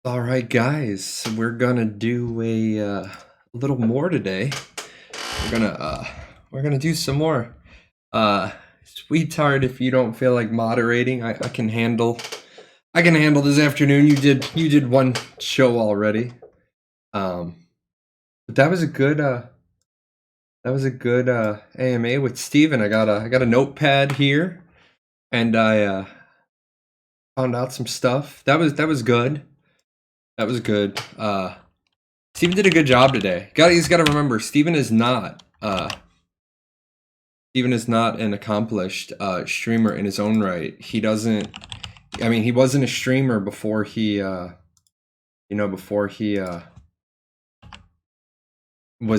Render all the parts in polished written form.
All right, guys, we're gonna do a little more today. We're gonna we're gonna do some more. Sweetheart, if you don't feel like moderating, I can handle. I can handle this afternoon. You did one show already. But that was a good AMA with Steven. I got a notepad here, and I found out some stuff. That was good. That was good. Steven did a good job today. He's got to remember, Steven is not an accomplished streamer in his own right. He doesn't. I mean, he wasn't a streamer before he was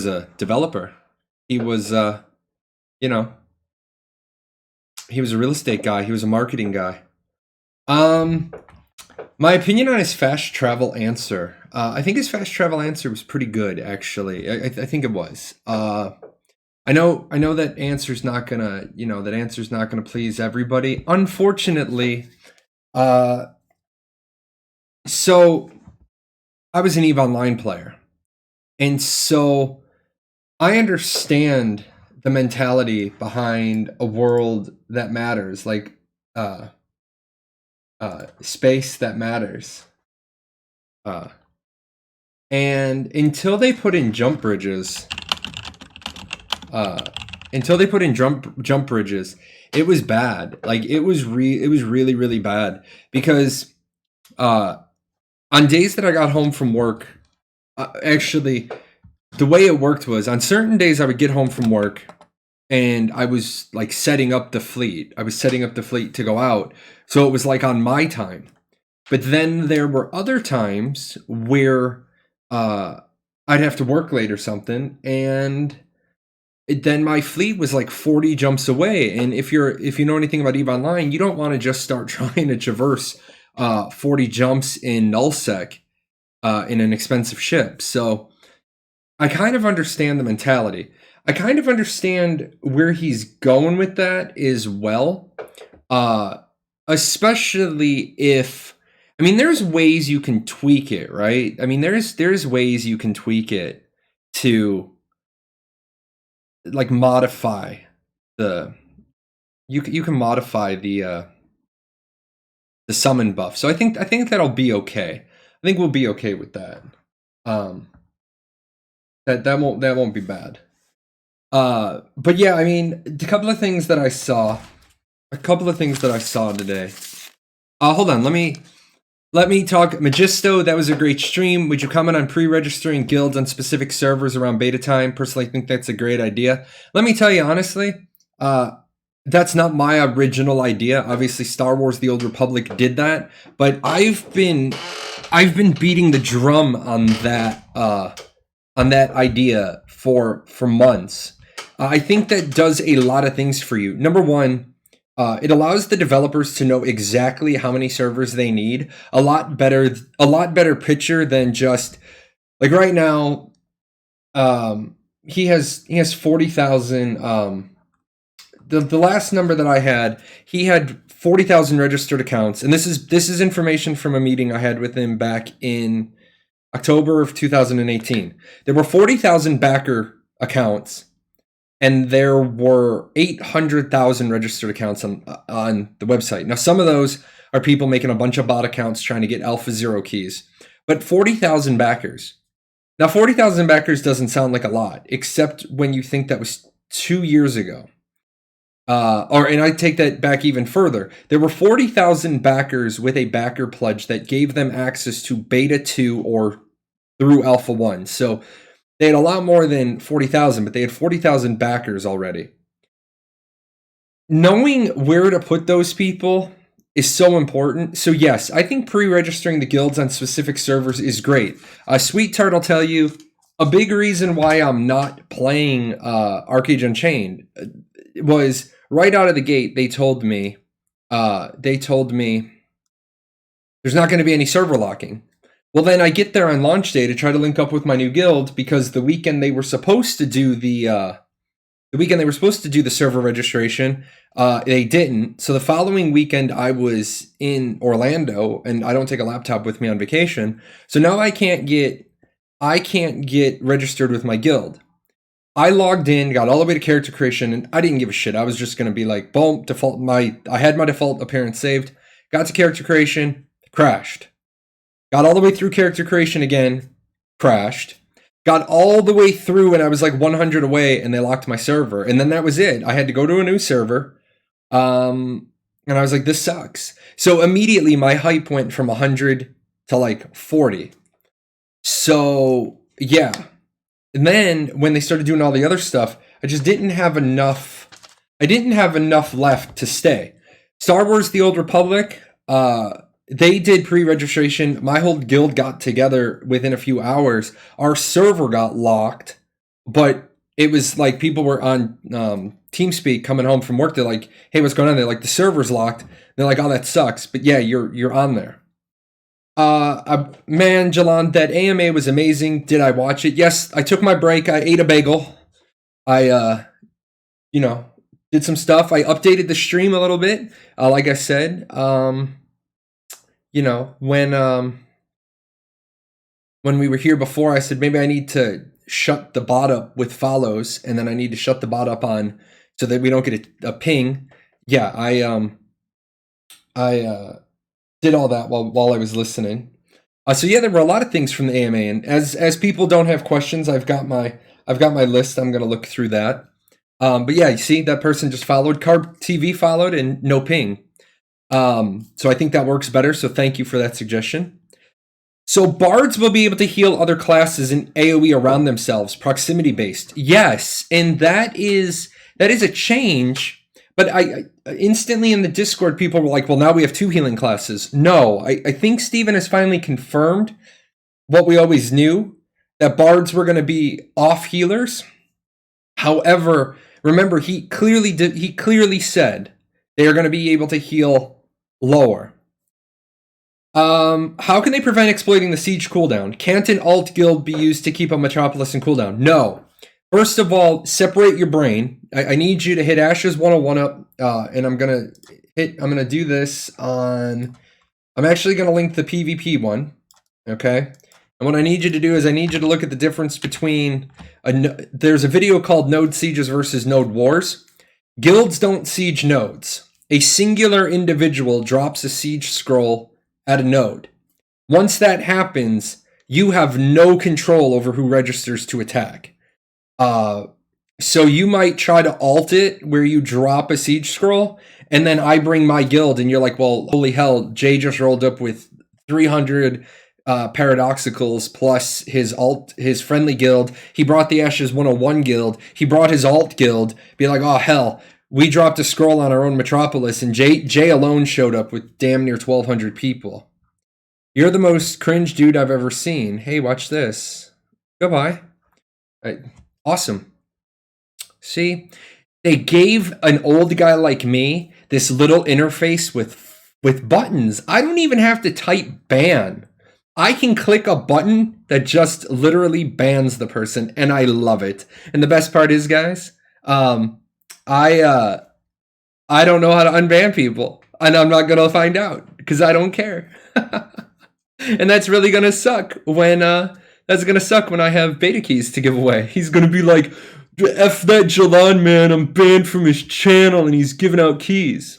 a developer. He was he was a real estate guy. He was a marketing guy. My opinion on his fast travel answer. I think his fast travel answer was pretty good, actually. I think it was. I know that answer's not gonna please everybody. Unfortunately, so I was an EVE Online player, and so I understand the mentality behind a world that matters, like space that matters. And until they put in jump bridges, it was bad. Like it was really, really bad, because on days that I got home from work, actually, the way it worked was on certain days I would get home from work and I was like setting up the fleet. I was setting up the fleet to go out. So it was like on my time. But then there were other times where I'd have to work late or something, and then my fleet was like 40 jumps away. And if you know anything about EVE Online, you don't want to just start trying to traverse 40 jumps in nullsec in an expensive ship. So I kind of understand the mentality. I kind of understand where he's going with that as well. Especially if, I mean, there's ways you can tweak it, right? I mean, there's ways you can tweak it to like modify you can modify the summon buff. So I think that'll be okay. I think we'll be okay with that. That won't be bad. But yeah, I mean, a couple of things that I saw today. Hold on, let me talk. Magisto, that was a great stream. Would you comment on pre-registering guilds on specific servers around beta time? Personally, I think that's a great idea. Let me tell you honestly, that's not my original idea. Obviously, Star Wars: The Old Republic did that, but I've been beating the drum on that idea for months. I think that does a lot of things for you. Number one, it allows the developers to know exactly how many servers they need. A lot better picture than just like right now. He has 40,000. The last number that I had, he had 40,000 registered accounts, and this is information from a meeting I had with him back in October of 2018. There were 40,000 backer accounts, and there were 800,000 registered accounts on the website. Now, some of those are people making a bunch of bot accounts trying to get Alpha Zero keys, but 40,000 backers. Now, 40,000 backers doesn't sound like a lot, except when you think that was 2 years ago. And I take that back even further. There were 40,000 backers with a backer pledge that gave them access to Beta 2 or through Alpha 1. So they had a lot more than 40,000, but they had 40,000 backers already. Knowing where to put those people is so important. So yes, I think pre-registering the guilds on specific servers is great. Sweetheart, I'll tell you, a big reason why I'm not playing Arcade Unchained was right out of the gate. They told me there's not going to be any server locking. Well, then I get there on launch day to try to link up with my new guild, because the weekend they were supposed to do the The weekend they were supposed to do the server registration, they didn't. So the following weekend I was in Orlando, and I don't take a laptop with me on vacation. So now I can't get registered with my guild. I logged in, got all the way to character creation, and I didn't give a shit. I was just gonna be like, boom, I had my default appearance saved, got to character creation, crashed. Got all the way through character creation again, crashed. Got all the way through and I was like 100 away and they locked my server. And then that was it. I had to go to a new server. And I was like, this sucks. So immediately my hype went from 100 to like 40. So yeah. And then when they started doing all the other stuff, I just didn't have enough. I didn't have enough left to stay. Star Wars The Old Republic, they did pre-registration. My whole guild got together within a few hours. Our server got locked, but it was like people were on TeamSpeak coming home from work. They're like, hey, what's going on? They're like, the server's locked. They're like, oh, that sucks. But yeah, you're on there. Man, Jahlon, that AMA was amazing. Did I watch it? Yes, I took my break. I ate a bagel. I, did some stuff. I updated the stream a little bit. Like I said, when we were here before, I said maybe I need to shut the bot up with follows, and then I need to shut the bot up on so that we don't get a ping. Yeah, I did all that while I was listening. So yeah, there were a lot of things from the AMA, and as people don't have questions, I've got my list. I'm gonna look through that. But yeah, you see that person just followed. Carb TV followed and no ping. So I think that works better. So thank you for that suggestion. So bards will be able to heal other classes in AoE around themselves, proximity based. Yes, and that is a change. But I instantly in the Discord, people were like, well, now we have 2 healing classes. No, I think Steven has finally confirmed what we always knew, that bards were going to be off healers. However, remember, he clearly said they are going to be able to heal lower. How can they prevent exploiting the siege cooldown? Can't an alt guild be used to keep a metropolis in cooldown? No. First of all, separate your brain. I need you to hit Ashes 101 up, and I'm gonna do this on. I'm actually gonna link the PvP one, okay? And what I need you to do is I need you to look at the difference between there's a video called Node Sieges versus Node Wars. Guilds don't siege nodes. A singular individual drops a siege scroll at a node. Once that happens, you have no control over who registers to attack. So you might try to alt it where you drop a siege scroll, and then I bring my guild, and you're like, well, holy hell, Jay just rolled up with 300 paradoxicals plus his friendly guild. He brought the Ashes 101 guild. He brought his alt guild. Be like, oh hell, we dropped a scroll on our own metropolis, and Jay alone showed up with damn near 1,200 people. You're the most cringe dude I've ever seen. Hey, watch this. Goodbye. Awesome. See, they gave an old guy like me this little interface with buttons. I don't even have to type ban. I can click a button that just literally bans the person, and I love it. And the best part is, guys, I don't know how to unban people, and I'm not gonna find out because I don't care. And that's really gonna suck when I have beta keys to give away. He's gonna be like, F that Jahlon, man, I'm banned from his channel, and he's giving out keys.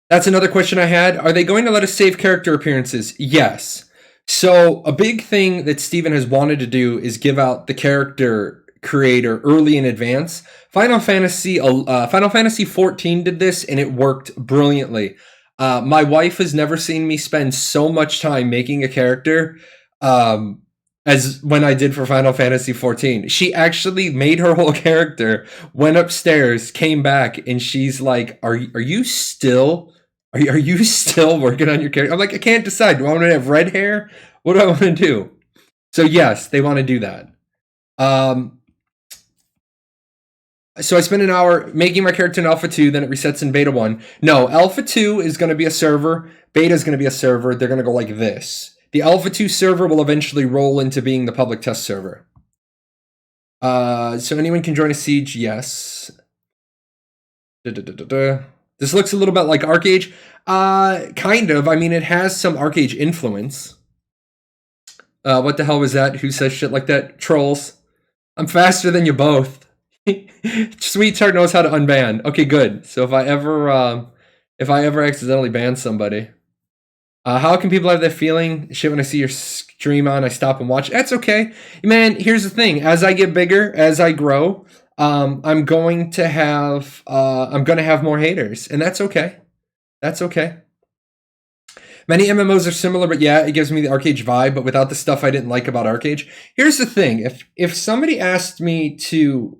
That's another question I had. Are they going to let us save character appearances? Yes. So a big thing that Steven has wanted to do is give out the character creator early in advance. Final Fantasy 14 did this, and it worked brilliantly. My wife has never seen me spend so much time making a character as when I did for Final Fantasy 14. She actually made her whole character, went upstairs, came back, and she's like, are you still working on your character? I'm like, I can't decide. Do I want to have red hair? What do I want to do? So yes, they want to do that. So I spent an hour making my character in Alpha 2, then it resets in Beta 1. No, Alpha 2 is going to be a server. Beta is going to be a server. They're going to go like this. The Alpha 2 server will eventually roll into being the public test server. So anyone can join a siege, yes. This looks a little bit like Arcage. Kind of. I mean, it has some Arcage influence. What the hell was that? Who says shit like that? Trolls. I'm faster than you both. Sweetheart knows how to unban. Okay, good. So if I ever accidentally ban somebody, how can people have that feeling? Shit, when I see your stream on, I stop and watch. That's okay, man. Here's the thing: as I get bigger, as I grow, I'm going to have more haters, and that's okay. That's okay. Many MMOs are similar, but yeah, it gives me the Arcade vibe, but without the stuff I didn't like about Arcade. Here's the thing: if somebody asked me to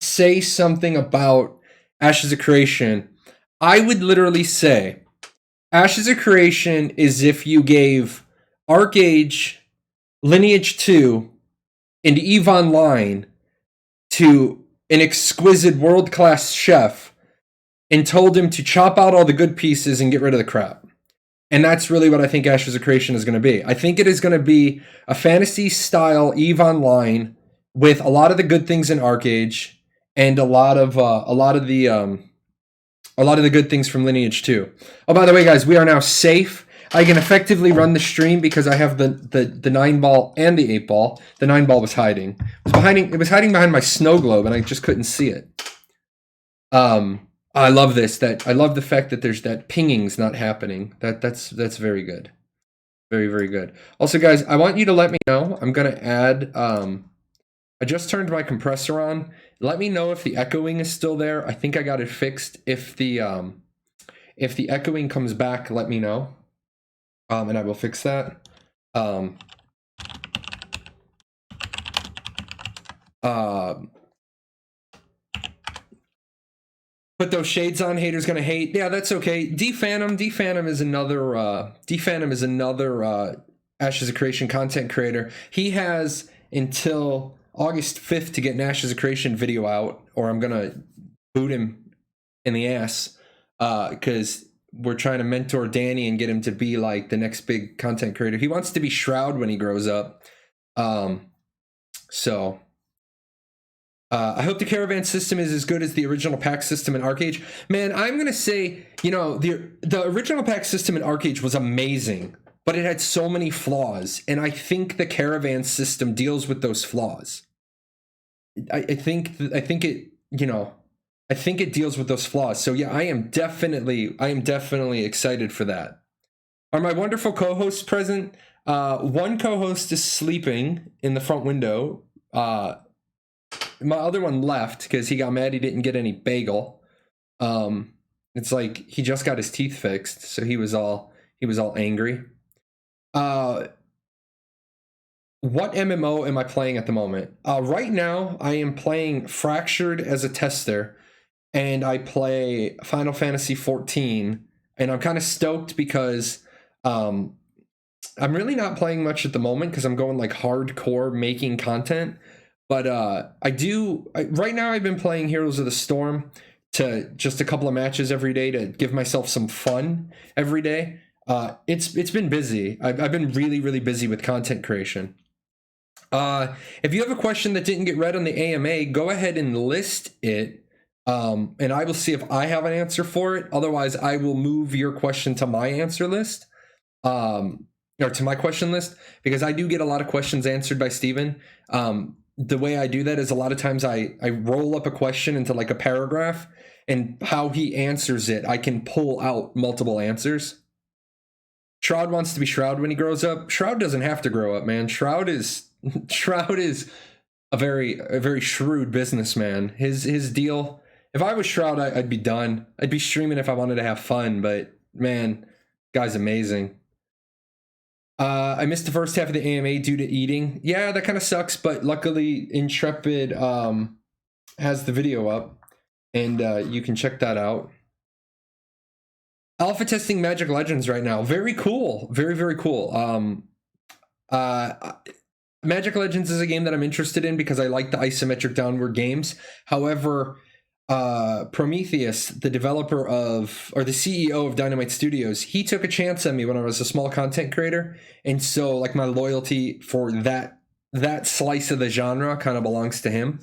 say something about Ashes of Creation, I would literally say Ashes of Creation is if you gave Arcade, Lineage 2, and EVE Online to an exquisite world-class chef and told him to chop out all the good pieces and get rid of the crap. And that's really what I think Ashes of Creation is going to be. I think it is going to be a fantasy-style EVE Online with a lot of the good things in Arcade and a lot of the good things from Lineage 2. Oh, by the way, guys, we are now safe. I can effectively run the stream because I have the 9-ball and the 8-ball. The 9-ball was hiding. It was hiding behind my snow globe, and I just couldn't see it. I love this. I love the fact that there's that pinging's not happening. That's very good. Very, very good. Also, guys, I want you to let me know. I'm gonna add. I just turned my compressor on. Let me know if the echoing is still there. I think I got it fixed. If the echoing comes back, let me know. And I will fix that. Put those shades on. Haters gonna hate. Yeah, that's okay. D-Phantom is another Ashes of Creation content creator. He has until August 5th to get an Ashes of Creation video out, or I'm gonna boot him in the ass. Because we're trying to mentor Danny and get him to be like the next big content creator. He wants to be Shroud when he grows up. I hope the caravan system is as good as the original pack system in Arcade. Man, I'm gonna say, the original pack system in Arcade was amazing, but it had so many flaws, and I think the caravan system deals with those flaws. I think it deals with those flaws. So yeah, I am definitely excited for that. Are my wonderful co-hosts present? One co-host is sleeping in the front window. My other one left because he got mad he didn't get any bagel. It's like he just got his teeth fixed, so he was all angry. What MMO am I playing at the moment? Right now, I am playing Fractured as a tester, and I play Final Fantasy 14, and I'm kind of stoked because I'm really not playing much at the moment because I'm going like hardcore making content. But right now I've been playing Heroes of the Storm to just a couple of matches every day to give myself some fun every day. It's been busy. I've been really, really busy with content creation. If you have a question that didn't get read on the AMA, go ahead and list it, and I will see if I have an answer for it. Otherwise, I will move your question to my answer list, or to my question list, because I do get a lot of questions answered by Steven. The way I do that is a lot of times I roll up a question into like a paragraph, and how he answers it, I can pull out multiple answers. Shroud wants to be Shroud when he grows up. Shroud doesn't have to grow up, man. Shroud is a very shrewd businessman. His deal. If I was Shroud, I'd be done. I'd be streaming if I wanted to have fun, but man, guy's amazing. I missed the first half of the AMA due to eating. Yeah, that kind of sucks, but luckily Intrepid has the video up, and you can check that out. Alpha testing Magic Legends right now. Very cool. Very, very cool. Magic Legends is a game that I'm interested in because I like the isometric downward games. However, Prometheus, the developer or the CEO of Dynamite Studios, he took a chance on me when I was a small content creator, and so like my loyalty for that that slice of the genre kind of belongs to him.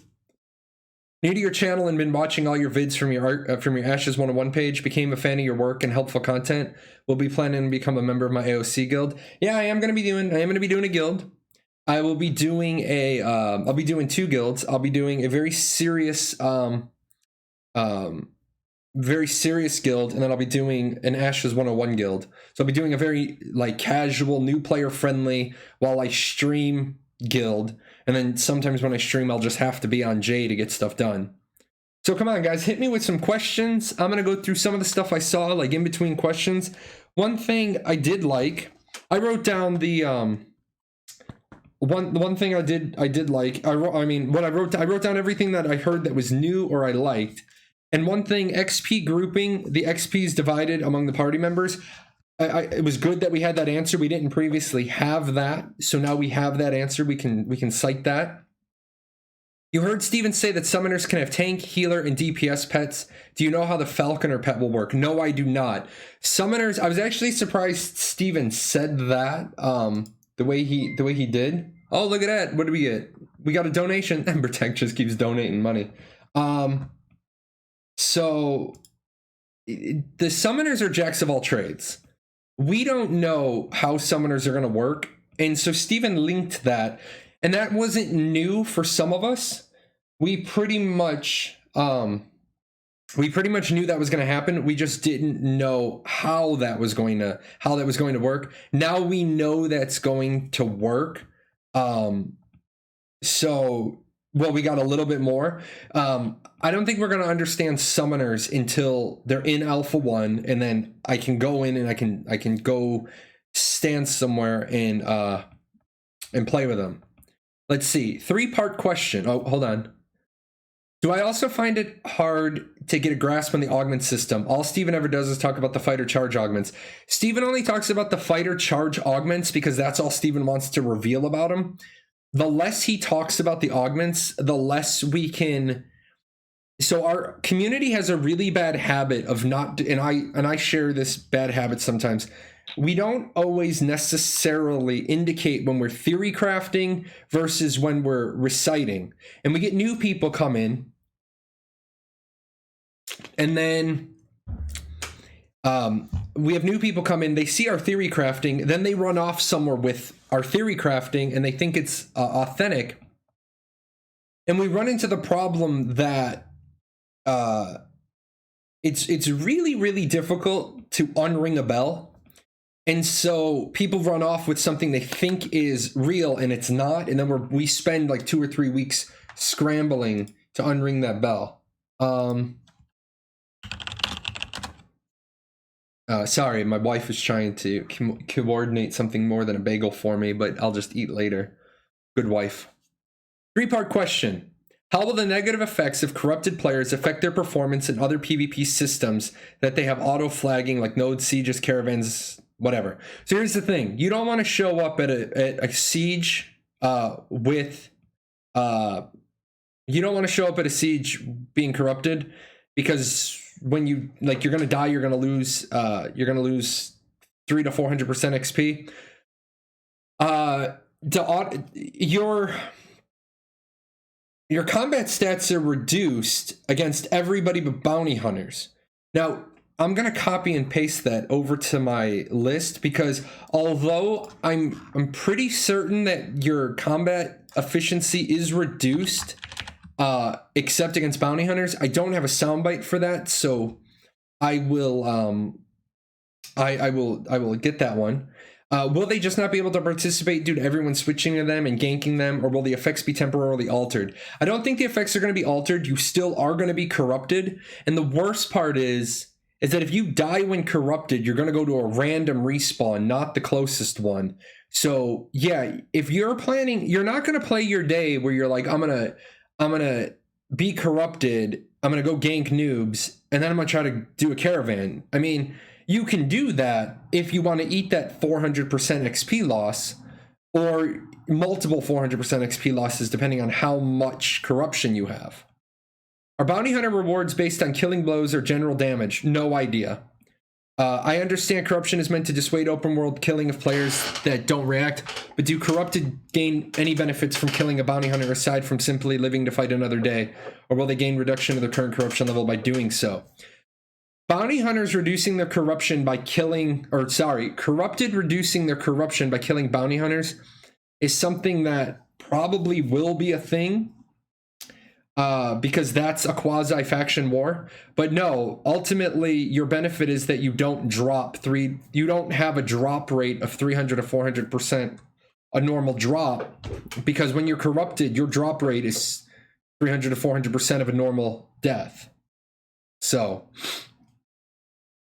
New to your channel and been watching all your vids from your Ashes 101 page. Became a fan of your work and helpful content. Will be planning to become a member of my AOC guild. Yeah, I am gonna be doing a guild. I will be doing I'll be doing 2 guilds. I'll be doing a very serious guild, and then I'll be doing an Ashes 101 guild. So I'll be doing a very like casual, new player friendly while I stream guild, and then sometimes when I stream I'll just have to be on J to get stuff done. So come on guys, hit me with some questions. I'm gonna go through some of the stuff I saw like in between questions. One thing I did like, I wrote down the one thing I did like. I wrote down everything that I heard that was new or I liked. And one thing, XP grouping, the XP is divided among the party members. It was good that we had that answer. We didn't previously have that, so now we have that answer. We can cite that. You heard Steven say that summoners can have tank, healer, and DPS pets. Do you know how the falconer pet will work? No, I do not. Summoners, I was actually surprised Steven said that. The way he did. Oh, look at that. What did we get? We got a donation. Embertech just keeps donating money. So the summoners are jacks of all trades. We don't know how summoners are going to work. And so Steven linked that. And that wasn't new for some of us. We pretty much knew that was going to happen. We just didn't know how that was going to work. Now we know that's going to work. Well, we got a little bit more. I don't think we're going to understand summoners until they're in Alpha 1, and then I can go in and I can go stand somewhere and play with them. Let's see. 3-part question. Oh, hold on. Do I also find it hard to get a grasp on the augment system? All Steven ever does is talk about the fighter charge augments. Steven only talks about the fighter charge augments because that's all Steven wants to reveal about them. The less he talks about the augments, the less we can. So our community has a really bad habit of not, and I share this bad habit sometimes. We don't always necessarily indicate when we're theory crafting versus when we're reciting. And we get new people come in, and then we have new people come in, they see our theory crafting, then they run off somewhere with our theory crafting and they think it's authentic. And we run into the problem that it's really, really difficult to unring a bell. And so people run off with something they think is real and it's not. And then we spend like 2 or 3 weeks scrambling to unring that bell. Sorry, my wife is trying to coordinate something more than a bagel for me, but I'll just eat later. Good wife. 3-part question. How will the negative effects of corrupted players affect their performance in other PvP systems that they have auto-flagging like nodes, sieges, caravans, whatever? So here's the thing. You don't want to show up at a siege with... you don't want to show up at a siege being corrupted, because when you're going to die, you're going to lose 300 to 400% XP. Your combat stats are reduced against everybody but bounty hunters. Now, I'm going to copy and paste that over to my list, because although I'm pretty certain that your combat efficiency is reduced, except against bounty hunters, I don't have a soundbite for that, so I will get that one. Will they just not be able to participate due to everyone switching to them and ganking them, or will the effects be temporarily altered? I don't think the effects are going to be altered. You still are going to be corrupted, and the worst part is that if you die when corrupted, you're going to go to a random respawn, not the closest one. So yeah, if you're planning, you're not going to play your day where you're like, I'm gonna be corrupted, I'm gonna go gank noobs, and then I'm gonna try to do a caravan. I mean, you can do that if you want to eat that 400% XP loss, or multiple 400% XP losses depending on how much corruption you have. Are bounty hunter rewards based on killing blows or general damage? No idea. I understand corruption is meant to dissuade open world killing of players that don't react, but do corrupted gain any benefits from killing a bounty hunter aside from simply living to fight another day? Or will they gain reduction of their current corruption level by doing so? Bounty hunters reducing their corruption by killing, or sorry, corrupted reducing their corruption by killing bounty hunters is something that probably will be a thing. Because that's a quasi-faction war. But no, ultimately, your benefit is that you don't you don't have a drop rate of 300 to 400%, a normal drop, because when you're corrupted, your drop rate is 300 to 400% of a normal death. So,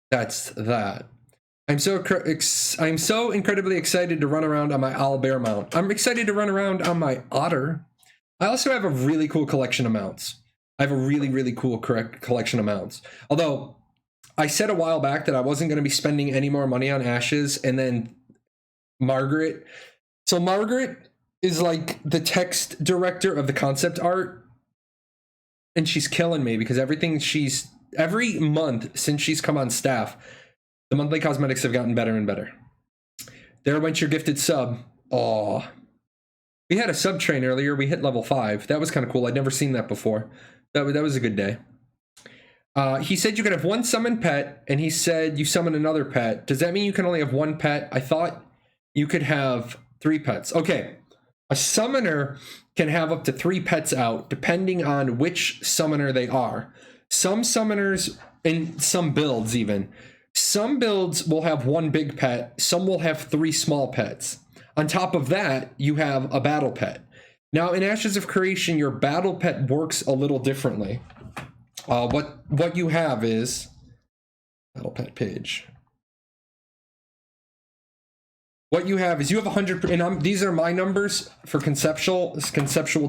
that's that. I'm so incredibly excited to run around on my owlbear mount. I'm excited to run around on my otter. I also have a really cool collection of mounts. I have a really cool collection of mounts. Although, I said a while back that I wasn't going to be spending any more money on Ashes, and then Margaret. So Margaret is like the text director of the concept art, and she's killing me because every month since she's come on staff, the monthly cosmetics have gotten better and better. There went your gifted sub. Aww. We had a sub train earlier. We hit level 5. That was kind of cool. I'd never seen that before. That was a good day. He said you could have one summoned pet, and he said you summon another pet. Does that mean you can only have one pet? I thought you could have 3 pets. Okay. A summoner can have up to 3 pets out, depending on which summoner they are. Some summoners, and some builds even, some builds will have 1 big pet. Some will have 3 small pets. On top of that, you have a battle pet. Now, in Ashes of Creation, your battle pet works a little differently. What you have is battle pet page. What you have is you have 100, and these are my numbers for conceptual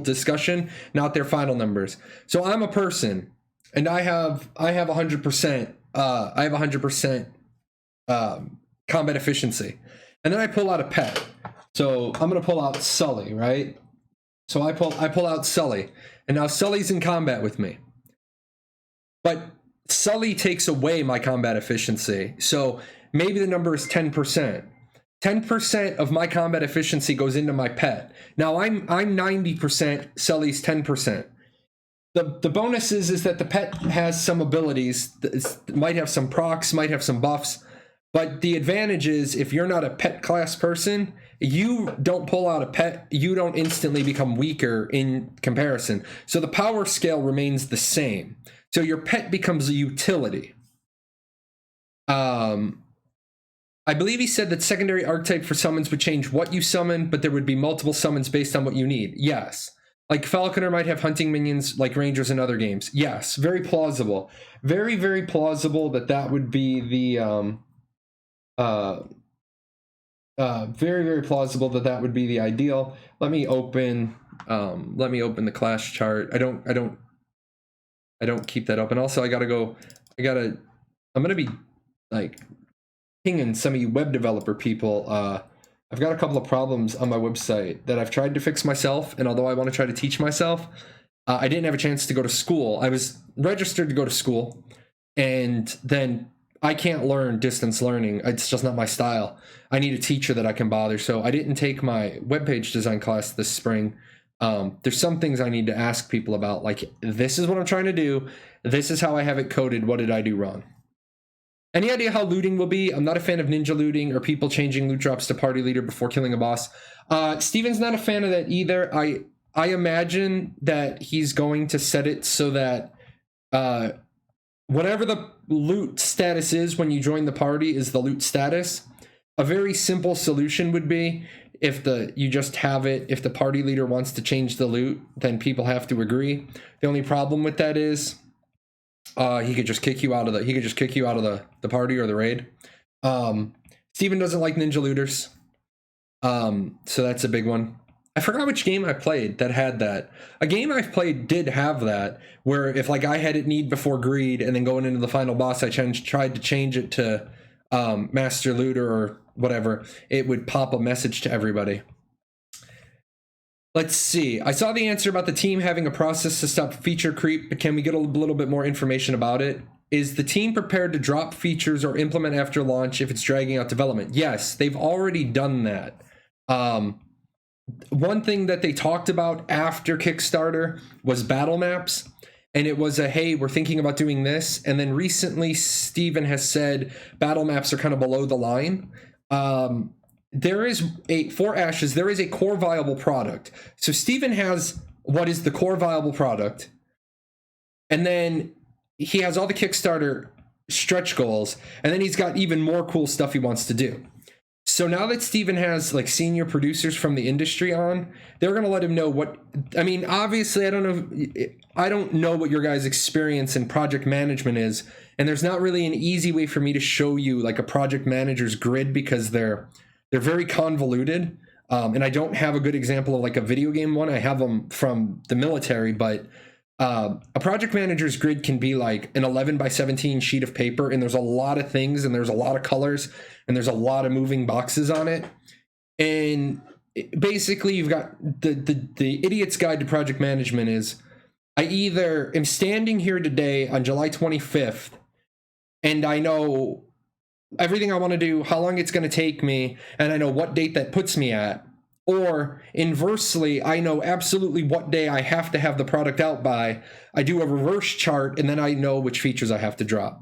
discussion, not their final numbers. So I'm a person, and I have 100%. I have 100% combat efficiency, and then I pull out a pet. So I'm gonna pull out Sully, right? So I pull out Sully, and now Sully's in combat with me. But Sully takes away my combat efficiency. So maybe the number is 10%. 10% of my combat efficiency goes into my pet. Now I'm 90%, Sully's 10%. The bonus is that the pet has some abilities, might have some procs, might have some buffs. But the advantage is if you're not a pet class person, you don't pull out a pet, you don't instantly become weaker in comparison. So the power scale remains the same. So your pet becomes a utility. I believe he said that secondary archetype for summons would change what you summon, but there would be multiple summons based on what you need. Yes. Like Falconer might have hunting minions like Rangers in other games. Yes. Very plausible. Very, very plausible that would be the... very, very plausible that would be the ideal. Let me open the class chart. I don't keep that open. Also, I'm gonna be like pinging some of you web developer people. I've got a couple of problems on my website that I've tried to fix myself, and although I want to try to teach myself, I didn't have a chance to go to school. I was registered to go to school, and then I can't learn distance learning. It's just not my style. I need a teacher that I can bother. So I didn't take my webpage design class this spring. There's some things I need to ask people about, like, this is what I'm trying to do. This is how I have it coded. What did I do wrong? Any idea how looting will be? I'm not a fan of ninja looting or people changing loot drops to party leader before killing a boss. Steven's not a fan of that either. I imagine that he's going to set it so that whatever the loot status is when you join the party is the loot status. A very simple solution would be if you just have it, if the party leader wants to change the loot, then people have to agree. The only problem with that is he could just kick you out of the party or the raid. Steven doesn't like ninja looters. So that's a big one. I forgot which game I played that had that. A game I've played did have that, where if like I had it need before greed, and then going into the final boss, I tried to change it to master looter or whatever, it would pop a message to everybody. Let's see. I saw the answer about the team having a process to stop feature creep, but can we get a little bit more information about it? Is the team prepared to drop features or implement after launch if it's dragging out development? Yes, they've already done that. One thing that they talked about after Kickstarter was battle maps. And it was hey, we're thinking about doing this. And then recently, Steven has said battle maps are kind of below the line. There is for Ashes, there is a core viable product. So Steven has what is the core viable product. And then he has all the Kickstarter stretch goals. And then he's got even more cool stuff he wants to do. So now that Steven has like senior producers from the industry on, they're going to let him know what, I mean, obviously I don't know what your guys' experience in project management is. And there's not really an easy way for me to show you like a project manager's grid because they're very convoluted. And I don't have a good example of like a video game one. I have them from the military, but a project manager's grid can be like an 11 by 17 sheet of paper, and there's a lot of things, and there's a lot of colors, and there's a lot of moving boxes on it. And basically, you've got the idiot's guide to project management is I either am standing here today on July 25th, and I know everything I want to do, how long it's going to take me, and I know what date that puts me at. Or inversely, I know absolutely what day I have to have the product out by. I do a reverse chart, and then I know which features I have to drop.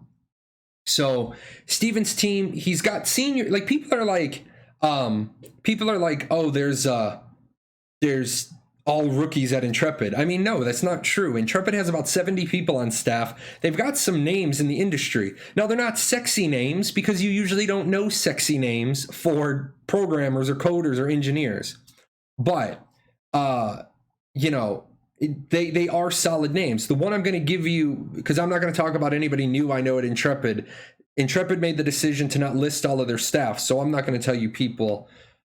So Steven's team, he's got senior, like people are like, oh, there's all rookies at Intrepid. I mean, no, that's not true. Intrepid has about 70 people on staff. They've got some names in the industry. Now, they're not sexy names because you usually don't know sexy names for programmers or coders or engineers. But, you know, they are solid names. The one I'm going to give you, because I'm not going to talk about anybody new I know at Intrepid. Intrepid made the decision to not list all of their staff, so I'm not going to tell you people.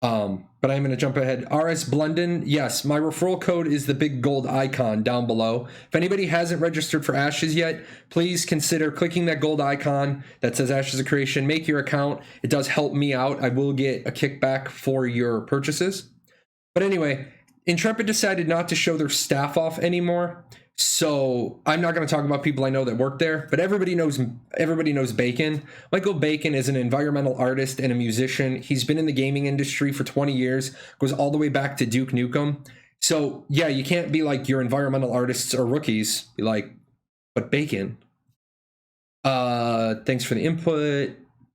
But I'm going to jump ahead. RS Blunden, yes, my referral code is the big gold icon down below. If anybody hasn't registered for Ashes yet, please consider clicking that gold icon that says Ashes of Creation. Make your account. It does help me out. I will get a kickback for your purchases. But anyway, Intrepid decided not to show their staff off anymore. So I'm not going to talk about people I know that work there, but everybody knows Bacon. Michael Bacon is an environmental artist and a musician. He's been in the gaming industry for 20 years, goes all the way back to Duke Nukem. So yeah, you can't be like your environmental artists are rookies. Be like, but Bacon. Thanks for the input.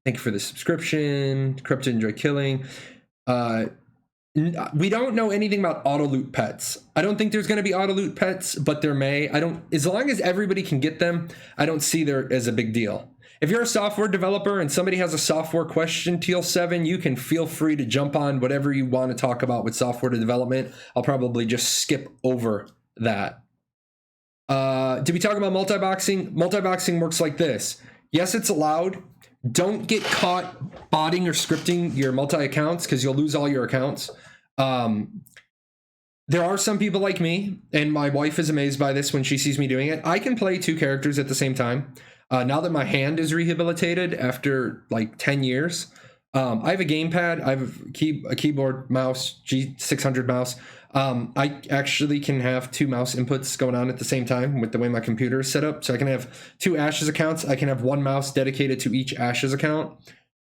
Thank you for the subscription. Corrupted Enjoy Killing. We don't know anything about auto loot pets. I don't think there's going to be auto loot pets, but there may. As long as everybody can get them, I don't see there as a big deal. If you're a software developer and somebody has a software question, TL7, you can feel free to jump on whatever you want to talk about with software development. I'll probably just skip over that. Did we talk about multi-boxing? Multi-boxing works like this. Yes, it's allowed. Don't get caught botting or scripting your multi-accounts because you'll lose all your accounts. There are some people like me, and my wife is amazed by this when she sees me doing it. I can play two characters at the same time. Now that my hand is rehabilitated after like 10 years, I have a gamepad, I have a keyboard, mouse, G600 mouse. I actually can have two mouse inputs going on at the same time with the way my computer is set up. So I can have two Ashes accounts. I can have one mouse dedicated to each Ashes account.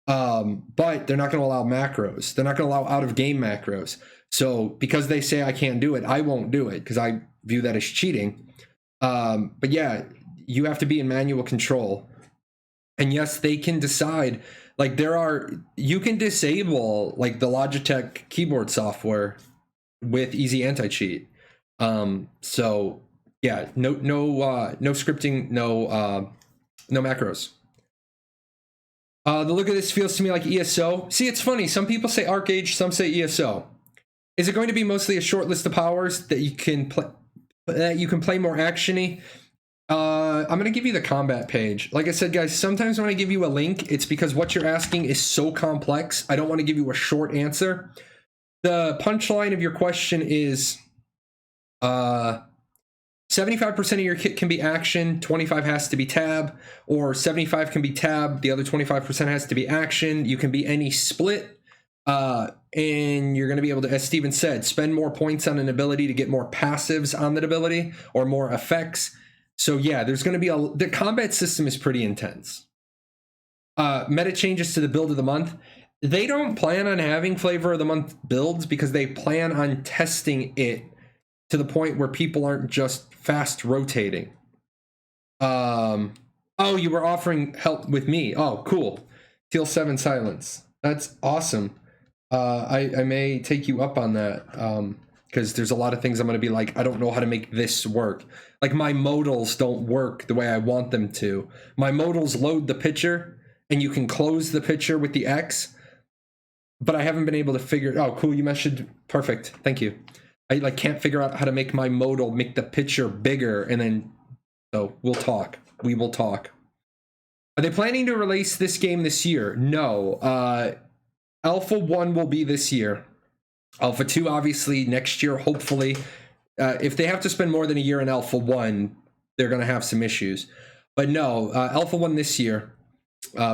But they're not going to allow macros. They're not going to allow out-of-game macros. So because they say I can't do it, I won't do it because I view that as cheating. But yeah, you have to be in manual control. And yes, they can decide, like you can disable like the Logitech keyboard software with easy anti-cheat. So yeah, no scripting, no macros. The look of this feels to me like ESO. See, it's funny. Some people say ArcAge, some say ESO. Is it going to be mostly a short list of powers that you can play more actiony? I'm going to give you the combat page. Like I said, guys, sometimes when I give you a link, it's because what you're asking is so complex. I don't want to give you a short answer. The punchline of your question is 75% of your kit can be action, 25 has to be tab, or 75 can be tab, the other 25% has to be action. You can be any split, and you're going to be able to, as Steven said, spend more points on an ability to get more passives on that ability or more effects. So yeah, there's going to be the combat system is pretty intense. Meta changes to the build of the month. They don't plan on having flavor of the month builds because they plan on testing it to the point where people aren't just fast rotating. Oh, you were offering help with me. Oh, cool. Teal 7 silence. That's awesome. I may take you up on that. Because there's a lot of things I'm going to be like, I don't know how to make this work. Like my modals don't work the way I want them to. My modals load the picture and you can close the picture with the X, but I haven't been able to figure. Oh, cool. You mentioned perfect. Thank you. I like can't figure out how to make my modal make the picture bigger, and then so we'll talk. We will talk. Are they planning to release this game this year? No. Alpha 1 will be this year. Alpha 2 obviously next year, hopefully. If they have to spend more than a year in Alpha 1, they're going to have some issues. But no, Alpha 1 this year.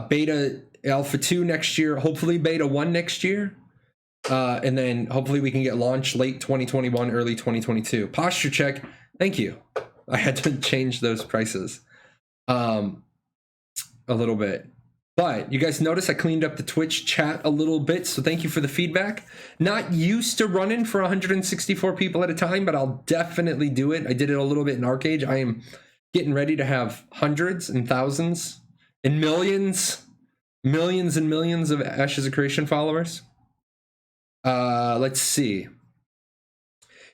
Beta Alpha 2 next year, hopefully Beta 1 next year. And then hopefully we can get launched late 2021, early 2022. Posture check. Thank you. I had to change those prices a little bit. But you guys notice I cleaned up the Twitch chat a little bit, so thank you for the feedback. Not used to running for 164 people at a time, but I'll definitely do it. I did it a little bit in Arcade. I am getting ready to have hundreds and thousands and millions and millions of Ashes of Creation followers. Let's see.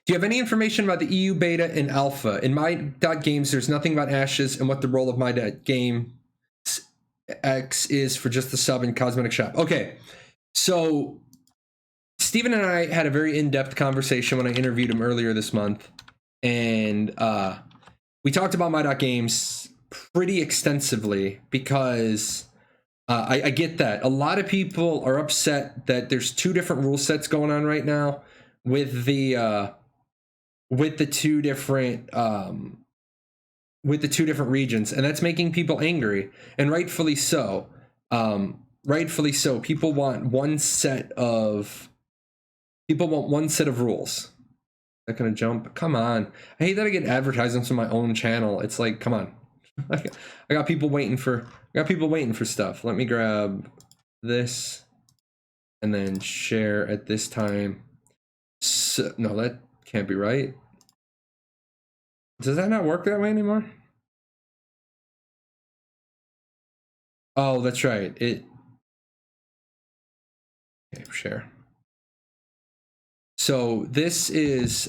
Do you have any information about the EU beta and alpha? In my.games, there's nothing about Ashes and what the role of my.game X is for just the sub and cosmetic shop. Okay, so Steven and I had a very in-depth conversation when I interviewed him earlier this month, and we talked about my.games pretty extensively because I get that a lot of people are upset that there's two different rule sets going on right now with the two different regions, and that's making people angry, and rightfully so. People want one set of rules. Not gonna jump. Come on. I hate that I get advertisements on my own channel. It's like, come on. I got people waiting for stuff. Let me grab this and then share at this time. So, no, that can't be right. Does that not work that way anymore? Oh, that's right. Okay, share. So this is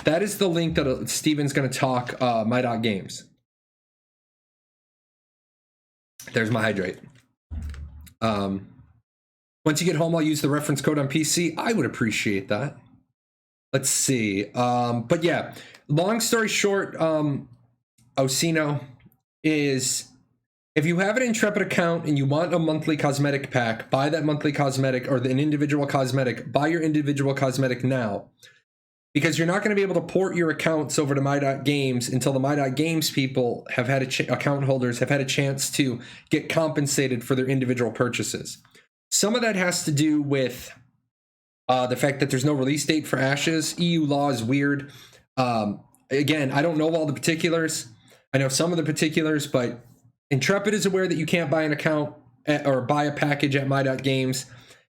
that is the link that Steven's going to talk my.games. There's my hydrate. Once you get home, I'll use the reference code on PC. I would appreciate that. Let's see. But yeah, long story short, Osino is, if you have an Intrepid account and you want a monthly cosmetic pack, buy that monthly cosmetic, or an individual cosmetic. Buy your individual cosmetic now, because you're not going to be able to port your accounts over to my.games until the my.games people have had account holders have had a chance to get compensated for their individual purchases. Some of that has to do with the fact that there's no release date for Ashes. EU law is weird. Again, I don't know all the particulars. I know some of the particulars, but Intrepid is aware that you can't buy an account or buy a package at my.games.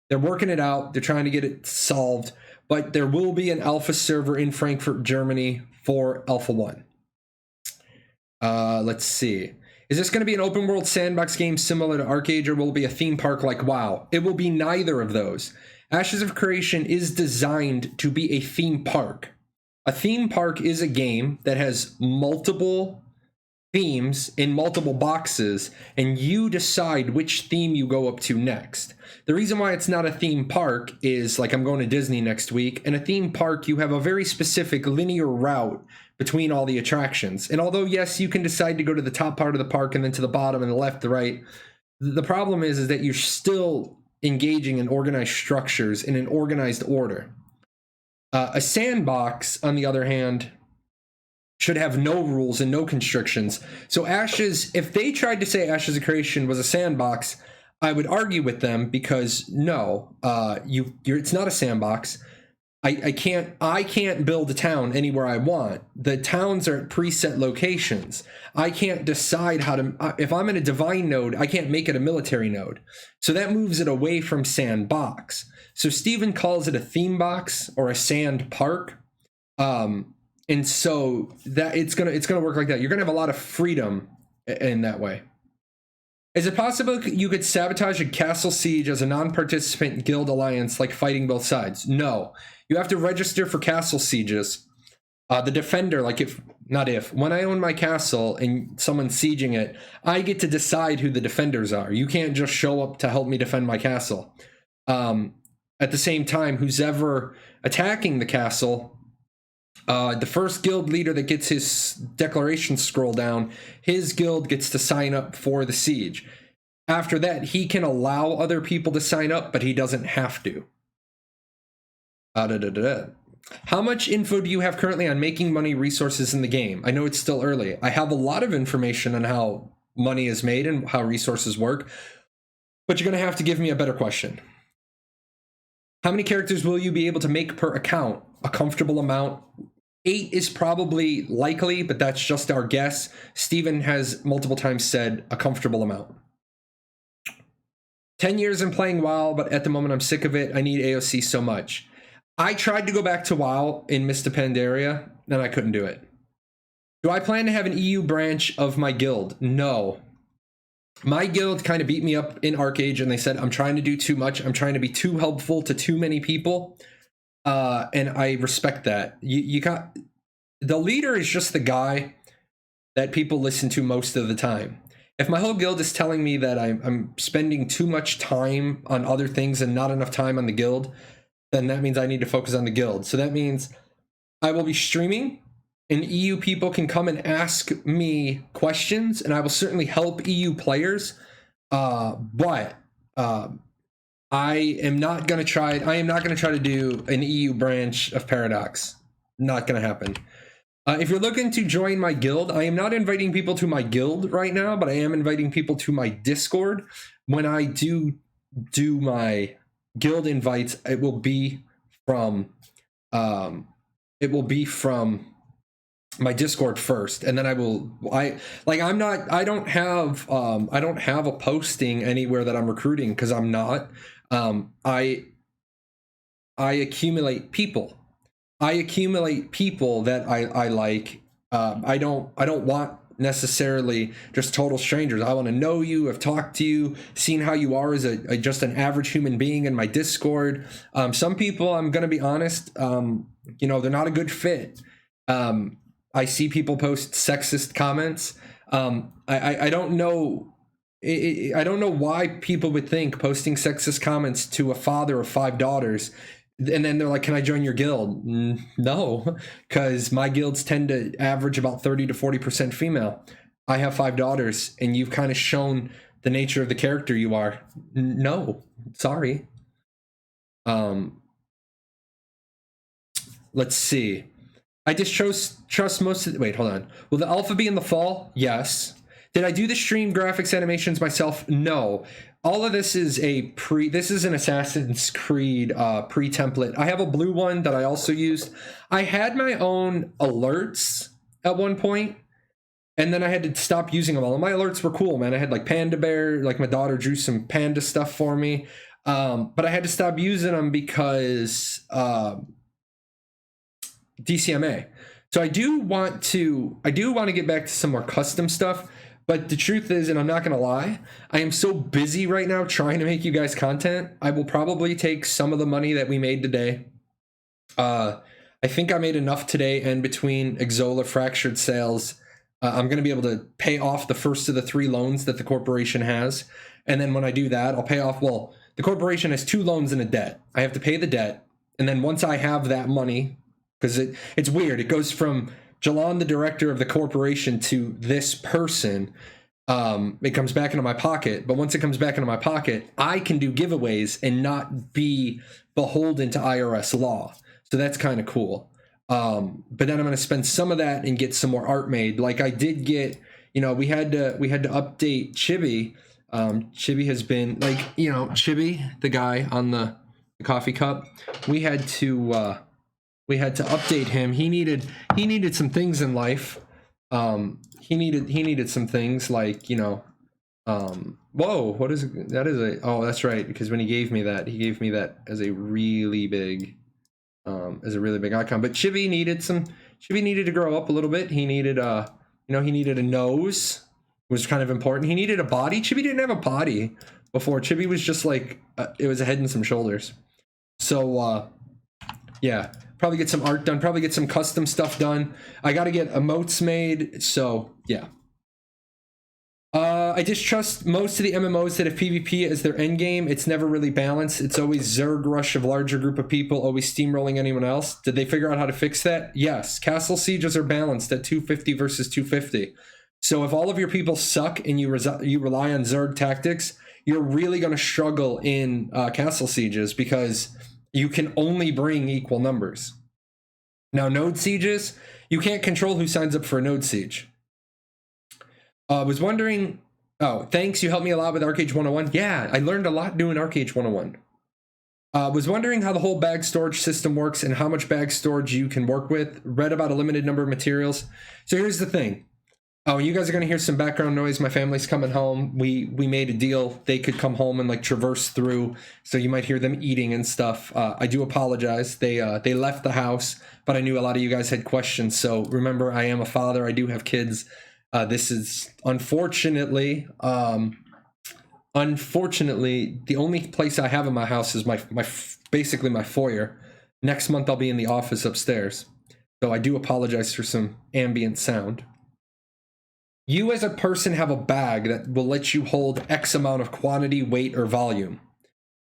They're working it out. They're trying to get it solved. But there will be an alpha server in Frankfurt, Germany for Alpha 1. Let's see. Is this going to be an open world sandbox game similar to Arcade, or will it be a theme park like WoW? It will be neither of those. Ashes of Creation is designed to be a theme park. A theme park is a game that has multiple themes in multiple boxes, and you decide which theme you go up to next. The reason why it's not a theme park is, like, I'm going to Disney next week. In a theme park, you have a very specific linear route between all the attractions. And although, yes, you can decide to go to the top part of the park and then to the bottom and the left, the right, the problem is that you're still engaging in organized structures in an organized order. A sandbox, on the other hand, should have no rules and no constrictions. So Ashes, if they tried to say Ashes of Creation was a sandbox, I would argue with them because no, it's not a sandbox. I can't build a town anywhere I want. The towns are at preset locations. I can't decide how to, if I'm in a divine node, I can't make it a military node. So that moves it away from sandbox. So Steven calls it a theme box or a sand park. And so that it's gonna work like that. You're gonna have a lot of freedom in that way. Is it possible you could sabotage a castle siege as a non-participant guild alliance, like fighting both sides? No. You have to register for castle sieges. The defender, when I own my castle and someone's sieging it, I get to decide who the defenders are. You can't just show up to help me defend my castle. At the same time, who's ever attacking the castle, the first guild leader that gets his declaration scroll down, his guild gets to sign up for the siege. After that, he can allow other people to sign up, but he doesn't have to. How much info do you have currently on making money resources in the game? I know it's still early. I have a lot of information on how money is made and how resources work, but you're going to have to give me a better question. How many characters will you be able to make per account? A comfortable amount. 8 is probably likely, but that's just our guess. Steven has multiple times said a comfortable amount. 10 years in playing WoW, but at the moment I'm sick of it. I need AOC so much. I tried to go back to WoW in Mista Pandaria, and I couldn't do it. Do I plan to have an EU branch of my guild? No. My guild kind of beat me up in Arcade, and they said, I'm trying to do too much. I'm trying to be too helpful to too many people. And I respect that. You got the leader is just the guy that people listen to most of the time. If my whole guild is telling me that I'm spending too much time on other things and not enough time on the guild, then that means I need to focus on the guild. So that means I will be streaming, and EU people can come and ask me questions, and I will certainly help EU players. But I am not going to try to do an EU branch of Paradox. Not going to happen. If you're looking to join my guild, I am not inviting people to my guild right now, but I am inviting people to my Discord. When I do my guild invites, it will be from my Discord first, and then I don't have a posting anywhere that I'm recruiting, because I'm not. I accumulate people. I accumulate people that I like. I don't want necessarily just total strangers. I want to know you, have talked to you, seen how you are as just an average human being in my Discord. Some people, I'm going to be honest, they're not a good fit. I see people post sexist comments. I don't know. I don't know why people would think posting sexist comments to a father of 5 daughters, and then they're like, can I join your guild? No, because my guilds tend to average about 30 to 40% female. I have 5 daughters, and you've kind of shown the nature of the character you are. No, sorry. Let's see. I just trust most of the, wait, hold on. Will the alpha be in the fall? Yes. Did I do the stream graphics animations myself? No. All of this is this is an Assassin's Creed pre-template. I have a blue one that I also used. I had my own alerts at one point, and then I had to stop using them all. My alerts were cool, man. I had like Panda Bear, like my daughter drew some panda stuff for me. But I had to stop using them because DCMA. So I do want to get back to some more custom stuff. But the truth is, and I'm not going to lie, I am so busy right now trying to make you guys content. I will probably take some of the money that we made today. I think I made enough today, and between Exola Fractured sales, I'm going to be able to pay off the first of the 3 loans that the corporation has. And then when I do that, I'll pay off, well, the corporation has 2 loans and a debt. I have to pay the debt. And then once I have that money, because it's weird, it goes from Jahlon, the director of the corporation, to this person. It comes back into my pocket, but once it comes back into my pocket, I can do giveaways and not be beholden to IRS law. So that's kind of cool. But then I'm going to spend some of that and get some more art made. Like I did get, we had to update Chibi Chibi has been like, Chibi, the guy on the coffee cup. We had to update him. He needed some things in life. He needed some things like, whoa, what is it? That is oh, that's right, because when he gave me that as a really big icon. But Chibi needed to grow up a little bit. He needed he needed a nose, was kind of important. He needed a body. Chibi didn't have a body before. Chibi was just like it was a head and some shoulders. So yeah, probably get some art done, probably get some custom stuff done. I got to get emotes made. So yeah. I distrust most of the MMOs that have PvP as their end game. It's never really balanced. It's always Zerg rush of larger group of people, always steamrolling anyone else. Did they figure out how to fix that? Yes. Castle sieges are balanced at 250 versus 250. So if all of your people suck and you rely on Zerg tactics, you're really going to struggle in castle sieges because you can only bring equal numbers. Now, node sieges, you can't control who signs up for a node siege. Was wondering, thanks, you helped me a lot with Arcade 101. Yeah, I learned a lot doing Arcade 101. Was wondering how the whole bag storage system works and how much bag storage you can work with. Read about a limited number of materials. So here's the thing. Oh, you guys are going to hear some background noise. My family's coming home. We made a deal. They could come home and like traverse through. So you might hear them eating and stuff. I do apologize. They left the house, but I knew a lot of you guys had questions. So remember, I am a father. I do have kids. This is unfortunately the only place I have in my house is my basically my foyer. Next month I'll be in the office upstairs. So I do apologize for some ambient sound. You as a person have a bag that will let you hold X amount of quantity, weight, or volume.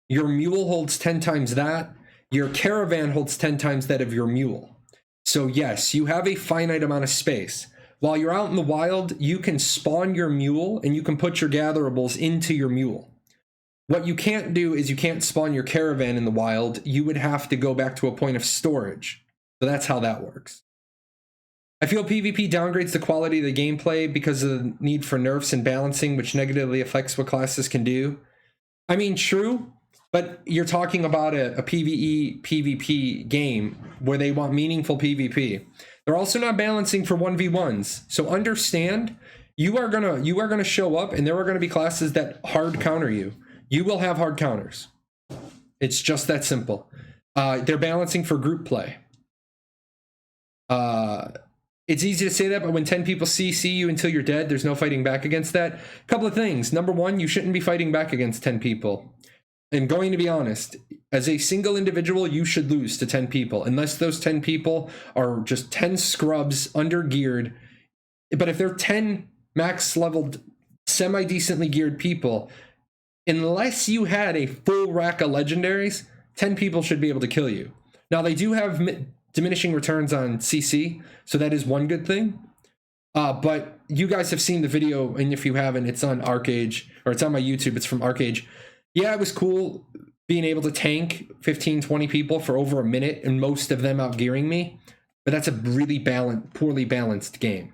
Your mule holds 10 times that. Your caravan holds 10 times that of your mule. So yes, you have a finite amount of space. While you're out in the wild, you can spawn your mule and you can put your gatherables into your mule. What you can't do is you can't spawn your caravan in the wild. You would have to go back to a point of storage. So that's how that works. I feel PvP downgrades the quality of the gameplay because of the need for nerfs and balancing, which negatively affects what classes can do. I mean, true, but you're talking about a PvE, PvP game where they want meaningful PvP. They're also not balancing for 1v1s. So understand, you are gonna show up and there are gonna be classes that hard counter you. You will have hard counters. It's just that simple. They're balancing for group play. It's easy to say that, but when 10 people see you until you're dead, there's no fighting back against that. A couple of things. Number one, you shouldn't be fighting back against 10 people. I'm going to be honest. As a single individual, you should lose to 10 people, unless those 10 people are just 10 scrubs, under-geared. But if they're 10 max-leveled, semi-decently geared people, unless you had a full rack of legendaries, 10 people should be able to kill you. Now, they do have diminishing returns on CC, so that is one good thing. But you guys have seen the video, and if you haven't, it's on Arcade, or it's on my YouTube. It's from Arcade. Yeah, it was cool being able to tank 15, 20 people for over a minute, and most of them outgearing me. But that's a really poorly balanced game.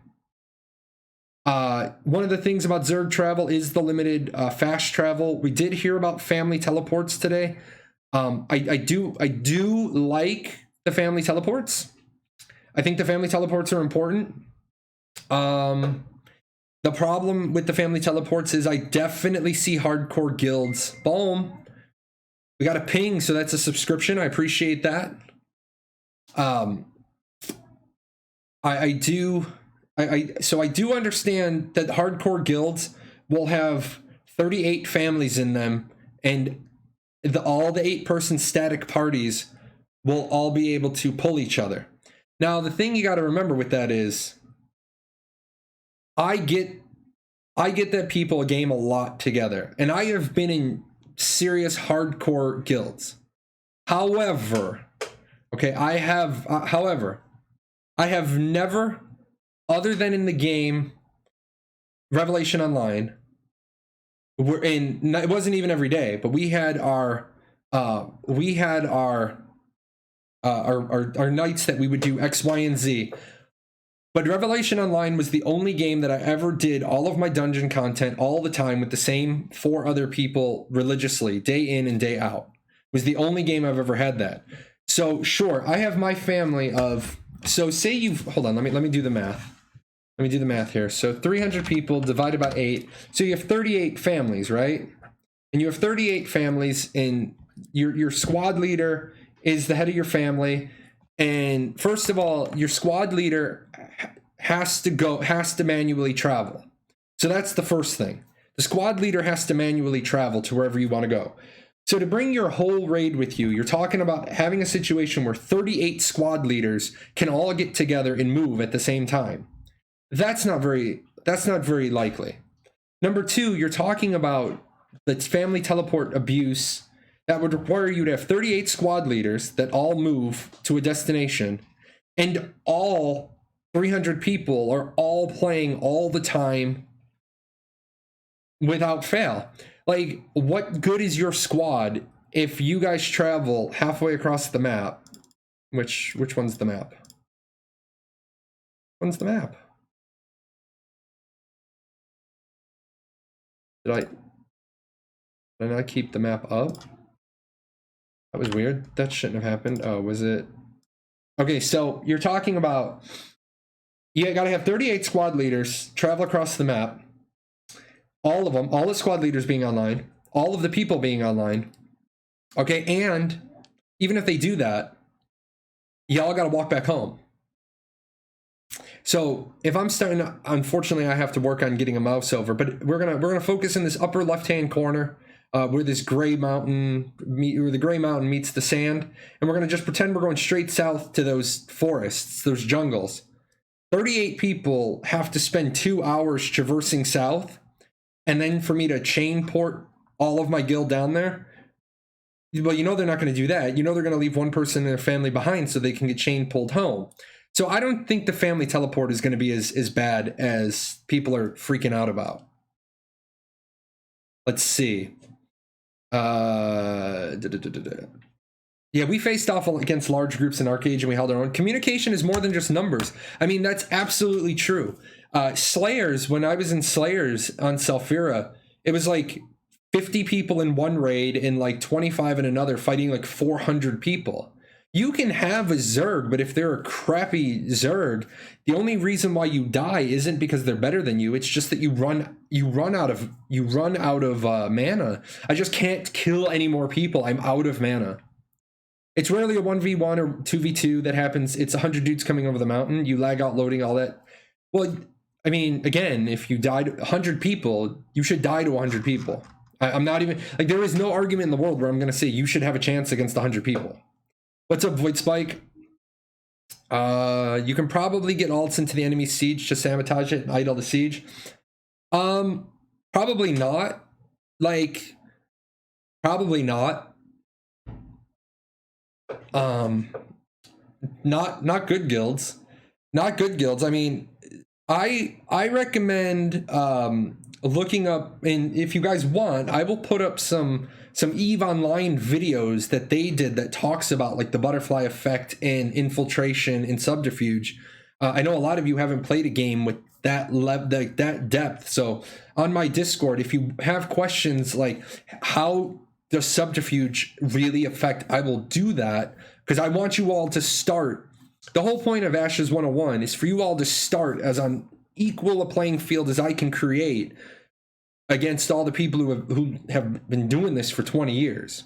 One of the things about Zerg travel is the limited fast travel. We did hear about family teleports today. I do like the family teleports. I think the family teleports are important. The problem with the family teleports is I definitely see hardcore guilds. Boom. We got a ping, so that's a subscription. I appreciate that. I do understand that hardcore guilds will have 38 families in them, and all the 8-person static parties will all be able to pull each other. Now, the thing you got to remember with that is, I get that people game a lot together, and I have been in serious hardcore guilds. However, I have never, other than in the game Revelation Online, it wasn't even every day, but we had our nights that we would do X, Y, and Z. But Revelation Online was the only game that I ever did all of my dungeon content all the time with the same 4 other people religiously, day in and day out. It was the only game I've ever had that. So sure, I have my family of, so say you've, hold on, let me do the math. Let me do the math here. So 300 people divided by 8. So you have 38 families, right? And you have 38 families, and your squad leader is the head of your family. And first of all, your squad leader has to manually travel. So that's the first thing. The squad leader has to manually travel to wherever you want to go. So to bring your whole raid with you, you're talking about having a situation where 38 squad leaders can all get together and move at the same time. That's not very likely. Number 2, you're talking about the family teleport abuse that would require you to have 38 squad leaders that all move to a destination, and all 300 people are all playing all the time without fail. Like, what good is your squad if you guys travel halfway across the map? Which one's the map? When's the map? Did I not keep the map up? That was weird. That shouldn't have happened. Oh, was it? Okay, so you're talking about, you gotta have 38 squad leaders travel across the map. All of them, all the squad leaders being online, all of the people being online. Okay, and even if they do that, y'all gotta walk back home. So if I'm starting to, unfortunately, I have to work on getting a mouse over, but we're gonna focus in this upper left-hand corner where this gray mountain, where the gray mountain meets the sand, and we're gonna just pretend we're going straight south to those forests, those jungles. 38 people have to spend 2 hours traversing south, and then for me to chain port all of my guild down there. Well, you know they're not going to do that. You know they're going to leave one person in their family behind so they can get chain pulled home. So I don't think the family teleport is going to be as bad as people are freaking out about. Let's see. Yeah, we faced off against large groups in Arcade and we held our own. Communication is more than just numbers. I mean, that's absolutely true. Slayers, when I was in Slayers on Selphira, it was like 50 people in one raid and like 25 in another, fighting like 400 people. You can have a Zerg, but if they're a crappy Zerg, the only reason why you die isn't because they're better than you. It's just that you run out of mana. I just can't kill any more people. I'm out of mana. It's rarely a 1v1 or 2v2 that happens. It's 100 dudes coming over the mountain. You lag out loading, all that. Well, I mean, again, if you died 100 people, you should die to 100 people. I'm not even, like, there is no argument in the world where I'm going to say you should have a chance against 100 people. What's up, Void Spike? You can probably get ults into the enemy siege to sabotage it and idle the siege. Probably not. Like, probably not. Not good guilds. Not good guilds. I mean, I recommend looking up, and if you guys want, I will put up some EVE Online videos that they did that talks about like the butterfly effect and infiltration and subterfuge. I know a lot of you haven't played a game with that depth. So on my Discord, if you have questions like how does subterfuge really affect, I will do that, because I want you all to start. The whole point of Ashes 101 is for you all to start as on equal a playing field as I can create against all the people who have been doing this for 20 years.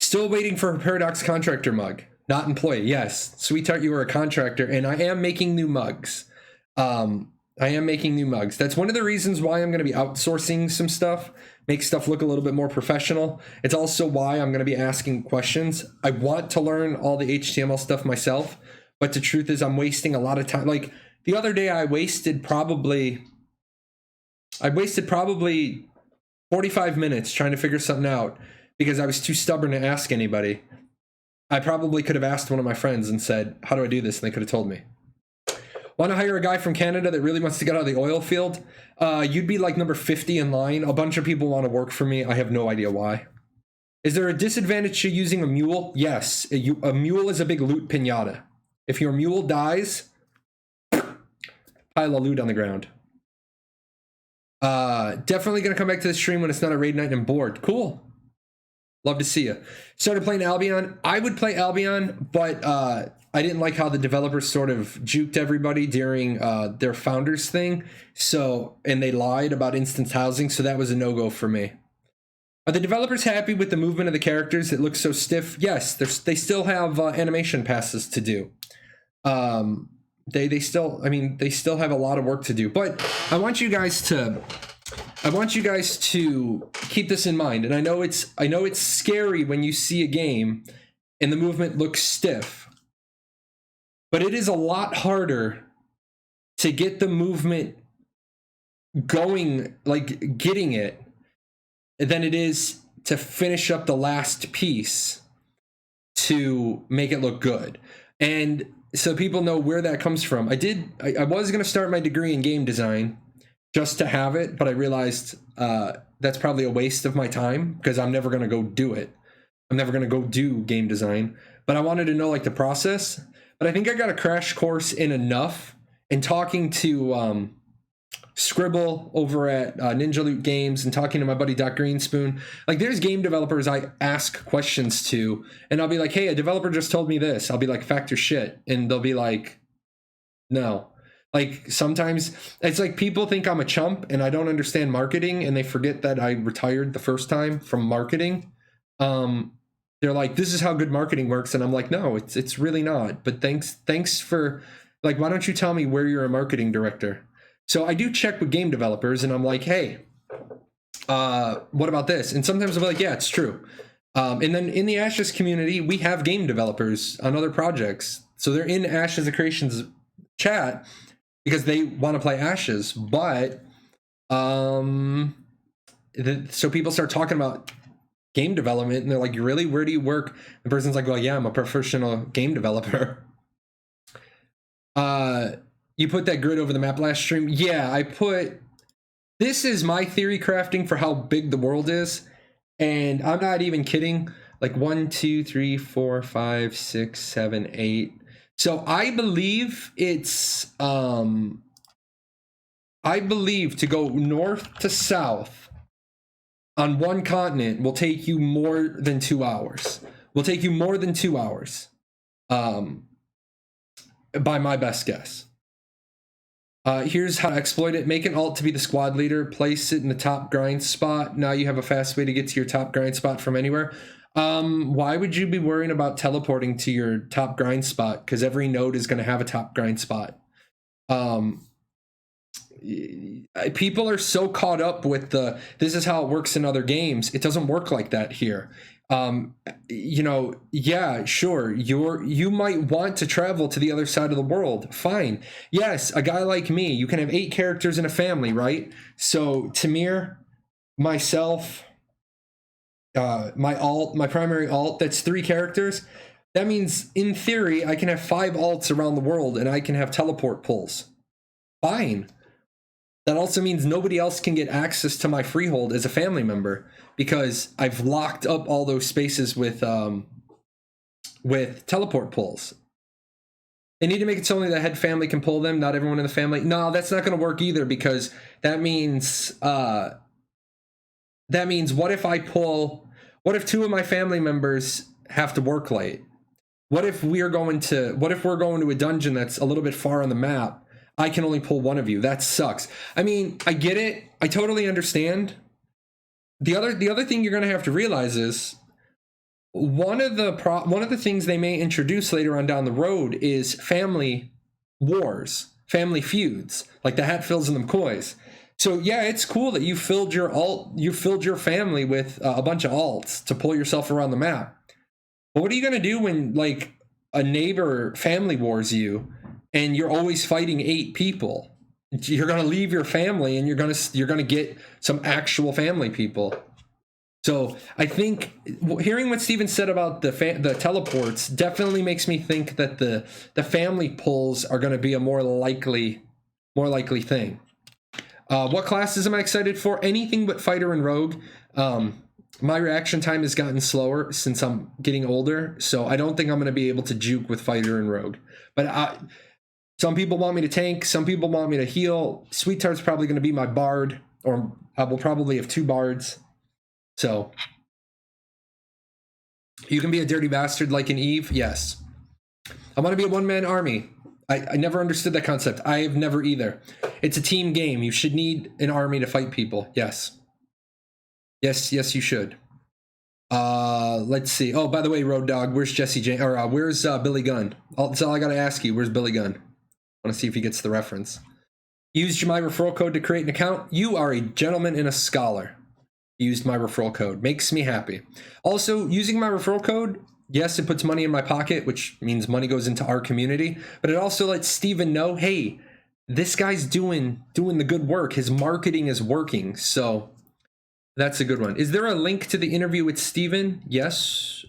Still waiting for a Paradox contractor mug. Not employee. Yes, sweetheart, you are a contractor, and I am making new mugs. That's one of the reasons why I'm going to be outsourcing some stuff, make stuff look a little bit more professional. It's also why I'm going to be asking questions. I want to learn all the HTML stuff myself, but the truth is I'm wasting a lot of time. Like the other day I wasted probably 45 minutes trying to figure something out because I was too stubborn to ask anybody. I probably could have asked one of my friends and said, how do I do this? And they could have told me. Want to hire a guy from Canada that really wants to get out of the oil field? You'd be like number 50 in line. A bunch of people want to work for me. I have no idea why. Is there a disadvantage to using a mule? Yes. A mule is a big loot pinata. If your mule dies, pile of loot on the ground. Definitely gonna come back to the stream when it's not a raid night and bored. Cool. Love to see you. Started playing Albion. I would play Albion, but I didn't like how the developers sort of juked everybody during their founders thing. So, and they lied about instance housing, so that was a no-go for me. Are the developers happy with the movement of the characters? It looks so stiff. Yes, they still have animation passes to do. They still, I mean, they still have a lot of work to do. But I want you guys to keep this in mind. And I know it's scary when you see a game and the movement looks stiff. But it is a lot harder to get the movement going, like getting it, than it is to finish up the last piece to make it look good. And so people know where that comes from. I was going to start my degree in game design just to have it, but I realized that's probably a waste of my time because I'm never going to go do it. I'm never going to go do game design. But I wanted to know like the process. But I think I got a crash course in enough. And talking to Scribble over at Ninja Loot Games and talking to my buddy Doc Greenspoon, like there's game developers I ask questions to, and I'll be like, hey, a developer just told me this. I'll be like, fact or shit. And they'll be like, no. Like sometimes it's like people think I'm a chump and I don't understand marketing, and they forget that I retired the first time from marketing. They're like, this is how good marketing works. And I'm like, no, it's really not. But thanks for like, why don't you tell me where you're a marketing director? So I do check with game developers and I'm like, hey, what about this? And sometimes I'll be like, yeah, it's true. And then in the Ashes community, we have game developers on other projects. So they're in Ashes of Creations chat because they want to play Ashes. But so people start talking about game development and they're like, really, where do you work? The person's like, well, yeah, I'm a professional game developer. You put that grid over the map last stream? Yeah, this is my theory crafting for how big the world is, and I'm not even kidding. Like 1, 2, 3, 4, 5, 6, 7, 8. So I believe it's to go north to south on one continent will take you more than 2 hours. By my best guess. Here's how to exploit it. Make an alt to be the squad leader. Place it in the top grind spot. Now you have a fast way to get to your top grind spot from anywhere. Why would you be worrying about teleporting to your top grind spot? Because every node is going to have a top grind spot. People are so caught up with this is how it works in other games. It doesn't work like that here. Yeah, sure, you might want to travel to the other side of the world. Fine. Yes, a guy like me, you can have 8 characters in a family, right? So Tamir, myself, my primary alt, that's 3 characters. That means in theory I can have 5 alts around the world and I can have teleport pulls. Fine. That also means nobody else can get access to my freehold as a family member because I've locked up all those spaces with teleport pulls. They need to make it so only the head family can pull them, not everyone in the family. No, that's not going to work either because that means what if 2 of my family members have to work late? What if we're going to a dungeon that's a little bit far on the map? I can only pull one of you. That sucks. I mean, I get it. I totally understand. The other thing you're going to have to realize is one of the things they may introduce later on down the road is family wars, family feuds, like the Hatfields and the McCoys. So yeah, it's cool that you filled your family with a bunch of alts to pull yourself around the map. But what are you going to do when like a neighbor family wars you? And you're always fighting 8 people. You're going to leave your family and you're going to get some actual family people. So I think hearing what Steven said about the teleports definitely makes me think that the family pulls are going to be a more likely thing. What classes am I excited for? Anything but fighter and rogue. My reaction time has gotten slower since I'm getting older, so I don't think I'm going to be able to juke with fighter and rogue. But Some people want me to tank. Some people want me to heal. Sweet Tart's probably going to be my bard, or I will probably have 2 bards. So you can be a dirty bastard like an Eve. Yes. I want to be a one-man army. I never understood that concept. I have never either. It's a team game. You should need an army to fight people. Yes. Yes, you should. Let's see. Oh, by the way, Road Dog, where's Jesse James? Or where's Billy Gunn? That's all I got to ask you. Where's Billy Gunn? I want to see if he gets the reference. Used my referral code to create an account. You are a gentleman and a scholar. Used my referral code. Makes me happy. Also, using my referral code, yes, it puts money in my pocket, which means money goes into our community, but it also lets Steven know, hey, this guy's doing the good work. His marketing is working. So that's a good one. Is there a link to the interview with Steven? Yes.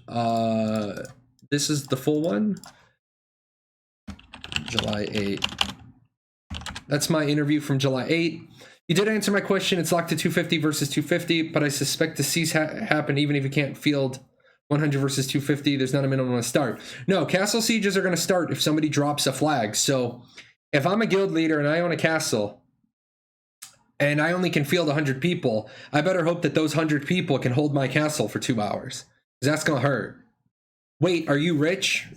This is the full one. July 8. That's my interview from July 8. You did answer my question. It's locked to 250 versus 250, but I suspect the C's happen even if you can't field 100 versus 250. There's not a minimum to start. No, castle sieges are going to start if somebody drops a flag. So if I'm a guild leader and I own a castle and I only can field 100 people, I better hope that those 100 people can hold my castle for 2 hours, because that's going to hurt. Wait, are you rich?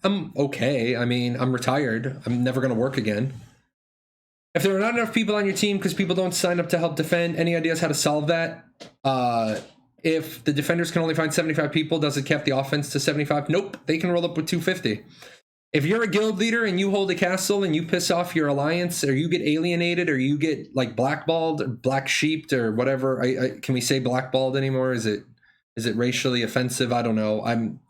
I'm okay. I mean, I'm retired. I'm never going to work again. If there are not enough people on your team because people don't sign up to help defend, any ideas how to solve that? If the defenders can only find 75 people, does it cap the offense to 75? Nope, they can roll up with 250. If you're a guild leader and you hold a castle and you piss off your alliance, or you get alienated, or you get like blackballed, or black sheeped, or whatever, can we say blackballed anymore? Is it racially offensive? I don't know. I'm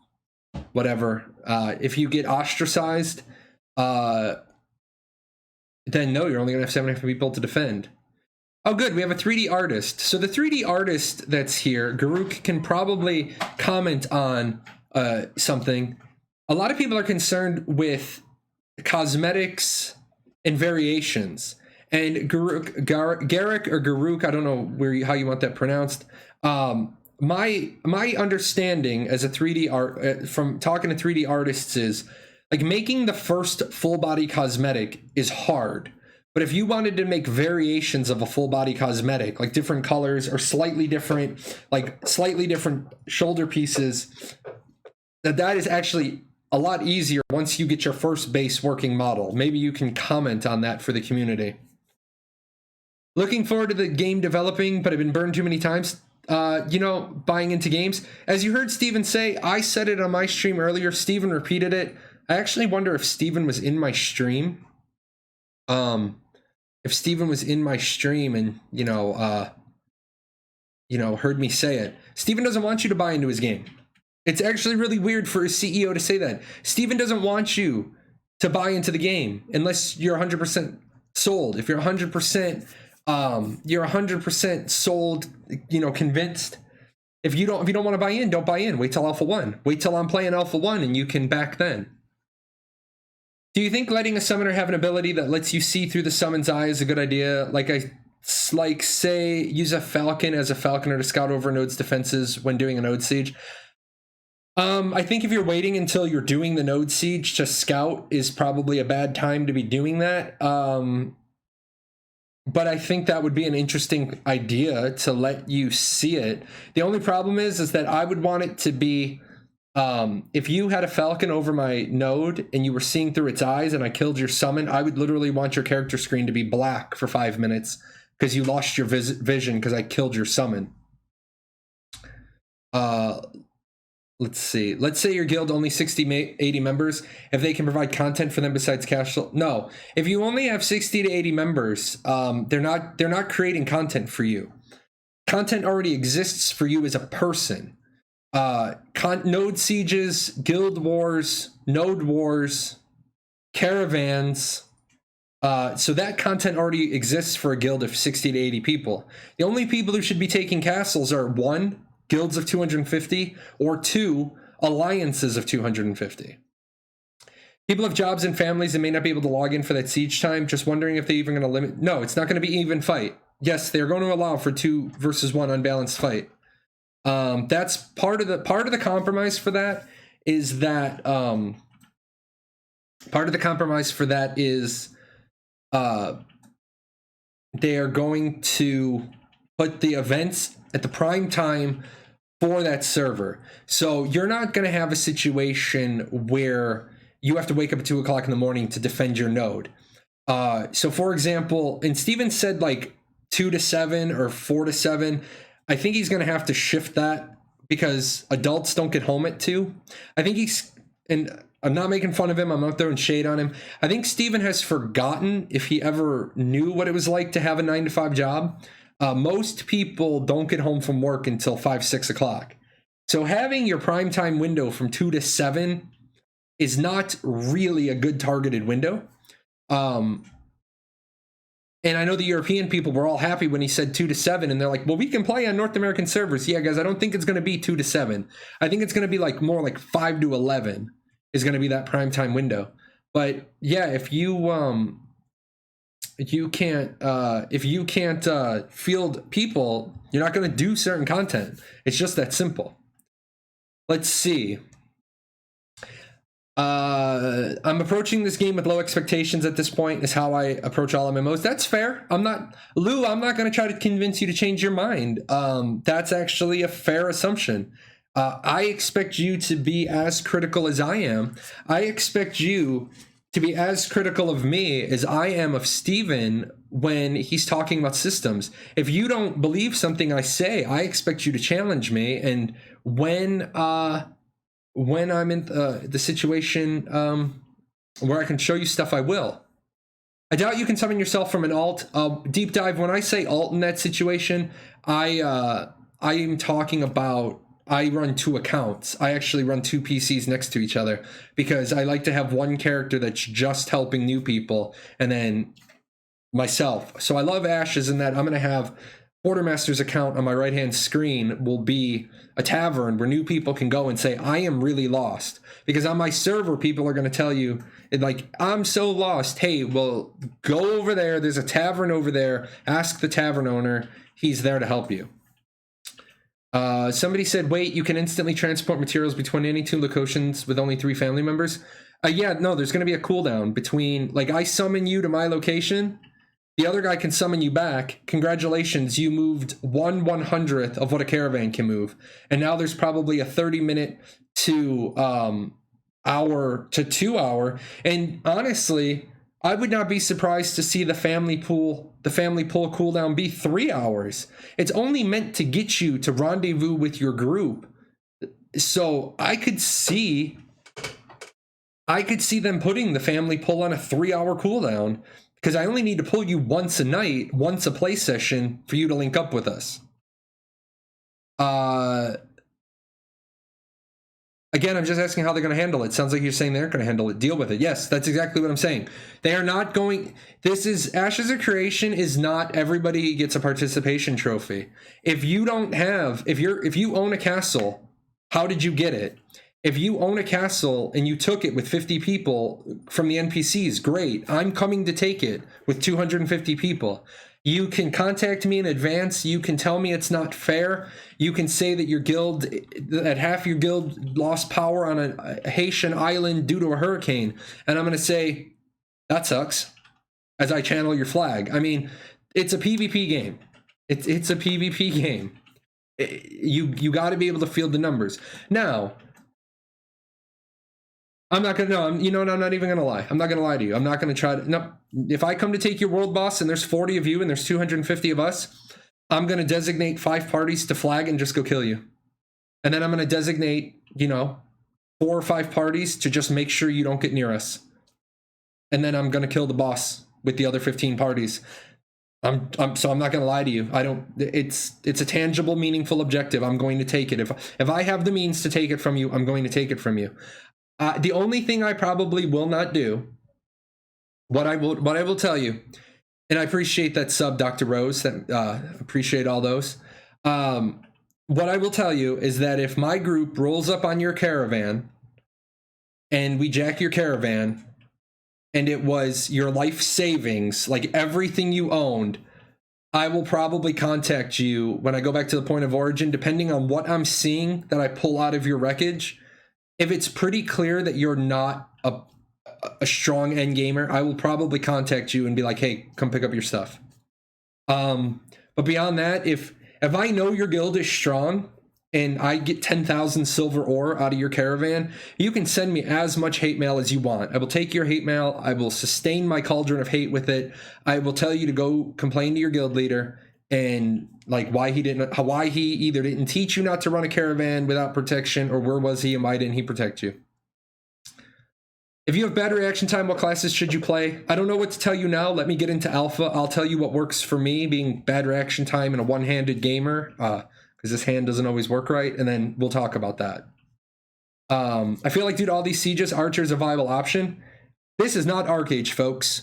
whatever. If you get ostracized, then no, you're only gonna have 75 people to defend. Oh, good. We have a 3D artist. So the 3D artist that's here, Garuk, can probably comment on something. A lot of people are concerned with cosmetics and variations. And Garrick or Garuk, I don't know how you want that pronounced. My understanding as a 3D art from talking to 3D artists is like making the first full body cosmetic is hard. But if you wanted to make variations of a full body cosmetic, like different colors or slightly different shoulder pieces, that is actually a lot easier once you get your first base working model. Maybe you can comment on that for the community. Looking forward to the game developing, but I've been burned too many times. Buying into games. As you heard Steven say, I said it on my stream earlier. Steven repeated it. I actually wonder if Steven was in my stream. If Steven was in my stream and, heard me say it. Steven doesn't want you to buy into his game. It's actually really weird for a CEO to say that. Steven doesn't want you to buy into the game unless you're 100% sold. If you're 100%, you're 100% sold, convinced. If you don't want to buy in, don't buy in. Wait till Alpha 1. Wait till I'm playing Alpha 1 and you can back then. Do you think letting a summoner have an ability that lets you see through the summon's eye is a good idea? Say, use a falcon as a falconer to scout over a node's defenses when doing a node siege. I think if you're waiting until you're doing the node siege to scout is probably a bad time to be doing that. But I think that would be an interesting idea to let you see it. The only problem is that I would want it to be, if you had a falcon over my node and you were seeing through its eyes and I killed your summon, I would literally want your character screen to be black for 5 minutes because you lost your vision because I killed your summon. Let's see. Let's say your guild only 60 to 80 members. If they can provide content for them besides cash flow. No. If you only have 60 to 80 members, they're not creating content for you. Content already exists for you as a person. Node sieges, guild wars, node wars, caravans. So that content already exists for a guild of 60 to 80 people. The only people who should be taking castles are 1, guilds of 250, or 2, alliances of 250. People have jobs and families and may not be able to log in for that siege time. Just wondering if they're even going to limit. No, it's not going to be even fight. Yes, they're going to allow for 2 versus 1 unbalanced fight. That's part of the compromise for that is that Part of the compromise for that is they are going to put the events at the prime time for that server. So you're not going to have a situation where you have to wake up at 2 o'clock in the morning to defend your node. So for example, and Steven said like 2 to 7 or 4 to 7. I think he's going to have to shift that because adults don't get home at 2. I think and I'm not making fun of him. I'm not throwing shade on him. I think Steven has forgotten if he ever knew what it was like to have a 9 to 5 job. Most people don't get home from work until 5, 6 o'clock. So having your primetime window from 2 to 7 is not really a good targeted window. And I know the European people were all happy when he said 2 to 7, and they're like, well, we can play on North American servers. Yeah, guys, I don't think it's going to be 2 to 7. I think it's going to be like more like 5 to 11 is going to be that primetime window. But yeah, if you can't field people, you're not going to do certain content. It's just that simple. Let's see. I'm approaching this game with low expectations at this point is how I approach all MMOs. That's fair. I'm not going to try to convince you to change your mind. That's actually a fair assumption. I expect you to be as critical as I am. I expect you to be as critical of me as I am of Steven when he's talking about systems. If you don't believe something I say, I expect you to challenge me. And when I'm in the situation where I can show you stuff, I will. I doubt you can summon yourself from an alt. Deep dive, when I say alt in that situation, I am talking about I run 2 accounts. I actually run 2 PCs next to each other because I like to have one character that's just helping new people and then myself. So I love Ashes in that I'm going to have Quartermaster's account on my right-hand screen will be a tavern where new people can go and say, I am really lost. Because on my server, people are going to tell you, like, I'm so lost. Hey, well, go over there. There's a tavern over there. Ask the tavern owner. He's there to help you. Somebody said, wait, you can instantly transport materials between any 2 locations with only 3 family members? Yeah, no, there's going to be a cooldown between, like, I summon you to my location, the other guy can summon you back. Congratulations, you moved 1/100th of what a caravan can move. And now there's probably a 30-minute to hour to 2 hour. And honestly, I would not be surprised to see the family pool cooldown be 3 hours. It's only meant to get you to rendezvous with your group. So I could see them putting the family pull on a 3-hour cooldown because I only need to pull you once a night, once a play session for you to link up with us. Again, I'm just asking how they're going to handle it. Sounds like you're saying they're going to handle it. Deal with it. Yes, that's exactly what I'm saying. They are not going. This is Ashes of Creation is not everybody gets a participation trophy. If you own a castle, how did you get it? If you own a castle and you took it with 50 people from the NPCs, great. I'm coming to take it with 250 people. You can contact me in advance. You can tell me it's not fair. You can say that half your guild lost power on a Haitian island due to a hurricane. And I'm going to say, that sucks, as I channel your flag. I mean, it's a PvP game. It's a PvP game. You got to be able to field the numbers. Now, I'm not going to, I'm not even going to lie. I'm not going to lie to you. I'm not going to try to, no. If I come to take your world boss and there's 40 of you and there's 250 of us, I'm going to designate 5 parties to flag and just go kill you. And then I'm going to designate, 4 or 5 parties to just make sure you don't get near us. And then I'm going to kill the boss with the other 15 parties. So I'm not going to lie to you. It's a tangible, meaningful objective. I'm going to take it. If I have the means to take it from you, I'm going to take it from you. The only thing I probably will not do, what I will tell you, and I appreciate that sub, Dr. Rose, that appreciate all those. What I will tell you is that if my group rolls up on your caravan and we jack your caravan and it was your life savings, like everything you owned, I will probably contact you when I go back to the point of origin, depending on what I'm seeing that I pull out of your wreckage. If it's pretty clear that you're not a strong end gamer, I will probably contact you and be like, hey, come pick up your stuff. But beyond that, if I know your guild is strong and I get 10,000 silver ore out of your caravan, you can send me as much hate mail as you want. I will take your hate mail. I will sustain my cauldron of hate with it. I will tell you to go complain to your guild leader and like why he either didn't teach you not to run a caravan without protection, or where was he and why didn't he protect you. If you have bad reaction time, what classes should you play? I don't know what to tell you now. Let me get into alpha. I'll tell you what works for me, being bad reaction time and a one-handed gamer, because this hand doesn't always work right, and then we'll talk about that. I feel like due to all these sieges, Archer is a viable option. This is not Arcage, folks.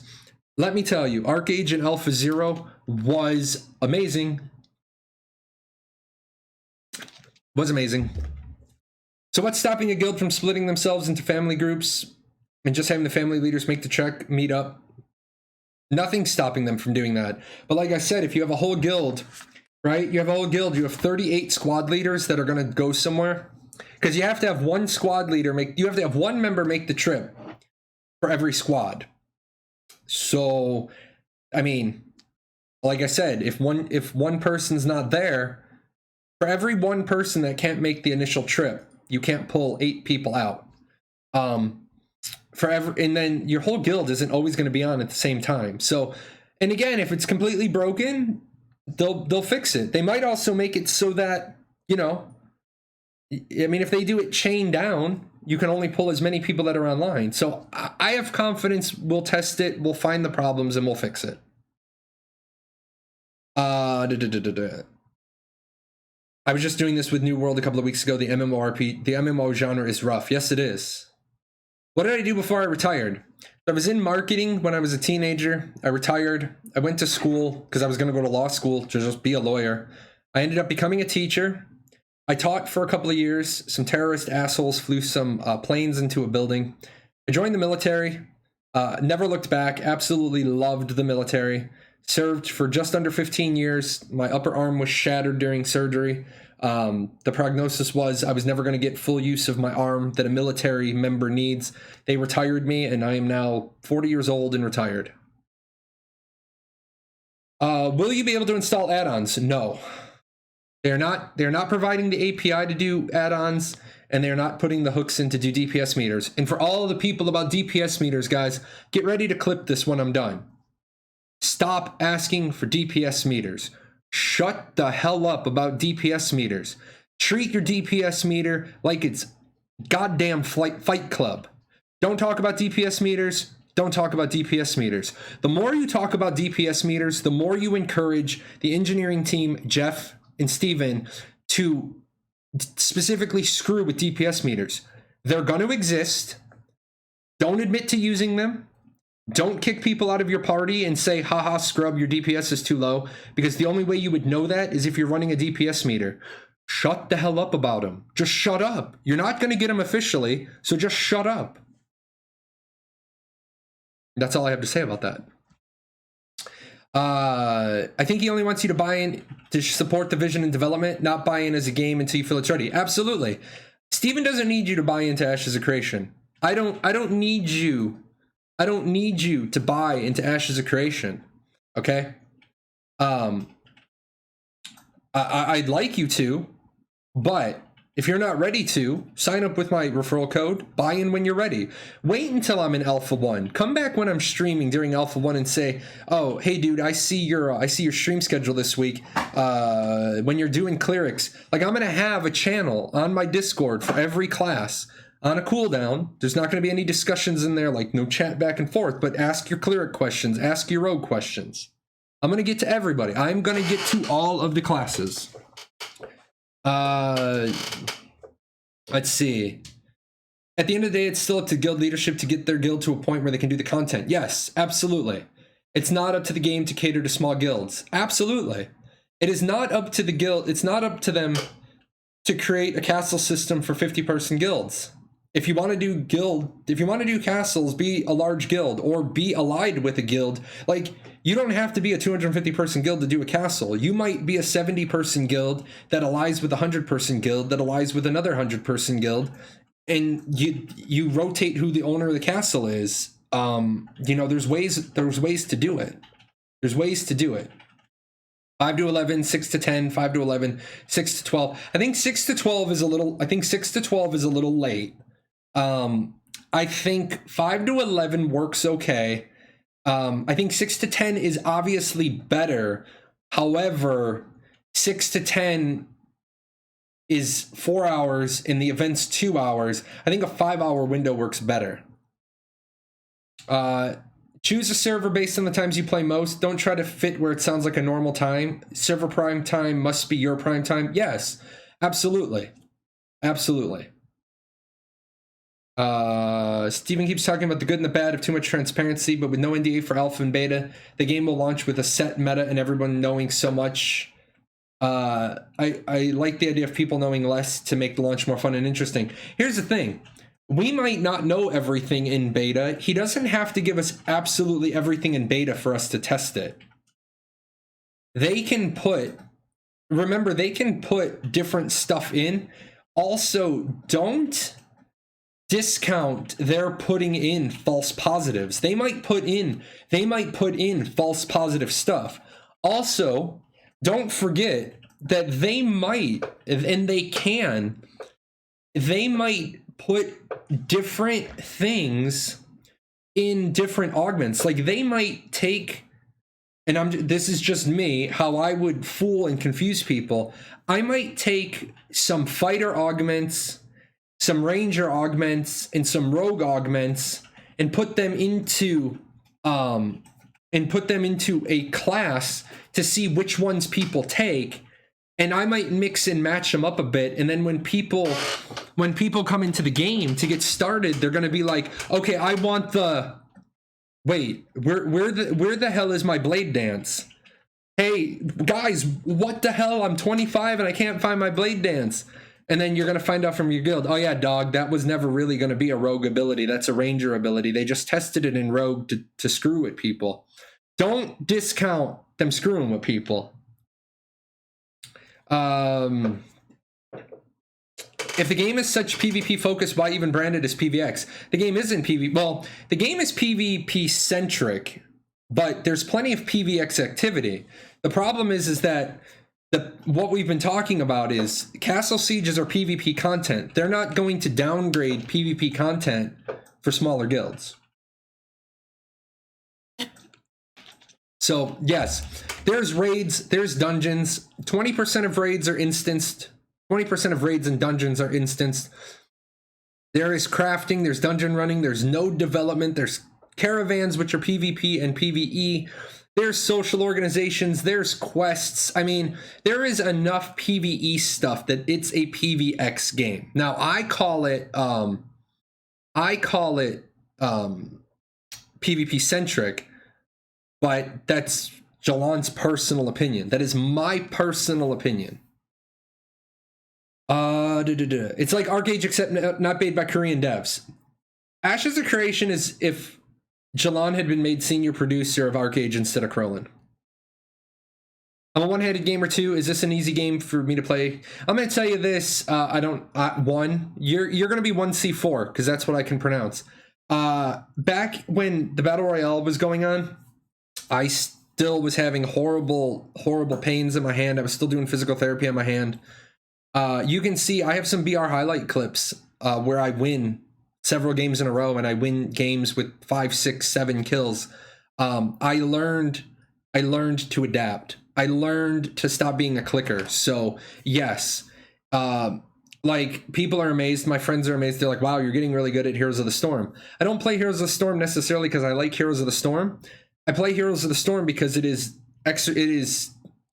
Let me tell you, Arcage in Alpha 0 was amazing. Was amazing. So what's stopping a guild from splitting themselves into family groups and just having the family leaders make the trek, meet up? Nothing's stopping them from doing that. But like I said, if you have a whole guild, right? You have a whole guild, you have 38 squad leaders that are going to go somewhere. Because you have to have one squad leader you have to have one member make the trip for every squad. So, I mean, like I said, if one person's not there, for every one person that can't make the initial trip, you can't pull 8 people out. And then your whole guild isn't always going to be on at the same time. So, and again, if it's completely broken, they'll fix it. They might also make it so that, you know, I mean, if they do it chain down, you can only pull as many people that are online. So I have confidence we'll test it, we'll find the problems, and we'll fix it. I was just doing this with New World a couple of weeks ago. The MMO genre is rough. Yes, it is. What did I do before I retired? I was in marketing when I was a teenager. I retired. I went to school because I was going to go to law school to just be a lawyer. I ended up becoming a teacher. I taught for a couple of years. Some terrorist assholes flew some planes into a building. I joined the military. Never looked back. Absolutely loved the military. Served for just under 15 years. My upper arm was shattered during surgery. The prognosis was I was never going to get full use of my arm that a military member needs. They retired me, and I am now 40 years old and retired. Will you be able to install add-ons? No. They're not providing the API to do add-ons, and they're not putting the hooks in to do DPS meters. And for all the people about DPS meters, guys, get ready to clip this when I'm done. Stop asking for DPS meters. Shut the hell up about DPS meters. Treat your DPS meter like it's goddamn Fight Club. Don't talk about DPS meters. Don't talk about DPS meters. The more you talk about DPS meters, the more you encourage the engineering team, Jeff and Steven, to specifically screw with DPS meters. They're going to exist. Don't admit to using them. Don't kick people out of your party and say, haha, scrub, your DPS is too low, because the only way you would know that is if you're running a DPS meter. Shut the hell up about them. Just shut up. You're not going to get them officially, so just shut up. That's all I have to say about that. I think he only wants you to buy in to support the vision and development, not buy in as a game until you feel it's ready. Absolutely. Steven doesn't need you to buy into Ashes of Creation. I don't need you to buy into Ashes of Creation. Okay? I'd like you to, but if you're not ready to, sign up with my referral code, buy in when you're ready. Wait until I'm in Alpha 1. Come back when I'm streaming during Alpha 1 and say, oh, hey dude, I see your stream schedule this week. When you're doing clerics, like I'm gonna have a channel on my Discord for every class on a cooldown. There's not gonna be any discussions in there, like no chat back and forth, but ask your cleric questions, ask your rogue questions. I'm gonna get to everybody. I'm gonna get to all of the classes. Let's see. At the end of the day, it's still up to guild leadership to get their guild to a point where they can do the content. Yes, absolutely. It's not up to the game to cater to small guilds. Absolutely. It is not up to the guild. It's not up to them to create a castle system for 50-person guilds. If you want to do castles, be a large guild or be allied with a guild. Like, you don't have to be a 250-person guild to do a castle. You might be a 70-person guild that allies with a 100-person guild that allies with another 100-person guild. and you rotate who the owner of the castle is. You know, there's ways to do it. There's ways to do it. 5 to 11, 6 to 10, 5 to 11, 6 to 12. I think 6 to 12 is a little. I think 6 to 12 is a little late. I think 5 to 11 works okay. I think 6 to 10 is obviously better. However, 6 to 10 is 4 hours and the event's 2 hours. I think a 5-hour window works better. Choose a server based on the times you play most. Don't try to fit where it sounds like a normal time. Server prime time must be your prime time. Yes, absolutely. Absolutely. Steven keeps talking about the good and the bad of too much transparency, but with no NDA for alpha and beta, the game will launch with a set meta and everyone knowing so much. I like the idea of people knowing less to make the launch more fun and interesting. Here's the thing. We might not know everything in beta. He doesn't have to give us absolutely everything in beta for us to test it. They can put different stuff in. Also, don't discount their putting in false positives. They might put in false positive stuff. Also, don't forget that they might put different things in different augments. Like they might take, and this is just me, how I would fool and confuse people. I might take some fighter augments, some ranger augments, and some rogue augments and put them into a class to see which ones people take. And I might mix and match them up a bit, and then when people come into the game to get started, they're gonna be like, okay, I want the wait, where the hell is my blade dance? Hey guys, what the hell? I'm 25 and I can't find my blade dance. And then you're gonna find out from your guild, oh yeah, dog, that was never really gonna be a rogue ability. That's a ranger ability. They just tested it in rogue to screw with people. Don't discount them screwing with people. If the game is such PvP focused, why even brand it as PvX? The game isn't PvP. Well, the game is PvP centric, but there's plenty of PvX activity. The problem is that what we've been talking about is castle sieges are PvP content. They're not going to downgrade PvP content for smaller guilds. So yes, there's raids, there's dungeons. 20% of raids are instanced. 20% of raids and dungeons are instanced. There is crafting, there's dungeon running, there's node development, there's caravans, which are PvP and PvE. There's social organizations, there's quests. I mean, there is enough PvE stuff that it's a PvX game. Now, I call it PvP centric, but that's Jahlon's personal opinion. That is my personal opinion. It's like ArcAge, except not made by Korean devs. Ashes of Creation is if Jahlon had been made senior producer of ArcAge instead of Krillin. I'm a one-handed gamer too. Is this an easy game for me to play? I'm going to tell you this. You're going to be 1C4 because that's what I can pronounce. Back when the Battle Royale was going on, I still was having horrible pains in my hand. I was still doing physical therapy on my hand. You can see I have some BR highlight clips where I win several games in a row, and I win games with 5, 6, 7 kills. I learned to adapt. I learned to stop being a clicker. So yes, like people are amazed. My friends are amazed. They're like, wow, you're getting really good at Heroes of the Storm. I don't play Heroes of the Storm necessarily because I like Heroes of the Storm. I play Heroes of the Storm because it is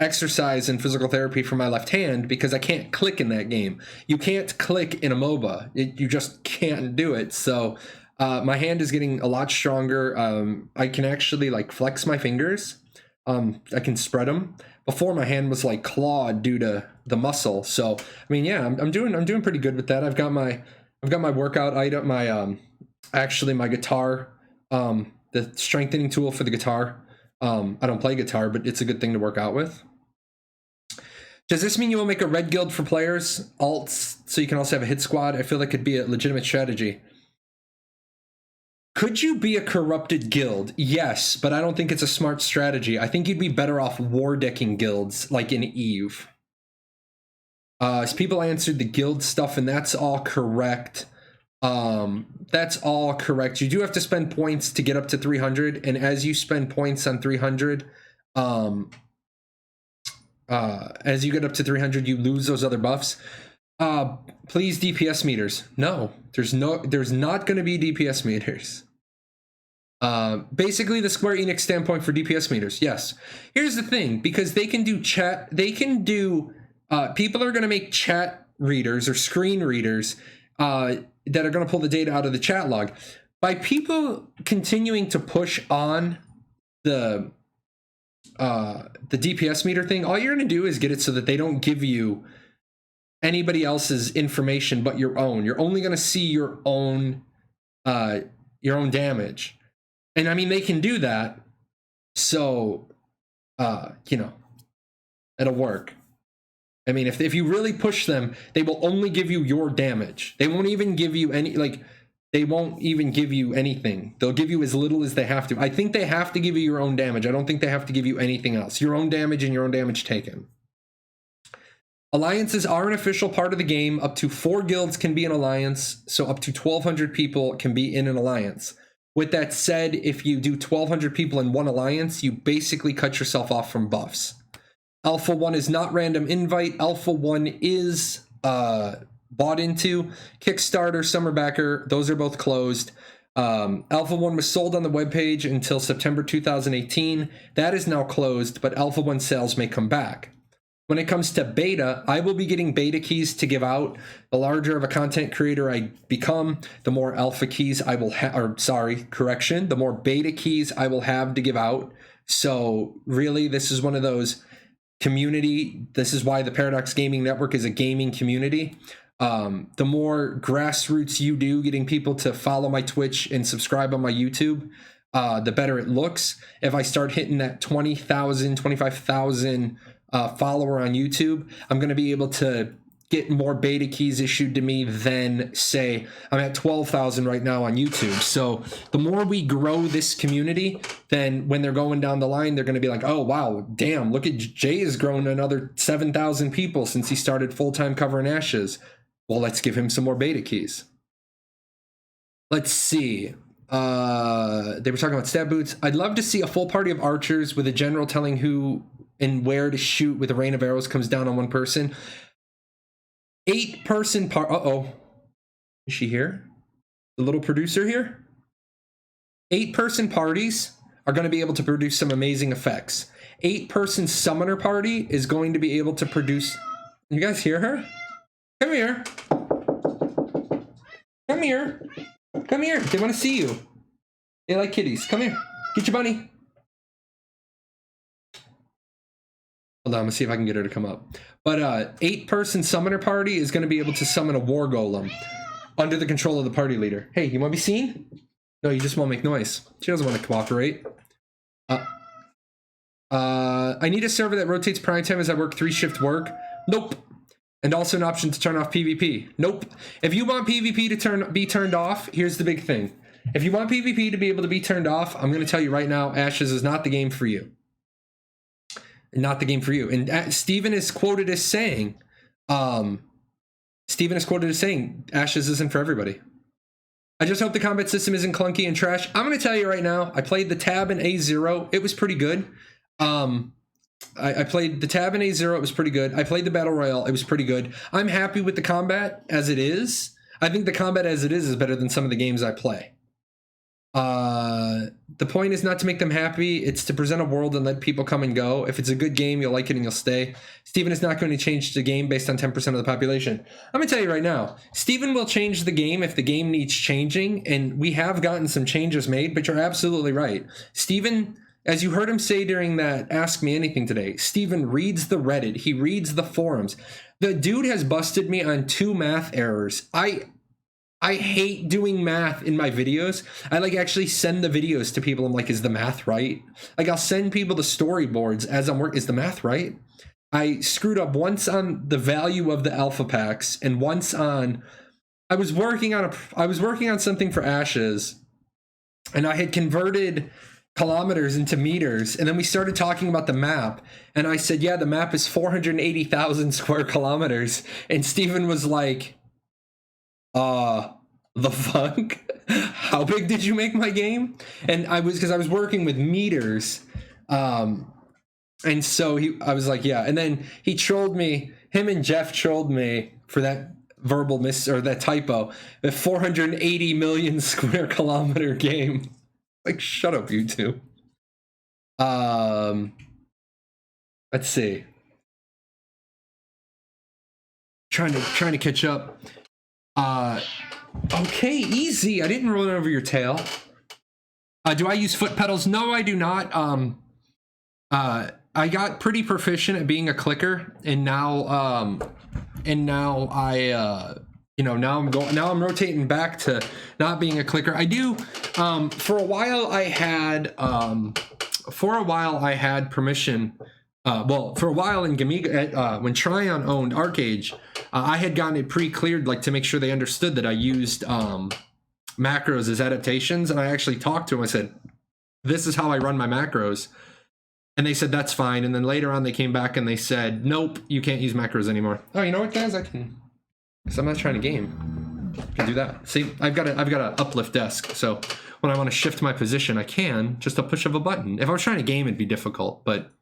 exercise and physical therapy for my left hand because I can't click in that game. You can't click in a MOBA. You just can't do it. So my hand is getting a lot stronger. I can actually like flex my fingers. I can spread them. Before my hand was like clawed due to the muscle. So I mean, yeah, I'm doing pretty good with that. I've got my workout item, my guitar, the strengthening tool for the guitar. I don't play guitar, but it's a good thing to work out with. Does this mean you will make a red guild for players, alts, so you can also have a hit squad? I feel like it'd be a legitimate strategy. Could you be a corrupted guild? Yes, but I don't think it's a smart strategy. I think you'd be better off war decking guilds, like in Eve. People answered the guild stuff, and that's all correct. That's all correct. You do have to spend points to get up to 300, and as you spend points on 300, as you get up to 300, you lose those other buffs. Please, DPS meters. No, there's not going to be DPS meters. Basically the Square Enix standpoint for DPS meters. Yes. Here's the thing, because they can do chat, they can do, people are going to make chat readers or screen readers, that are going to pull the data out of the chat log. By people continuing to push on the DPS meter thing, all you're going to do is get it so that they don't give you anybody else's information but your own. You're only going to see your own damage. And I mean, they can do that. So, you know, it'll work. I mean, if you really push them, they will only give you your damage. They won't even give you any, like, they won't even give you anything. They'll give you as little as they have to. I think they have to give you your own damage. I don't think they have to give you anything else. Your own damage and your own damage taken. Alliances are an official part of the game. Up to 4 guilds can be an alliance, so up to 1,200 people can be in an alliance. With that said, if you do 1,200 people in one alliance, you basically cut yourself off from buffs. Alpha 1 is not random invite. Alpha 1 is bought into. Kickstarter, Summerbacker, those are both closed. Alpha 1 was sold on the webpage until September 2018. That is now closed, but Alpha 1 sales may come back. When it comes to beta, I will be getting beta keys to give out. The larger of a content creator I become, the more alpha keys I will have, or sorry, correction, the more beta keys I will have to give out. So really, this is one of those community. This is why the Paradox Gaming Network is a gaming community. The more grassroots you do, getting people to follow my Twitch and subscribe on my YouTube, the better it looks. If I start hitting that 20,000, 25,000 follower on YouTube, I'm going to be able to get more beta keys issued to me than, say, I'm at 12,000 right now on YouTube. So the more we grow this community, then when they're going down the line, they're going to be like, oh, wow, damn, look at Jay has grown another 7,000 people since he started full-time covering Ashes. Well, let's give him some more beta keys. Let's see. They were talking about stab boots. I'd love to see a full party of archers with a general telling who and where to shoot with a rain of arrows comes down on one person. 8-person part. Uh-oh. Is she here? The little producer here? 8-person parties are going to be able to produce some amazing effects. 8-person summoner party is going to be able to produce... You guys hear her? Come here. Come here. Come here. They want to see you. They like kitties. Come here. Get your bunny. Hold on, I'm gonna see if I can get her to come up. But 8-person summoner party is gonna be able to summon a war golem under the control of the party leader. Hey, you wanna be seen? No, you just wanna make noise. She doesn't want to cooperate. I need a server that rotates prime time as I work 3-shift work. Nope. And also an option to turn off PvP. Nope. If you want PvP to be turned off, here's the big thing. If you want PvP to be able to be turned off, I'm gonna tell you right now, Ashes is not the game for you. Not the game for you. And Steven is quoted as saying, Ashes isn't for everybody. I just hope the combat system isn't clunky and trash. I'm going to tell you right now, I played the tab in A0. It was pretty good. I played the tab in A0. It was pretty good. I played the Battle Royale. It was pretty good. I'm happy with the combat as it is. I think the combat as it is better than some of the games I play. The point is not to make them happy. It's to present a world and let people come and go. If it's a good game, you'll like it and you'll stay. Steven is not going to change the game based on 10% of the population. I'm going to tell you right now, Steven will change the game if the game needs changing, and we have gotten some changes made, but you're absolutely right. Steven, as you heard him say during that Ask Me Anything today, Steven reads the Reddit. He reads the forums. The dude has busted me on 2 math errors. I hate doing math in my videos. I like actually send the videos to people. I'm like, is the math right? Like I'll send people the storyboards as I'm working. Is the math right? I screwed up once on the value of the alpha packs, and once on I was working on something for Ashes, and I had converted kilometers into meters, and then we started talking about the map, and I said, yeah, the map is 480,000 square kilometers, and Steven was like, the fuck? How big did you make my game? And because I was working with meters, and so I was like, yeah. And then he trolled me. Him and Jeff trolled me for that verbal or that typo. The 480 million square kilometer game. Like, shut up, you two. Let's see. Trying to catch up. Okay, easy. I didn't run over your tail. Do I use foot pedals? No, I do not. I got pretty proficient at being a clicker, and now I now I'm rotating back to not being a clicker. I do. For a while I had permission. For a while in Gamiga, when Tryon owned Arcage, I had gotten it pre-cleared, like, to make sure they understood that I used macros as adaptations, and I actually talked to them. I said, this is how I run my macros, and they said that's fine. And then later on they came back and they said, nope, you can't use macros anymore. Oh, you know what, guys, I can, because I'm not trying to game, I can do that. See, I've got an uplift desk, so when I want to shift my position, I can, just a push of a button. If I was trying to game, it'd be difficult, but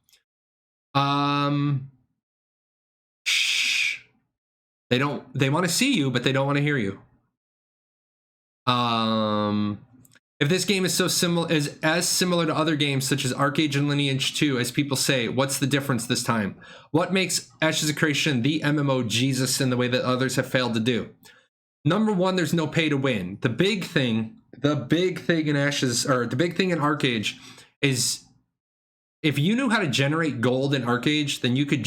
shh. They want to see you, but they don't want to hear you. If this game is as similar to other games such as Arcade and Lineage 2 as people say, what's the difference this time? What makes Ashes of Creation the MMO Jesus in the way that others have failed to do? Number one, there's no pay to win. The big thing in Ashes, or the big thing in Arcade, is if you knew how to generate gold in Arcade, then you could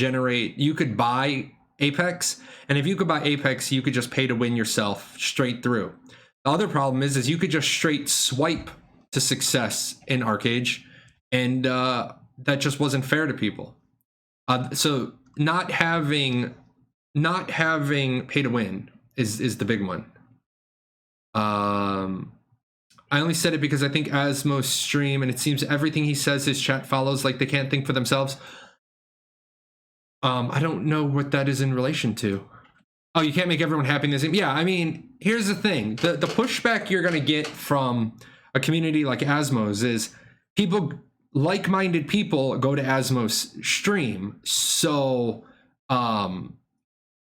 buy Apex, and if you could buy Apex, you could just pay to win yourself straight through. The other problem is you could just straight swipe to success in Arcade, and that just wasn't fair to people. So not having pay to win is the big one. I only said it because I think Asmo's stream, and it seems everything he says his chat follows, like they can't think for themselves. I don't know what that is in relation to. Oh, you can't make everyone happy in this game? Yeah, I mean, here's the thing. The pushback you're going to get from a community like Asmo's is like-minded people go to Asmo's stream. So, of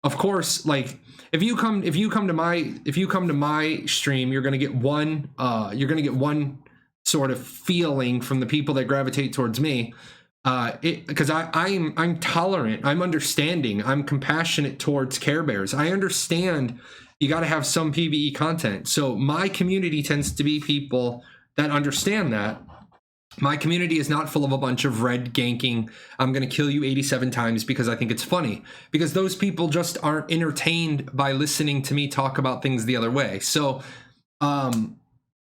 course, like, if you come to my stream, you're going to get one sort of feeling from the people that gravitate towards me. Because I'm tolerant, I'm understanding, I'm compassionate towards Care Bears. I understand you got to have some PvE content. So my community tends to be people that understand that. My community is not full of a bunch of red ganking, I'm going to kill you 87 times because I think it's funny. Because those people just aren't entertained by listening to me talk about things the other way. So,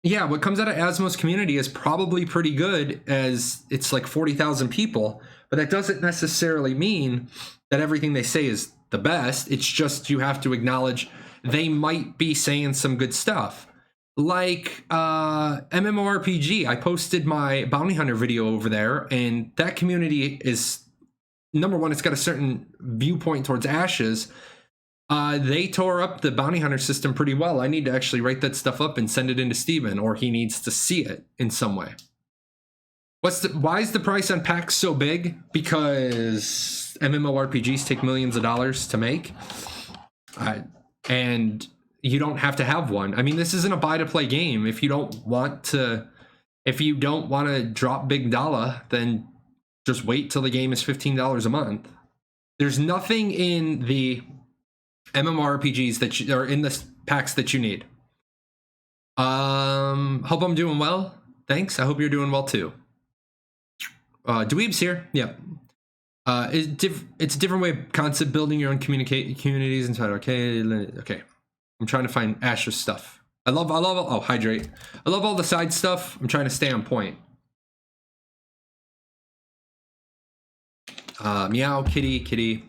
yeah, what comes out of Asmo's community is probably pretty good, as it's like 40,000 people, but that doesn't necessarily mean that everything they say is the best. It's just you have to acknowledge they might be saying some good stuff. Like MMORPG, I posted my Bounty Hunter video over there, and that community is, number one, it's got a certain viewpoint towards Ashes. They tore up the bounty hunter system pretty well. I need to actually write that stuff up and send it into Steven, or he needs to see it in some way. Why is the price on packs so big? Because MMORPGs take millions of dollars to make. And you don't have to have one. I mean, this isn't a buy to play game. If you don't want to drop big dollar, then just wait till the game is $15 a month. There's nothing in the MMORPGs that are in the packs that you need. Hope I'm doing well. Thanks. I hope you're doing well too. Dweeb's here. Yeah. It's a different way of concept building your own communities inside. Okay. I'm trying to find Asher's stuff. I love hydrate. I love all the side stuff. I'm trying to stay on point. Meow, kitty, kitty.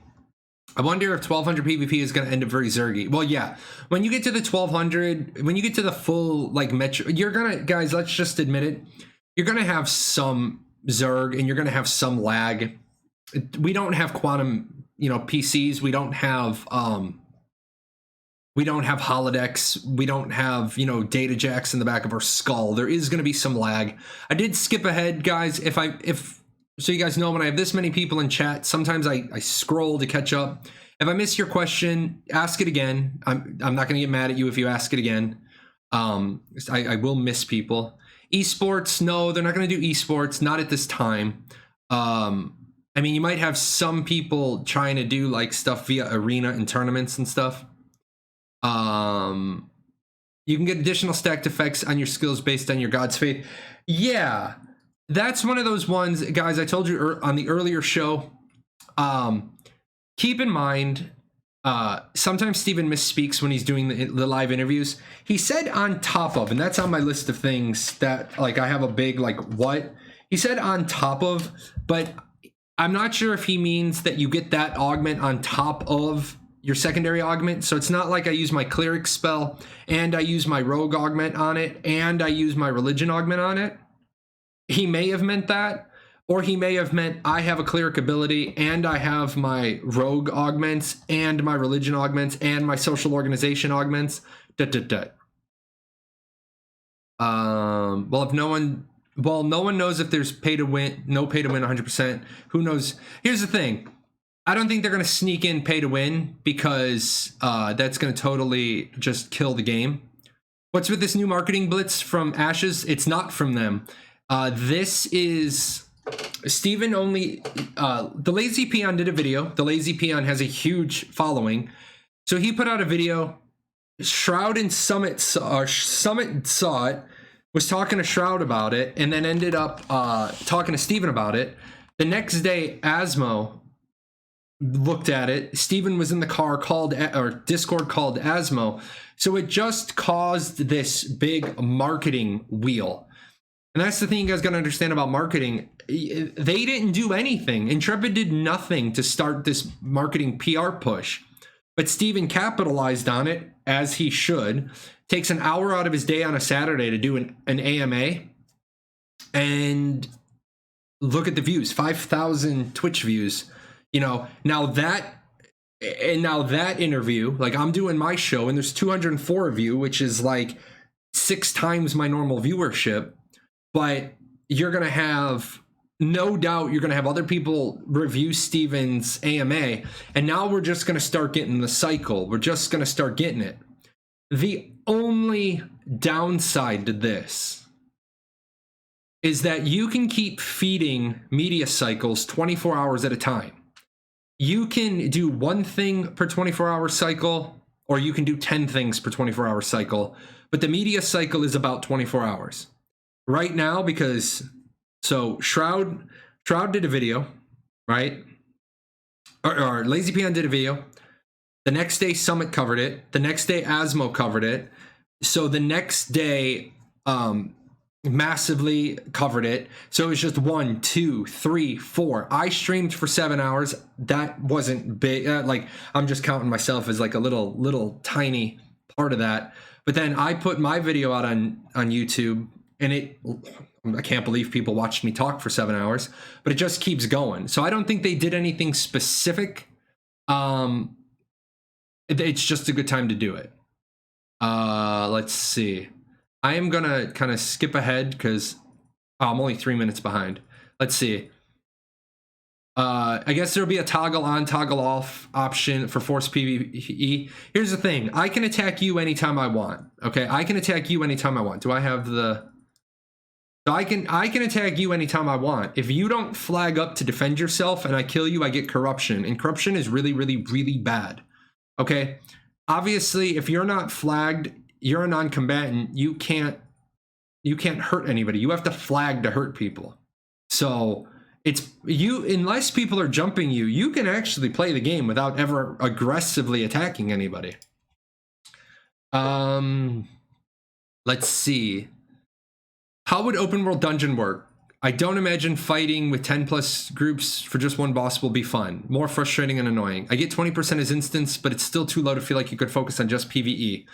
I wonder if 1200 PvP is going to end up very zergy. Well, yeah. When you get to the 1200, when you get to the full, like, metro, you're going to, guys, let's just admit it. You're going to have some zerg and you're going to have some lag. We don't have quantum, PCs. We don't have holodecks. We don't have, data jacks in the back of our skull. There is going to be some lag. I did skip ahead, guys. If so you guys know, when I have this many people in chat, sometimes I scroll to catch up. If I miss your question, ask it again. I'm not going to get mad at you if you ask it again. I will miss people. Esports, no, they're not going to do esports. Not at this time. I mean, you might have some people trying to do like stuff via arena and tournaments and stuff. You can get additional stacked effects on your skills based on your god's faith. Yeah. That's one of those ones, guys, I told you on the earlier show. Keep in mind, sometimes Steven misspeaks when he's doing the live interviews. He said on top of, and that's on my list of things that, like, I have a big, like, what? He said on top of, but I'm not sure if he means that you get that augment on top of your secondary augment. So it's not like I use my cleric spell, and I use my rogue augment on it, and I use my religion augment on it. He may have meant that, or he may have meant I have a cleric ability and I have my rogue augments and my religion augments and my social organization augments. Well, if no one knows if there's pay to win, no pay to win 100%. Who knows? Here's the thing. I don't think they're going to sneak in pay to win, because that's going to totally just kill the game. What's with this new marketing blitz from Ashes? It's not from them. This is Steven only, the Lazy Peon did a video. The Lazy Peon has a huge following. So he put out a video. Shroud and Summit saw it, was talking to Shroud about it, and then ended up talking to Steven about it. The next day, Asmo looked at it. Steven was in the car, Discord called Asmo. So it just caused this big marketing wheel. And that's the thing you guys got to understand about marketing. They didn't do anything. Intrepid did nothing to start this marketing PR push. But Steven capitalized on it, as he should. Takes an hour out of his day on a Saturday to do an AMA. And look at the views. 5,000 Twitch views. Now that interview, like, I'm doing my show and there's 204 of you, which is like 6 times my normal viewership. But you're going to have, no doubt, you're going to have other people review Steven's AMA. And now we're just going to start getting the cycle. We're just going to start getting it. The only downside to this is that you can keep feeding media cycles 24 hours at a time. You can do one thing per 24-hour cycle, or you can do 10 things per 24-hour cycle. But the media cycle is about 24 hours. Right now, because Shroud did a video, right? Or Lazy Peon did a video. The next day, Summit covered it. The next day, Asmo covered it. So the next day, massively covered it. So it was just 1, 2, 3, 4. I streamed for 7 hours. That wasn't big. I'm just counting myself as like a little tiny part of that. But then I put my video out on YouTube. And I can't believe people watched me talk for 7 hours, but it just keeps going. So I don't think they did anything specific. It's just a good time to do it. Let's see. I am going to kind of skip ahead because I'm only 3 minutes behind. Let's see. I guess there'll be a toggle on, toggle off option for Force PvE. Here's the thing. I can attack you anytime I want. Okay, I can attack you anytime I want. Do I have the... So I can attack you anytime I want. If you don't flag up to defend yourself and I kill you, I get corruption. And corruption is really, really, really bad. Okay? Obviously, if you're not flagged, you're a non-combatant. You can't hurt anybody. You have to flag to hurt people. So it's you, unless people are jumping you, you can actually play the game without ever aggressively attacking anybody. Let's see. How would open world dungeon work? I don't imagine fighting with 10 plus groups for just one boss will be fun. More frustrating and annoying. I get 20% as instance, but it's still too low to feel like you could focus on just PvE.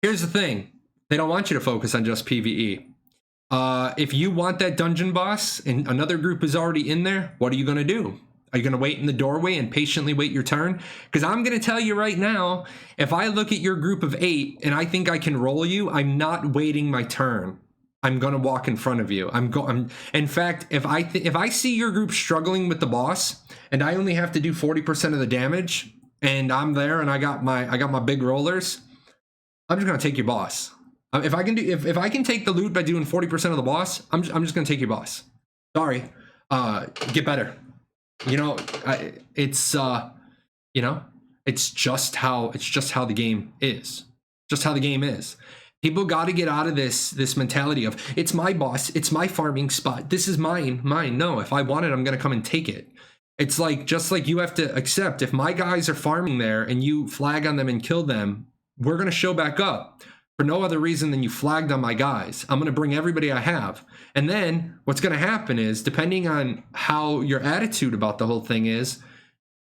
Here's the thing. They don't want you to focus on just PvE. If you want that dungeon boss and another group is already in there, what are you going to do? Are you going to wait in the doorway and patiently wait your turn? Because I'm going to tell you right now, if I look at your group of 8 and I think I can roll you, I'm not waiting my turn. I'm going to walk in front of you. In fact, if I see your group struggling with the boss and I only have to do 40% of the damage and I'm there and I got my big rollers, I'm just going to take your boss. If I can take the loot by doing 40% of the boss, I'm just going to take your boss. Sorry. Get better. You know, it's just how the game is. Just how the game is. People got to get out of this mentality of it's my boss, it's my farming spot, this is mine. No, if I want it, I'm gonna come and take it. It's like just like you have to accept if my guys are farming there and you flag on them and kill them, we're gonna show back up for no other reason than you flagged on my guys. I'm gonna bring everybody I have, and then what's gonna happen is depending on how your attitude about the whole thing is.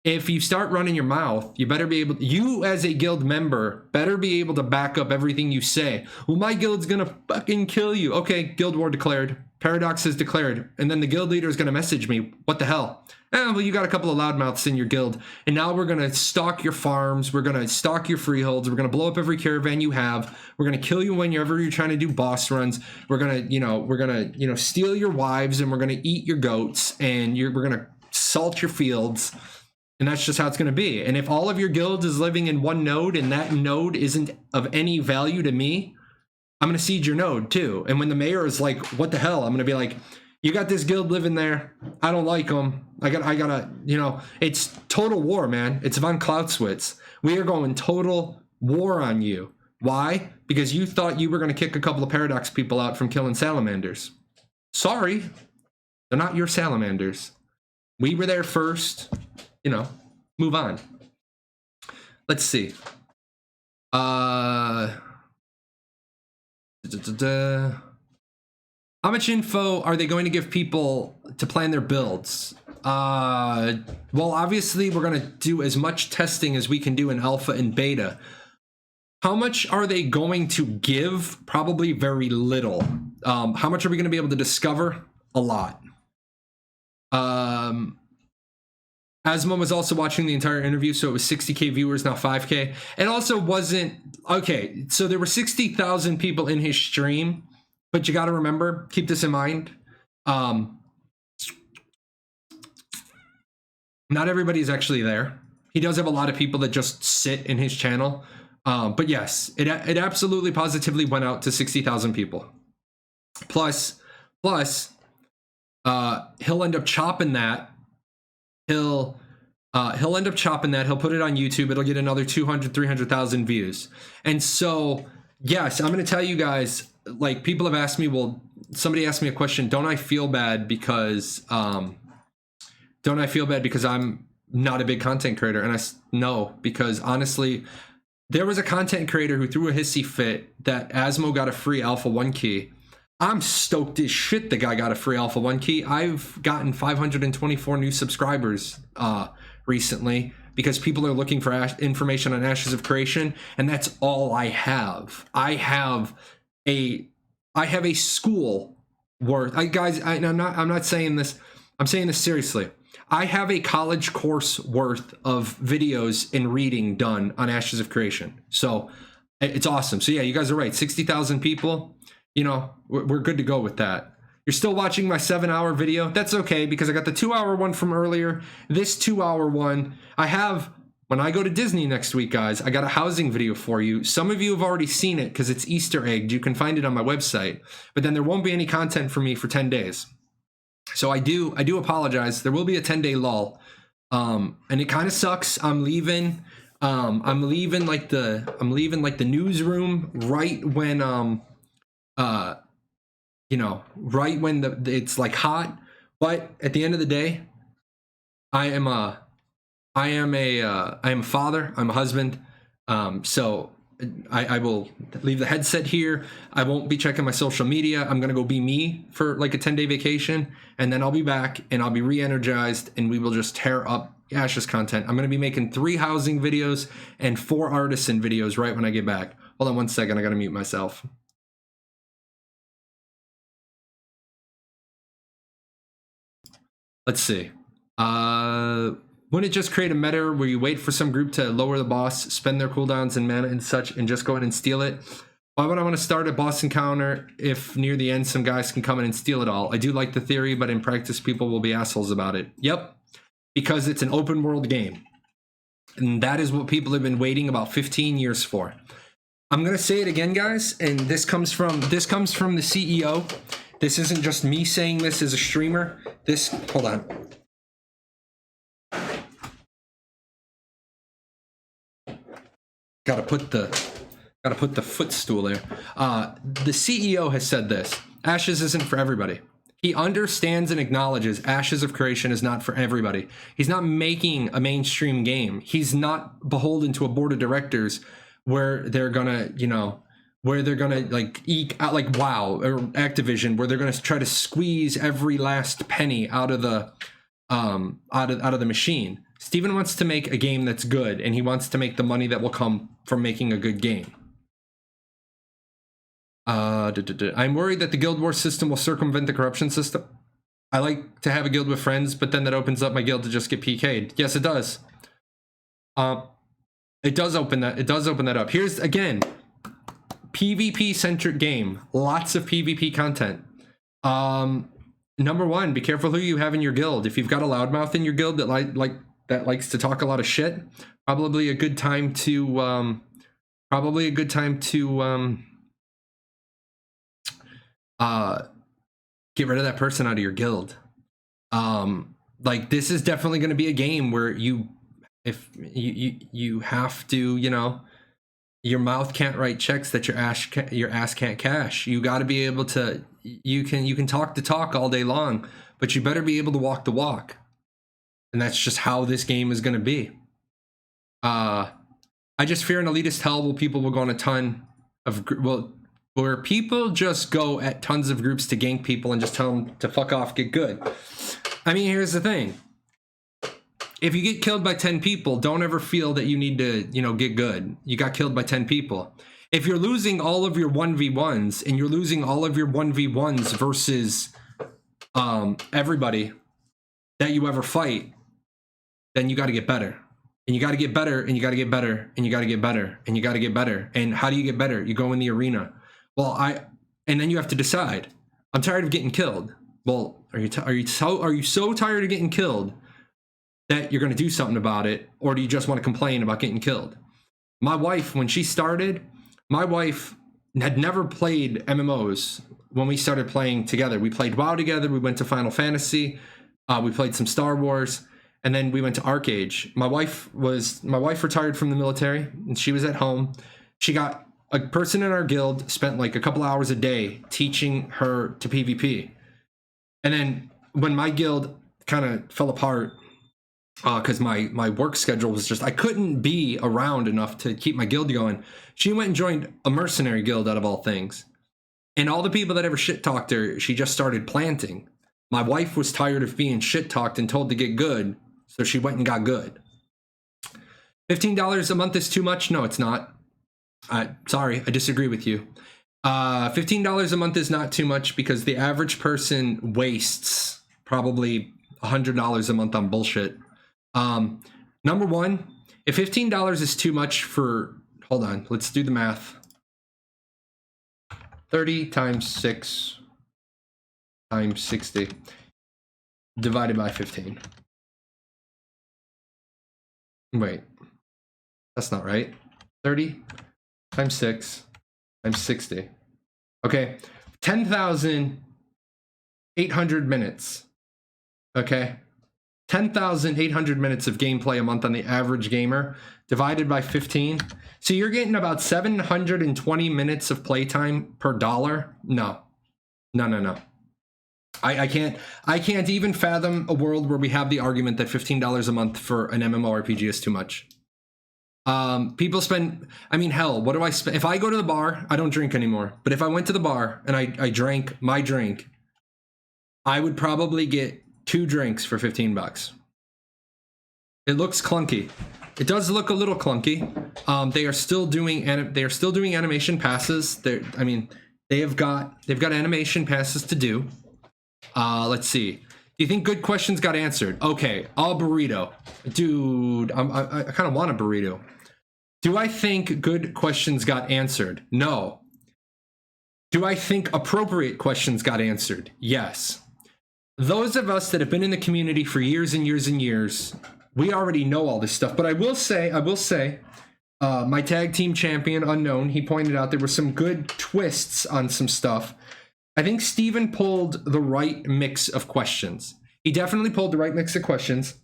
If you start running your mouth, you as a guild member better be able to back up everything you say. Well, my guild's gonna fucking kill you. Okay, guild war declared. Paradox is declared. And then the guild leader is gonna message me, what the hell? Well, you got a couple of loudmouths in your guild. And now we're gonna stalk your farms. We're gonna stalk your freeholds. We're gonna blow up every caravan you have. We're gonna kill you whenever you're trying to do boss runs. We're gonna steal your wives and we're gonna eat your goats and we're gonna salt your fields. And that's just how it's going to be. And if all of your guilds is living in one node and that node isn't of any value to me, I'm going to siege your node too. And when the mayor is like, what the hell? I'm going to be like, you got this guild living there. I don't like them. I gotta, it's total war, man. It's von Clausewitz. We are going total war on you. Why? Because you thought you were going to kick a couple of Paradox people out from killing salamanders. Sorry. They're not your salamanders. We were there first. Move on. Let's see. How much info are they going to give people to plan their builds? Well, obviously, we're going to do as much testing as we can do in alpha and beta. How much are they going to give? Probably very little. How much are we going to be able to discover? A lot. Asmo was also watching the entire interview, so it was 60K viewers, now 5K. It also wasn't... Okay, so there were 60,000 people in his stream, but you got to remember, keep this in mind. Not everybody's actually there. He does have a lot of people that just sit in his channel. But yes, it absolutely positively went out to 60,000 people. Plus, he'll end up chopping that. He'll end up chopping that. He'll put it on YouTube. It'll get another 200, 300,000 views. And so, yes, I'm going to tell you guys, like, people have asked me, somebody asked me a question. Don't I feel bad because I'm not a big content creator? And no, because honestly, there was a content creator who threw a hissy fit that Asmo got a free Alpha 1 key. I'm stoked as shit the guy got a free Alpha 1 key. I've gotten 524 new subscribers recently because people are looking for information on Ashes of Creation, and that's all I have. I have a school worth. I'm not saying this. I'm saying this seriously. I have a college course worth of videos and reading done on Ashes of Creation. So it's awesome. So yeah, you guys are right. 60,000 people. We're good to go with that. You're still watching my 7-hour video. That's okay, because I got the 2-hour one from earlier. This 2-hour one, when I go to Disney next week, guys, I got a housing video for you. Some of you have already seen it because it's Easter egged. You can find it on my website. But then there won't be any content for me for 10 days. So I do apologize. There will be a 10-day lull. And it kind of sucks. I'm leaving like the newsroom right when right when it's like hot. But at the end of the day, I am a father, I'm a husband. So I will leave the headset here. I won't be checking my social media. I'm gonna go be me for like a 10-day vacation, and then I'll be back and I'll be re-energized, and we will just tear up Ash's content. I'm gonna be making 3 housing videos and 4 artisan videos right when I get back. Hold on one second, I gotta mute myself. Let's see. Wouldn't it just create a meta where you wait for some group to lower the boss, spend their cooldowns and mana and such, and just go in and steal it? Why would I want to start a boss encounter if near the end some guys can come in and steal it all? I do like the theory, but in practice people will be assholes about it. Yep, because it's an open world game. And that is what people have been waiting about 15 years for. I'm going to say it again, guys, and this comes from the CEO. This isn't just me saying this as a streamer. Hold on. Gotta put the footstool there. The CEO has said this: Ashes isn't for everybody. He understands and acknowledges Ashes of Creation is not for everybody. He's not making a mainstream game. He's not beholden to a board of directors where they're gonna, like eke out, like WoW or Activision, where they're gonna try to squeeze every last penny out of the out of the machine. Steven wants to make a game that's good, and he wants to make the money that will come from making a good game. I'm worried that the Guild Wars system will circumvent the corruption system. I like to have a guild with friends, but then that opens up my guild to just get PK'd. Yes, it does. It does open that up. Here's, again, PvP-centric game. Lots of PvP content. Number one, be careful who you have in your guild. If you've got a loudmouth in your guild that likes to talk a lot of shit, probably a good time to get rid of that person out of your guild. Like, this is definitely going to be a game where you have to, your mouth can't write checks that your ass can't cash. You got to be able to, you can talk the talk all day long, but you better be able to walk the walk. And that's just how this game is going to be. I just fear an elitist hell where people will go on a ton of, where people just go at tons of groups to gank people and just tell them to fuck off, get good. I mean, here's the thing. If you get killed by 10 people, don't ever feel that you need to, get good. You got killed by 10 people. If you're losing all of your 1v1s and you're losing all of your 1v1s versus everybody that you ever fight, then you got to get better. And you got to get better, and you got to get better, and you got to get better, and you got to get better. And how do you get better? You go in the arena. Well, and then you have to decide. I'm tired of getting killed. Well, are you so tired of getting killed that you're going to do something about it, or do you just want to complain about getting killed? My wife, when she started, my wife had never played MMOs when we started playing together. We played WoW together. We went to Final Fantasy. We played some Star Wars. And then we went to Arcade. My wife retired from the military, and she was at home. She got a person in our guild, spent like a couple hours a day teaching her to PvP. And then when my guild kind of fell apart, because my work schedule was just, I couldn't be around enough to keep my guild going, she went and joined a mercenary guild, out of all things. And all the people that ever shit-talked her, she just started planting. My wife was tired of being shit-talked and told to get good, so she went and got good. $15 a month is too much? No, it's not. Sorry, I disagree with you. $15 a month is not too much, because the average person wastes probably $100 a month on bullshit. Number one, if $15 is too much for, hold on, let's do the math. 30 times 6 times 60 divided by 15. Wait, that's not right. 30 times 6 times 60. Okay, 10,800 minutes. Okay, 10,800 minutes of gameplay a month on the average gamer, divided by 15. So you're getting about 720 minutes of playtime per dollar. No. I can't even fathom a world where we have the argument that $15 a month for an MMORPG is too much. People spend, I mean, hell, what do I spend? If I go to the bar, I don't drink anymore. But if I went to the bar and I drank my drink, I would probably get 2 drinks for $15. It looks clunky. It does look a little clunky. They are still doing animation passes. They've got animation passes to do. Let's see. Do you think good questions got answered? Okay, all burrito. Dude, I kind of want a burrito. Do I think good questions got answered? No. Do I think appropriate questions got answered? Yes. Those of us that have been in the community for years and years and years, we already know all this stuff. But I will say, my tag team champion, Unknown, he pointed out there were some good twists on some stuff. I think Steven pulled the right mix of questions. He definitely pulled the right mix of questions.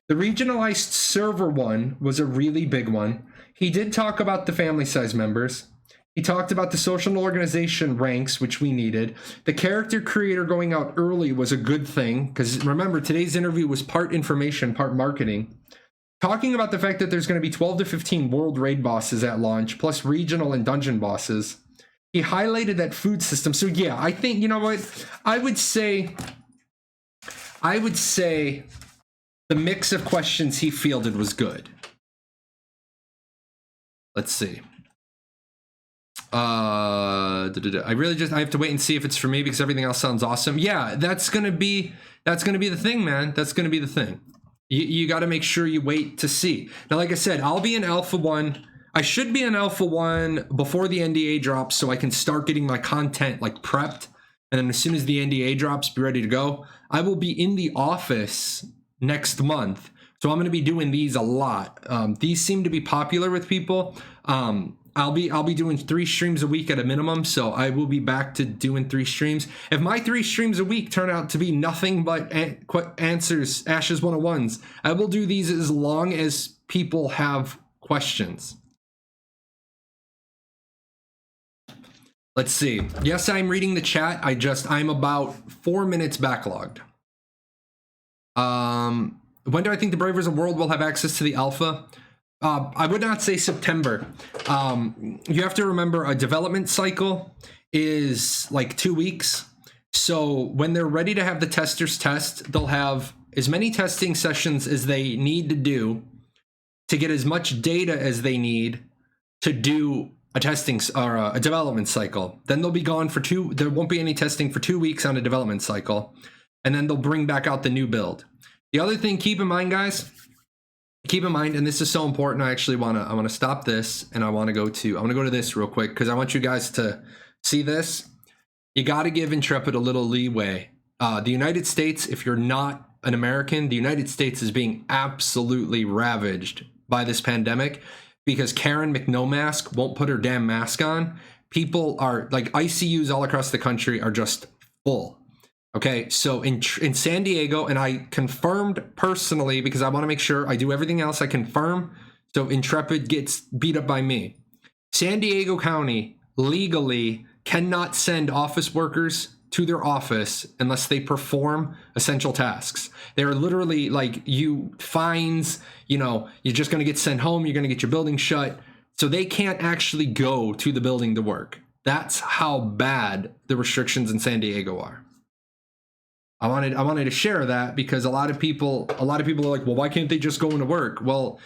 The regionalized server one was a really big one. He did talk about the family size members. He talked about the social organization ranks, which we needed. The character creator going out early was a good thing, because remember, today's interview was part information, part marketing. Talking about the fact that there's going to be 12 to 15 world raid bosses at launch, plus regional and dungeon bosses. He highlighted that food system. So yeah, I think, you know what? I would say the mix of questions he fielded was good. Let's see. I have to wait and see if it's for me because everything else sounds awesome. Yeah, that's gonna be the thing, man. That's gonna be the thing. You got to make sure you wait to see. Now, like I said, I'll be in Alpha 1. I should be in Alpha 1 before the NDA drops so I can start getting my content like prepped. And then as soon as the NDA drops, be ready to go. I will be in the office next month. So I'm going to be doing these a lot. These seem to be popular with people. I'll be doing 3 streams a week at a minimum, so I will be back to doing 3 streams. If my 3 streams a week turn out to be nothing but answers, Ashes 101s, I will do these as long as people have questions. Let's see. Yes, I'm reading the chat. I'm about 4 minutes backlogged. When do I think the Bravers of World will have access to the alpha? I would not say September. You have to remember a development cycle is like 2 weeks. So when they're ready to have the testers test, they'll have as many testing sessions as they need to do to get as much data as they need to do a testing or a development cycle. Then they'll be gone for there won't be any testing for 2 weeks on a development cycle. And then they'll bring back out the new build. The other thing, keep in mind, guys, and this is so important. I actually want to stop this and I want to go to this real quick because I want you guys to see this. You got to give Intrepid a little leeway. The United States, if you're not an American, the United States is being absolutely ravaged by this pandemic because Karen McNomask won't put her damn mask on. People are like ICUs all across the country are just full. Okay, so in San Diego, and I confirmed personally because I want to make sure I do everything else. I confirm so Intrepid gets beat up by me. San Diego County legally cannot send office workers to their office unless they perform essential tasks. They're literally like fines, you're just going to get sent home. You're going to get your building shut. So they can't actually go to the building to work. That's how bad the restrictions in San Diego are. I wanted to share that because a lot of people are like, well, why can't they just go into work? Well,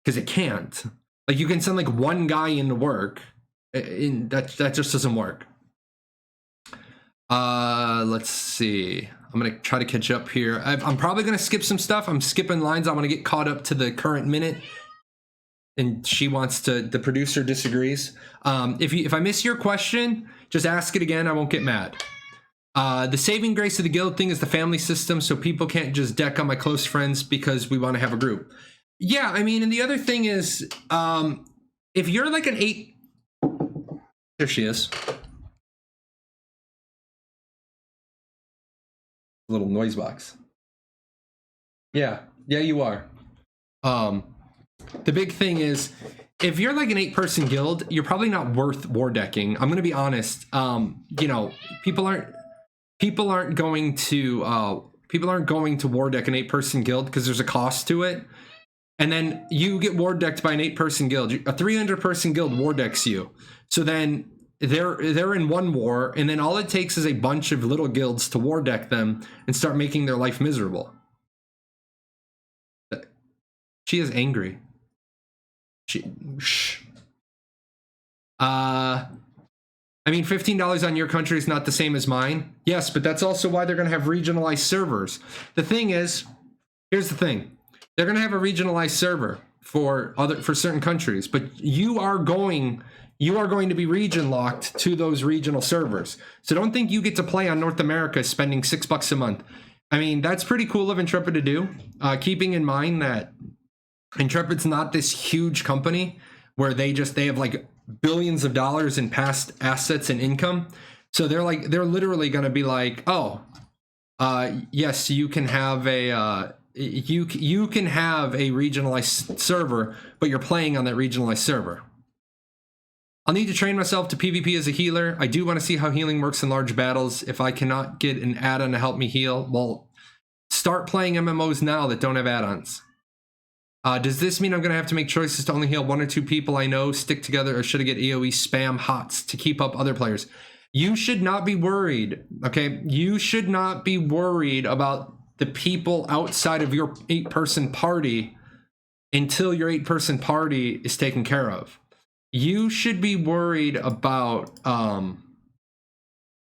because it can't. Like you can send like one guy into work, and that just doesn't work. Let's see. I'm gonna try to catch up here. I'm probably gonna skip some stuff. I'm skipping lines. I want to get caught up to the current minute. And the producer disagrees. If I miss your question, just ask it again. I won't get mad. The saving grace of the guild thing is the family system, so people can't just deck on my close friends because we want to have a group. Yeah, I mean, and the other thing is, if you're like an 8... There she is. Little noise box. Yeah, you are. The big thing is, if you're like an 8-person guild, you're probably not worth war decking. I'm gonna be honest. People aren't going to war deck an 8-person guild because there's a cost to it. and then you get ward decked by an 8-person guild. A 300-person guild ward decks you. So then they're in one war, and then all it takes is a bunch of little guilds to ward deck them and start making their life miserable. She is angry. Shh. I mean, $15 on your country is not the same as mine. Yes, but that's also why they're going to have regionalized servers. The thing is, here's the thing. They're going to have a regionalized server for certain countries, but you are going to be region locked to those regional servers. So don't think you get to play on North America spending $6 a month. I mean, that's pretty cool of Intrepid to do, keeping in mind that Intrepid's not this huge company where they have like billions of dollars in past assets and income. So they're literally going to be like, oh, yes, you can have a you can have a regionalized server, but you're playing on that regionalized server. I'll need to train myself to PvP as a healer. I do want to see how healing works in large battles. If I cannot get an add-on to help me heal, well, start playing MMOs now that don't have add-ons. Does this mean I'm going to have to make choices to only heal 1 or 2 people I know, stick together, or should I get AoE spam HOTS to keep up other players? You should not be worried, okay? You should not be worried about the people outside of your 8-person party until your 8-person party is taken care of. You should be worried about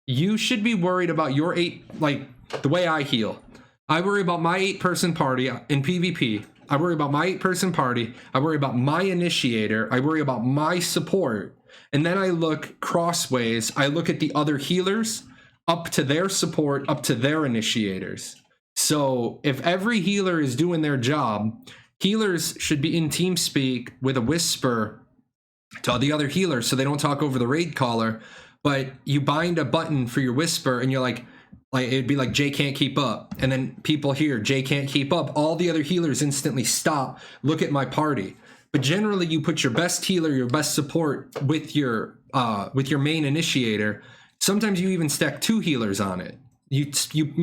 your 8, like the way I heal. I worry about my 8-person party in PvP. I worry about my 8-person party. I worry about my initiator. I worry about my support. And then I look crossways. I look at the other healers up to their support, up to their initiators. So if every healer is doing their job, healers should be in TeamSpeak with a whisper to the other healers so they don't talk over the raid caller. But you bind a button for your whisper and you're like it'd be like Jay can't keep up, and then people hear Jay can't keep up, all the other healers instantly stop, look at my party. But generally you put your best healer, your best support with your main initiator. Sometimes you even stack 2 healers on it. You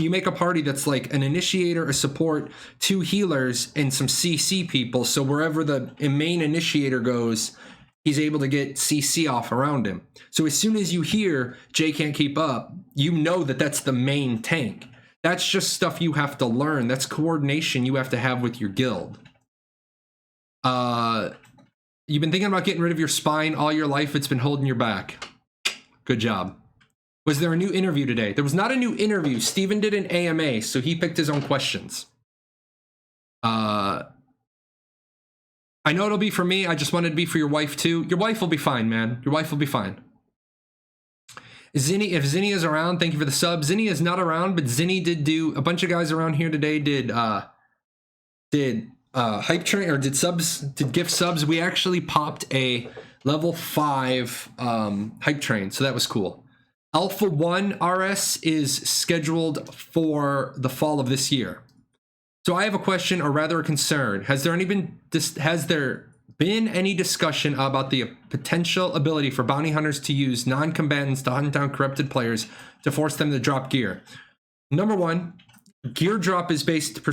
make a party that's like an initiator, a support, 2 healers, and some CC people, so wherever the main initiator goes, he's able to get CC off around him. So as soon as you hear Jay can't keep up, you know that that's the main tank. That's just stuff you have to learn. That's coordination you have to have with your guild. You've been thinking about getting rid of your spine all your life. It's been holding your back. Good job. Was there a new interview today? There was not a new interview. Steven did an AMA, so he picked his own questions. I know it'll be for me. I just wanted to be for your wife too. Your wife will be fine, man. Your wife will be fine. Zinni, if Zinni is around, thank you for the sub. Zinni is not around, but Zinni did do, a bunch of guys around here today did hype train, or did gift subs. We actually popped a level 5 hype train, so that was cool. Alpha 1 RS is scheduled for the fall of this year. So I have a question, or rather a concern. Has there been any discussion about the potential ability for bounty hunters to use non-combatants to hunt down corrupted players to force them to drop gear? Number one, gear drop is based on a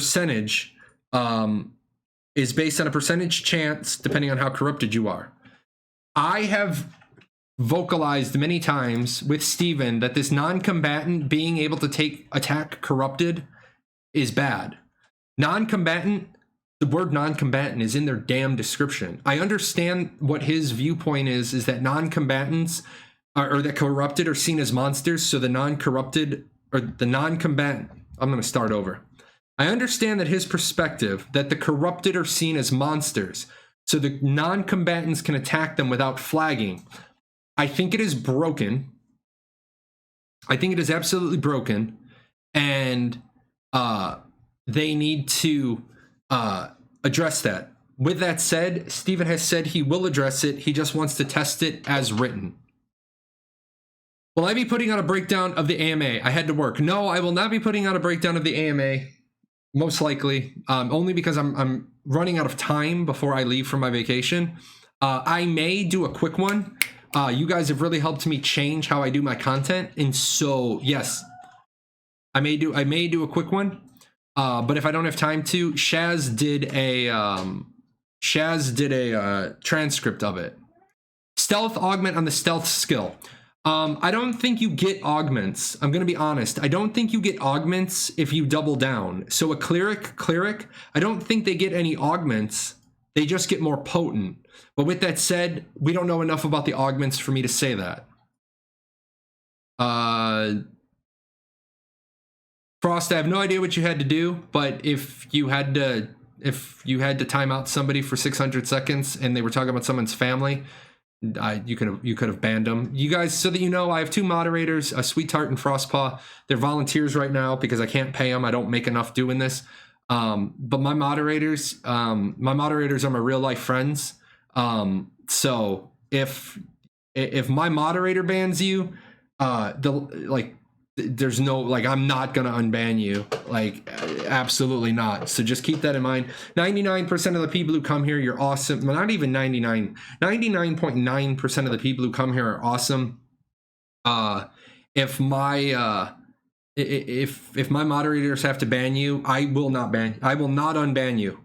percentage chance depending on how corrupted you are. I have vocalized many times with Steven that this non-combatant being able to attack corrupted is bad. Non-combatant, the word non-combatant is in their damn description. I understand what his viewpoint is that non-combatants or that corrupted are seen as monsters, so the non-corrupted or the non-combatant, I'm going to start over. I understand that his perspective, that the corrupted are seen as monsters, so the non-combatants can attack them without flagging. I think it is broken. I think it is absolutely broken, and they need to address that. With that said, Steven has said he will address it. He just wants to test it as written. Will I be putting out a breakdown of the AMA? I had to work. No, I will not be putting out a breakdown of the AMA, most likely, only because I'm running out of time before I leave for my vacation. I may do a quick one. You guys have really helped me change how I do my content, and so yes, I may do a quick one. But if I don't have time to, Shaz did Shaz did a transcript of it. Stealth augment on the stealth skill. I don't think you get augments. I'm going to be honest. I don't think you get augments if you double down. So a cleric, I don't think they get any augments. They just get more potent. But with that said, we don't know enough about the augments for me to say that. Frost, I have no idea what you had to do, but if you had to time out somebody for 600 seconds and they were talking about someone's family, you could have banned them. You guys, so that you know, I have 2 moderators, Sweet Tart and Frostpaw. They're volunteers right now because I can't pay them. I don't make enough doing this. But my moderators are my real life friends. So if my moderator bans you, there's no, like, I'm not gonna unban you, like, absolutely not. So just keep that in mind. 99% of the people who come here, you're awesome. Well, not even 99.9% of the people who come here are awesome. If my moderators have to ban you, I will not unban you.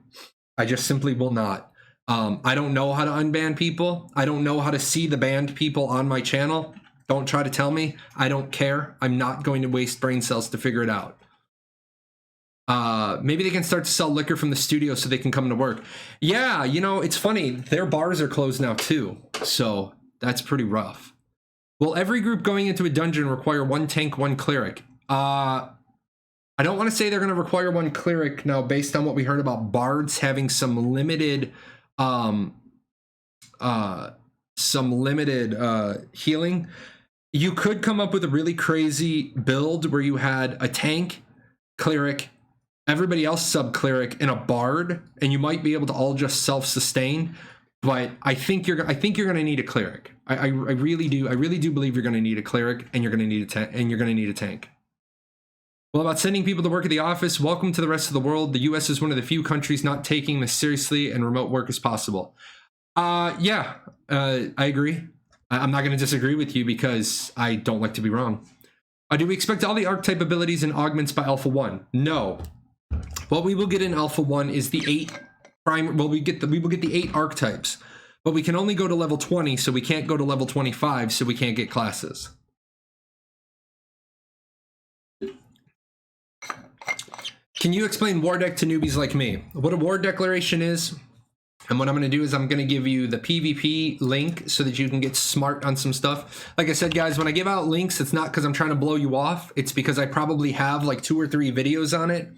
I just simply will not. I don't know how to unban people. I don't know how to see the banned people on my channel. Don't try to tell me. I don't care. I'm not going to waste brain cells to figure it out. Maybe they can start to sell liquor from the studio so they can come to work. Yeah, you know, it's funny. Their bars are closed now too. So that's pretty rough. Will every group going into a dungeon require 1 tank, 1 cleric? I don't want to say they're going to require 1 cleric now based on what we heard about bards having some limited healing. You could come up with a really crazy build where you had a tank, cleric, everybody else sub-cleric, and a bard, and you might be able to all just self-sustain. But I think you're going to need a cleric. I really do. I really do believe you're going to need a cleric, and you're going to need a tank. Well, about sending people to work at the office, welcome to the rest of the world. The U.S. is one of the few countries not taking this seriously, and remote work is possible. I agree. I'm not going to disagree with you because I don't like to be wrong. Do we expect all the archetype abilities and augments by Alpha 1? No. What we will get in Alpha 1 is the 8 prime. Well, we will get the 8 archetypes, but we can only go to level 20, so we can't go to level 25, so we can't get classes. Can you explain War Deck to newbies like me? What a War Declaration is? And what I'm going to do is I'm going to give you the PvP link so that you can get smart on some stuff. Like I said, guys, when I give out links, it's not because I'm trying to blow you off. It's because I probably have like 2 or 3 videos on it.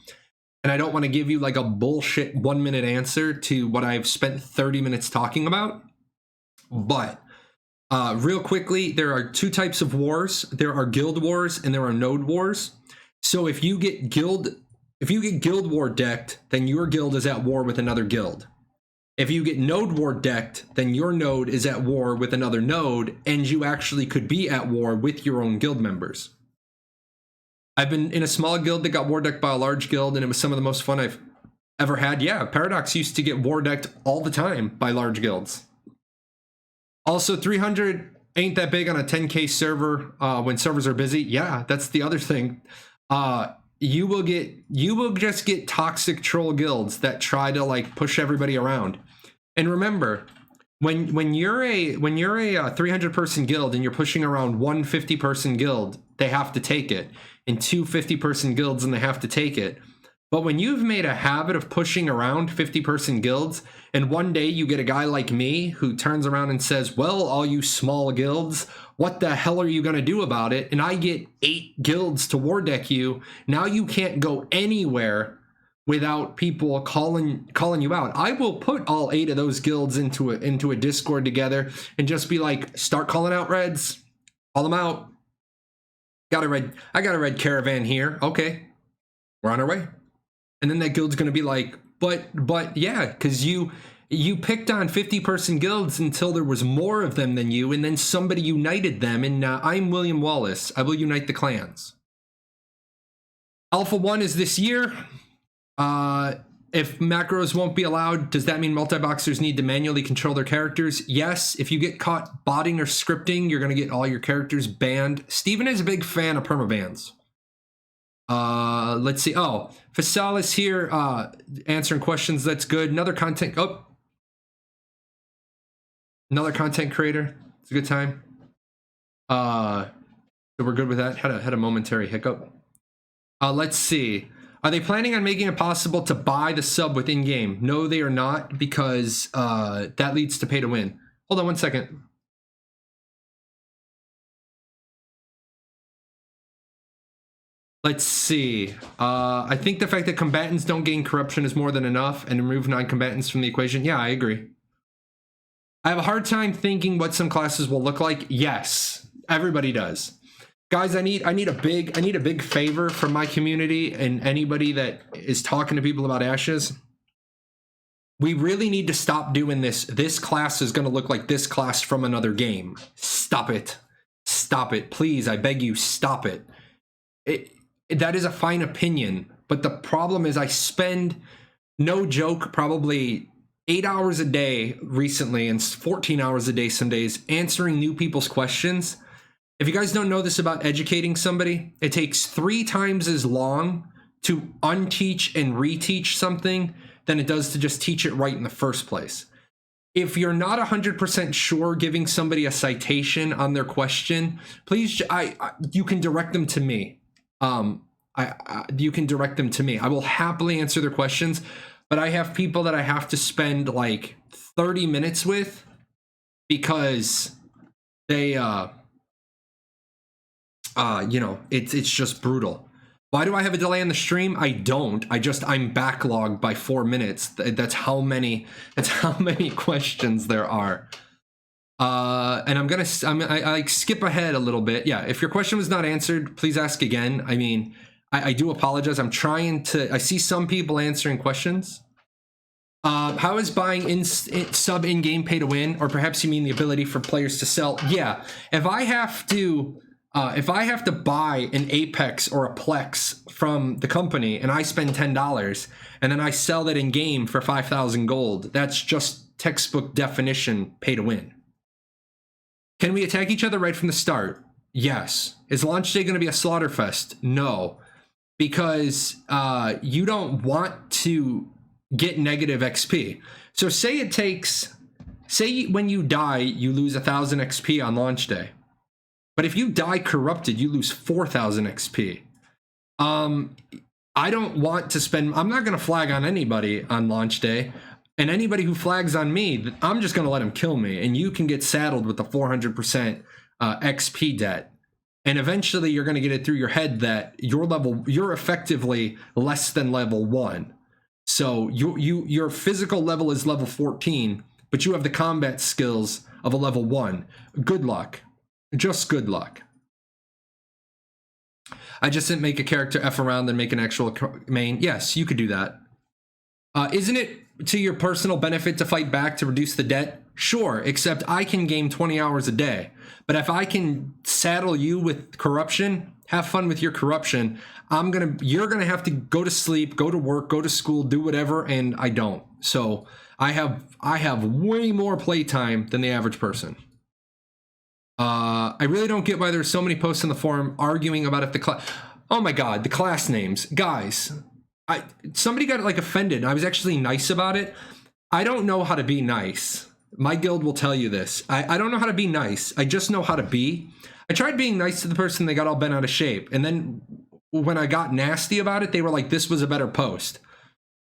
And I don't want to give you like a bullshit 1-minute answer to what I've spent 30 minutes talking about. But real quickly, there are 2 types of wars. There are guild wars and there are node wars. So if you get guild war decked, then your guild is at war with another guild. If you get node war decked, then your node is at war with another node, and you actually could be at war with your own guild members. I've been in a small guild that got war decked by a large guild, and it was some of the most fun I've ever had. Yeah, Paradox used to get war decked all the time by large guilds. Also, 300 ain't that big on a 10K server when servers are busy. Yeah, that's the other thing. You will just get toxic troll guilds that try to like push everybody around. And remember, when you're a 300 person guild and you're pushing around 150 person guild, they have to take it. And 250 person guilds and they have to take it. But when you've made a habit of pushing around 50 person guilds, and one day you get a guy like me who turns around and says, well, all you small guilds, what the hell are you going to do about it? And I get 8 guilds to war deck you. Now you can't go anywhere without people calling you out. I will put all 8 of those guilds into a Discord together and just be like, start calling out reds, call them out. I got a red caravan here. Okay, we're on our way. And then that guild's going to be like, but yeah, because you picked on 50 person guilds until there was more of them than you, and then somebody united them, and I'm William Wallace. I will unite the clans. Alpha 1 is this year. If macros won't be allowed, does that mean multi-boxers need to manually control their characters? Yes. If you get caught botting or scripting, you're going to get all your characters banned. Steven is a big fan of permabans. Let's see. Oh, Fasalis here, answering questions. That's good. Another content. Oh, Another content creator. It's a good time. So we're good with that. Had a momentary hiccup. Let's see. Are they planning on making it possible to buy the sub within game? No, they are not, because that leads to pay to win. Hold on one second. Let's see. I think the fact that combatants don't gain corruption is more than enough, and remove non-combatants from the equation. Yeah, I agree. I have a hard time thinking what some classes will look like. Yes, everybody does. Guys, I need a big favor from my community and anybody that is talking to people about Ashes. We really need to stop doing this. This class is going to look like this class from another game. Stop it. Stop it. Please, I beg you, stop it. That is a fine opinion, but the problem is I spend, no joke, probably 8 hours a day recently and 14 hours a day some days answering new people's questions. If you guys don't know this about educating somebody, it takes 3 times as long to unteach and reteach something than it does to just teach it right in the first place. If you're not 100% sure giving somebody a citation on their question, please, you can direct them to me. You can direct them to me. I will happily answer their questions, but I have people that I have to spend like 30 minutes with because they, you know, it's just brutal. Why do I have a delay on the stream? I don't. I'm backlogged by 4 minutes. That's how many questions there are. And I skip ahead a little bit. Yeah, if your question was not answered, please ask again. I mean, I do apologize. I see some people answering questions. How is buying sub in-game pay to win? Or perhaps you mean the ability for players to sell? Yeah, if I have to buy an Apex or a Plex from the company and I spend $10 and then I sell that in game for 5,000 gold, that's just textbook definition pay to win. Can we attack each other right from the start? Yes. Is launch day going to be a slaughterfest? No, because you don't want to get negative XP. So say when you die, you lose 1,000 XP on launch day. But if you die corrupted, you lose 4,000 XP. I don't want to spend, I'm not going to flag on anybody on launch day. And anybody who flags on me, I'm just going to let him kill me. And you can get saddled with the 400% XP debt. And eventually you're going to get it through your head that you're effectively less than level 1. So your physical level is level 14, but you have the combat skills of a level 1. Good luck. Just good luck. I just didn't make a character F around then make an actual main. Yes, you could do that. Isn't it to your personal benefit to fight back to reduce the debt? Sure, except I can game 20 hours a day. But if I can saddle you with corruption, have fun with your corruption, you're gonna have to go to sleep, go to work, go to school, do whatever, and I don't. So I have way more playtime than the average person. I really don't get why there's so many posts on the forum arguing about if the class. Oh my god, the class names, guys. Somebody got like offended. I was actually nice about it. I don't know how to be nice. My guild will tell you this. I don't know how to be nice. I just know how to be. I tried being nice to the person, they got all bent out of shape. And then when I got nasty about it, they were like, this was a better post.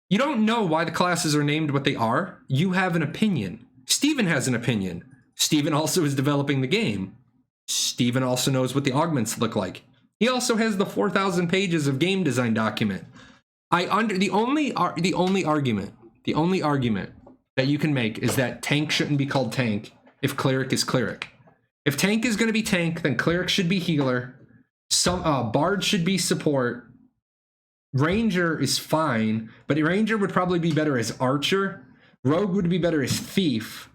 You don't know why the classes are named what they are. You have an opinion. Steven has an opinion. Steven also is developing the game. Steven also knows what the augments look like. He also has the 4,000 pages of game design document. The only argument that you can make is that tank shouldn't be called tank if cleric is cleric. If tank is going to be tank, then cleric should be healer. Bard should be support. Ranger is fine, but ranger would probably be better as archer. Rogue would be better as thief.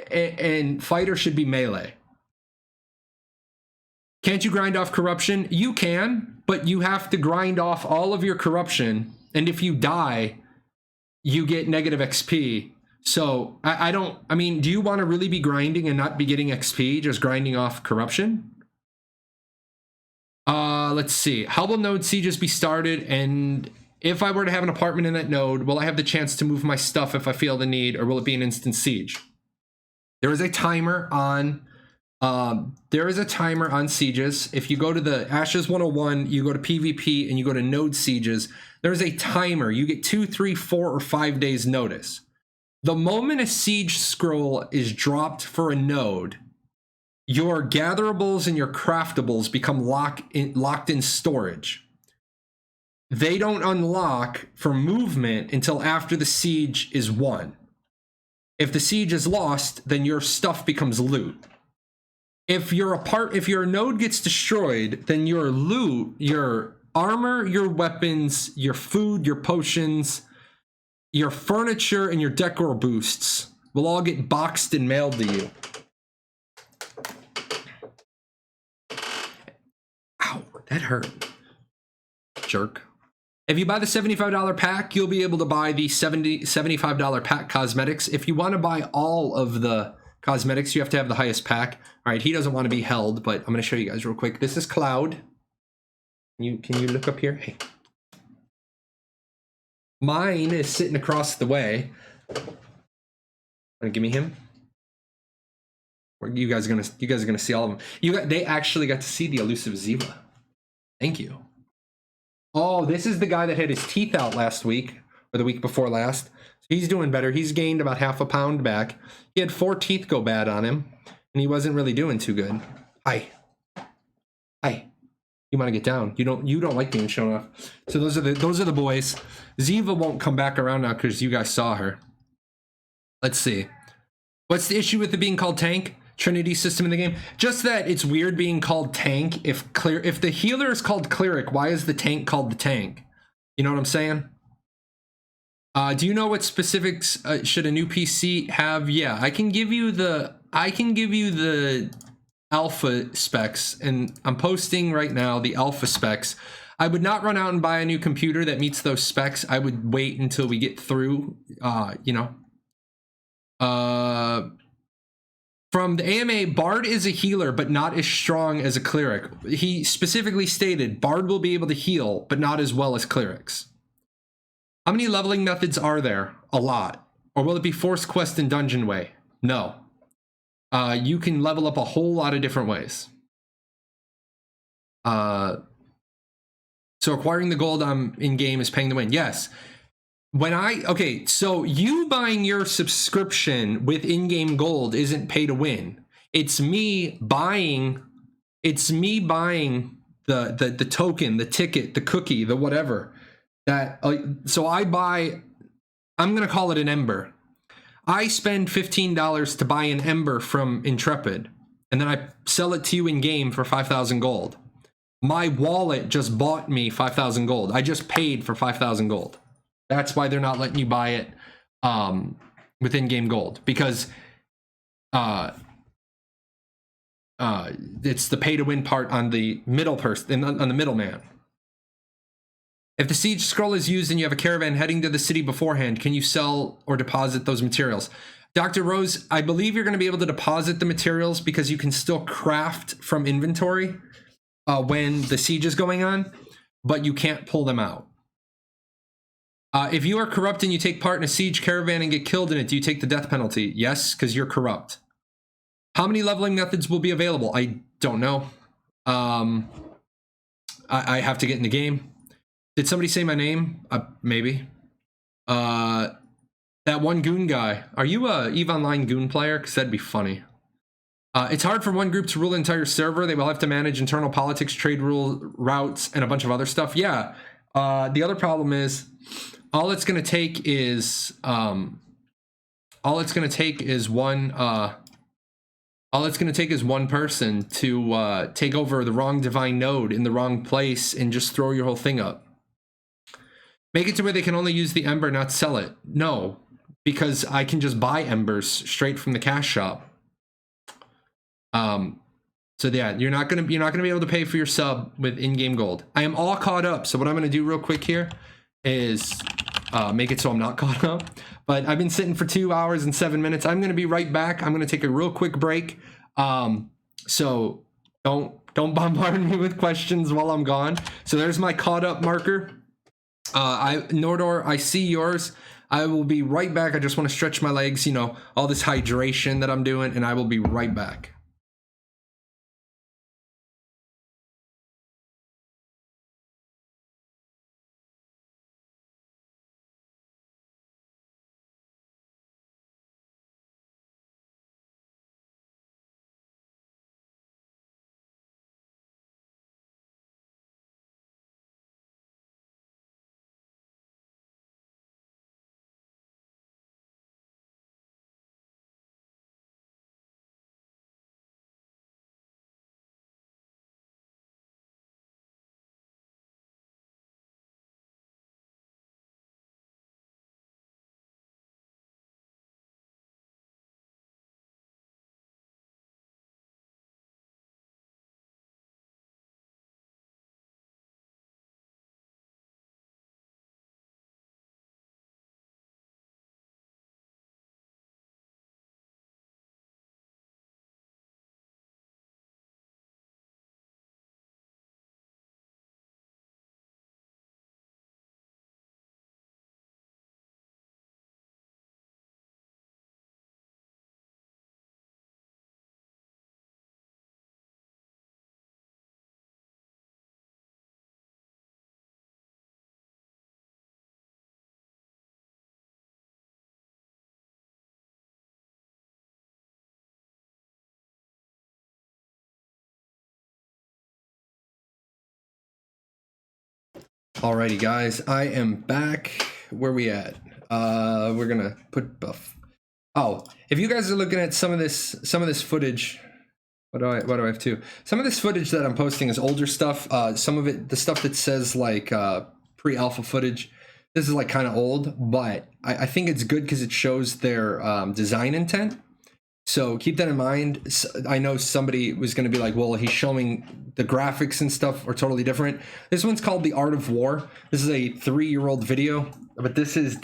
And fighter should be melee. Can't you grind off corruption? You can, but you have to grind off all of your corruption, and if you die, you get negative XP. So I mean, do you want to really be grinding and not be getting XP, just grinding off corruption? Let's see. How will node sieges be started? And if I were to have an apartment in that node, will I have the chance to move my stuff if I feel the need, or will it be an instant siege? There is a timer on sieges. If you go to the Ashes 101, you go to PvP and you go to node sieges, there's a timer. You get 2, 3, 4, or 5 days notice. The moment a siege scroll is dropped for a node, your gatherables and your craftables become locked in storage. They don't unlock for movement until after the siege is won. If the siege is lost, then your stuff becomes loot. If your node gets destroyed, then your loot, your armor, your weapons, your food, your potions, your furniture, and your decor boosts will all get boxed and mailed to you. Ow, that hurt. Jerk. If you buy the $75 pack, you'll be able to buy the $75 pack cosmetics. If you want to buy all of the cosmetics, you have to have the highest pack. All right, he doesn't want to be held, but I'm going to show you guys real quick. This is Cloud. Can you look up here? Hey. Mine is sitting across the way. Give me him. You guys are gonna see all of them. They actually got to see the elusive Ziva. Thank you. Oh, this is the guy that had his teeth out last week or the week before last. He's doing better. He's gained about half a pound back. He had 4 teeth go bad on him, and he wasn't really doing too good. Hi. You want to get down? You don't like being shown off. So those are the boys. Ziva won't come back around now because you guys saw her. Let's see. What's the issue with it being called tank? Trinity system in the game? Just that it's weird being called tank. If the healer is called cleric, why is the tank called the tank? You know what I'm saying? Do you know what specifics should a new PC have? Yeah, I can give you the alpha specs, and I'm posting right now the alpha specs. I would not run out and buy a new computer that meets those specs. I would wait until we get through, from the AMA, Bard is a healer, but not as strong as a cleric. He specifically stated Bard will be able to heal, but not as well as clerics. How many leveling methods are there? A lot. Or will it be force quest and dungeon way? No. You can level up a whole lot of different ways. So acquiring the gold in-game is paying to win. Yes. So you buying your subscription with in-game gold isn't pay to win. It's me buying the token, the ticket, the cookie, the whatever. So I'm going to call it an ember. I spend $15 to buy an ember from Intrepid, and then I sell it to you in game for 5,000 gold. My wallet just bought me 5,000 gold. I just paid for 5,000 gold. That's why they're not letting you buy it with in-game gold, because it's the pay-to-win part on the middle person, on the middleman. If the siege scroll is used and you have a caravan heading to the city beforehand, can you sell or deposit those materials? Dr. Rose, I believe you're going to be able to deposit the materials because you can still craft from inventory when the siege is going on, but you can't pull them out. If you are corrupt and you take part in a siege caravan and get killed in it, do you take the death penalty? Yes, because you're corrupt. How many leveling methods will be available? I don't know. I have to get in the game. Did somebody say my name? Maybe. That one goon guy. Are you a EVE Online goon player? Because that'd be funny. It's hard for one group to rule the entire server. They will have to manage internal politics, trade rule routes, and a bunch of other stuff. Yeah. The other problem is all it's going to take is one person to take over the wrong divine node in the wrong place and just throw your whole thing up. Make it to where they can only use the ember, not sell it. No, because I can just buy embers straight from the cash shop. So yeah, you're not gonna be able to pay for your sub with in-game gold. I am all caught up. So what I'm gonna do real quick here is make it so I'm not caught up. But I've been sitting for 2 hours and 7 minutes. I'm gonna be right back. I'm gonna take a real quick break. So don't bombard me with questions while I'm gone. So there's my caught up marker. Nordor, I see yours. I will be right back. I just want to stretch my legs, you know, all this hydration that I'm doing, and I will be right back. Alrighty, guys, I am back. Where we at? We're gonna put buff. Oh, if you guys are looking at some of this footage, what do I have too? Some of this footage that I'm posting is older stuff. Some of it, the stuff that says like pre-alpha footage, this is like kind of old, but I think it's good because it shows their design intent. So keep that in mind. I know somebody was going to be like, well, he's showing the graphics and stuff are totally different. This one's called The Art of War. This is a 3-year-old video, but this is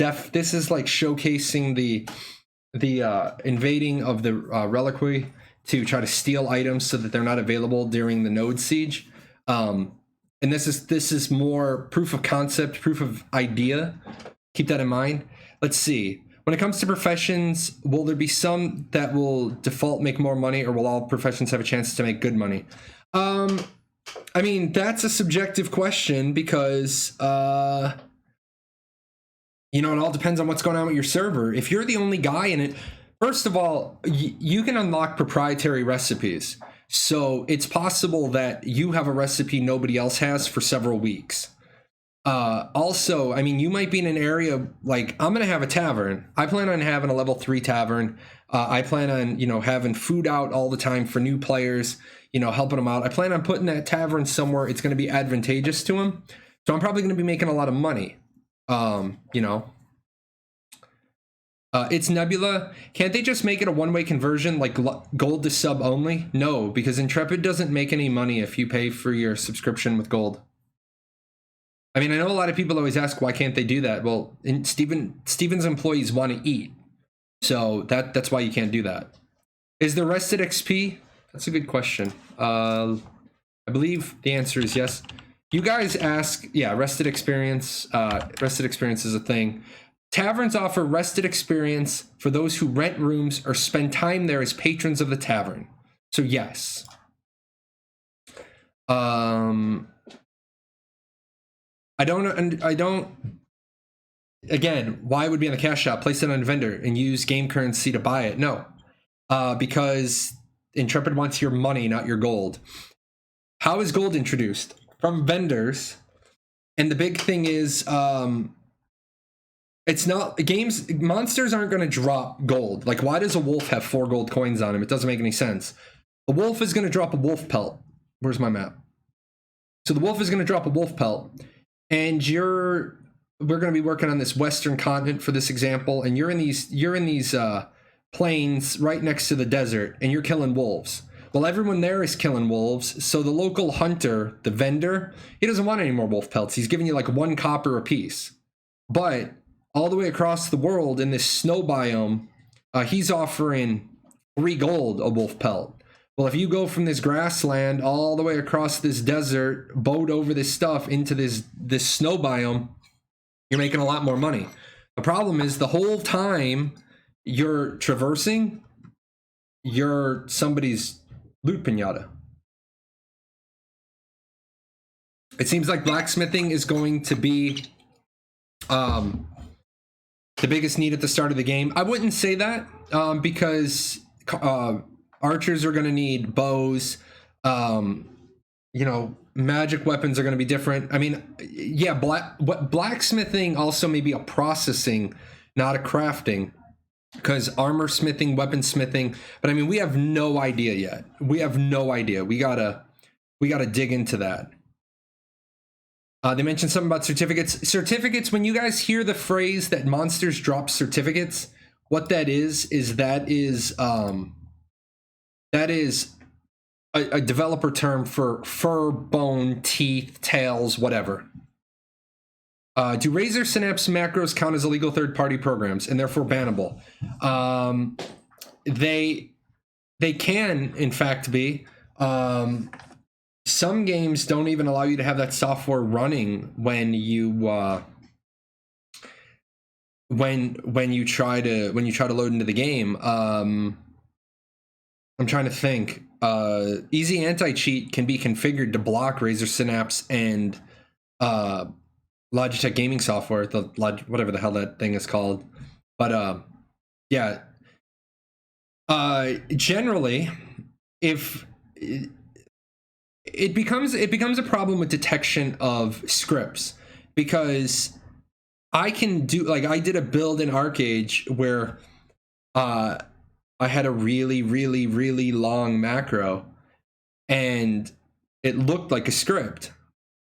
like showcasing the invading of the reliquary to try to steal items so that they're not available during the node siege. And this is more proof of concept, proof of idea. Keep that in mind. Let's see. When it comes to professions, will there be some that will default make more money, or will all professions have a chance to make good money? I mean, that's a subjective question because, you know, it all depends on what's going on with your server. If you're the only guy in it, first of all, you can unlock proprietary recipes. So it's possible that you have a recipe nobody else has for several weeks. Also, I mean, you might be in an area like, I'm going to have a tavern. I plan on having a level 3 tavern. I plan on, you know, having food out all the time for new players, you know, helping them out. I plan on putting that tavern somewhere it's going to be advantageous to them. So I'm probably going to be making a lot of money. You know, it's Nebula. Can't they just make it a one-way conversion, like gold to sub only? No, because Intrepid doesn't make any money if you pay for your subscription with gold. I mean, I know a lot of people always ask, why can't they do that? Well, Steven's employees want to eat. So that's why you can't do that. Is there rested XP? That's a good question. I believe the answer is yes. You guys ask, yeah, rested experience. Rested experience is a thing. Taverns offer rested experience for those who rent rooms or spend time there as patrons of the tavern. So yes. I don't. Again, why would be on the cash shop? Place it on a vendor and use game currency to buy it? No, because Intrepid wants your money, not your gold. How is gold introduced? From vendors, and the big thing is, it's not games. Monsters aren't going to drop gold. Like, why does a wolf have 4 gold coins on him? It doesn't make any sense. A wolf is going to drop a wolf pelt. Where's my map? So the wolf is going to drop a wolf pelt. And we're going to be working on this western continent for this example, and you're in these plains right next to the desert, and you're killing wolves. Well, everyone there is killing wolves, so the local hunter, the vendor, he doesn't want any more wolf pelts. He's giving you like 1 copper a piece. But all the way across the world in this snow biome, he's offering 3 gold a wolf pelt. Well, if you go from this grassland all the way across this desert, boat over this stuff into this snow biome, you're making a lot more money. The problem is the whole time you're traversing, you're somebody's loot pinata. It seems like blacksmithing is going to be the biggest need at the start of the game. I wouldn't say that because archers are going to need bows. You know, magic weapons are going to be different. I mean, yeah, blacksmithing also may be a processing, not a crafting, because armor smithing, weapon smithing. But I mean, we have no idea yet. We have no idea. We gotta dig into that. They mentioned something about certificates. Certificates, when you guys hear the phrase that monsters drop certificates, what that is a developer term for fur, bone, teeth, tails, whatever. Do Razor Synapse macros count as illegal third-party programs and therefore bannable? They can, in fact, be. Some games don't even allow you to have that software running when you when you try to load into the game. I'm trying to think. Easy anti-cheat can be configured to block Razor Synapse and Logitech gaming software, whatever the hell that thing is called. But yeah, generally, if it becomes a problem with detection of scripts, because I can do, like, I did a build in ArcAge where I had a really long macro and it looked like a script,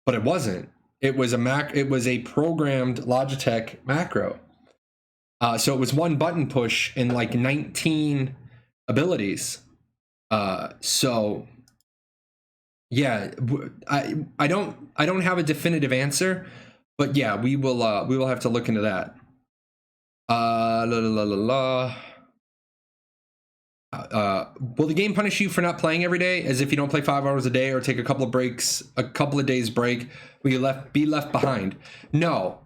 but it wasn't. It was a programmed Logitech macro. So it was one button push and like 19 abilities. So yeah, I don't have a definitive answer, but yeah, we will have to look into that. Will the game punish you for not playing every day, as if you don't play 5 hours a day or take a couple of days break? Will you be left behind? No.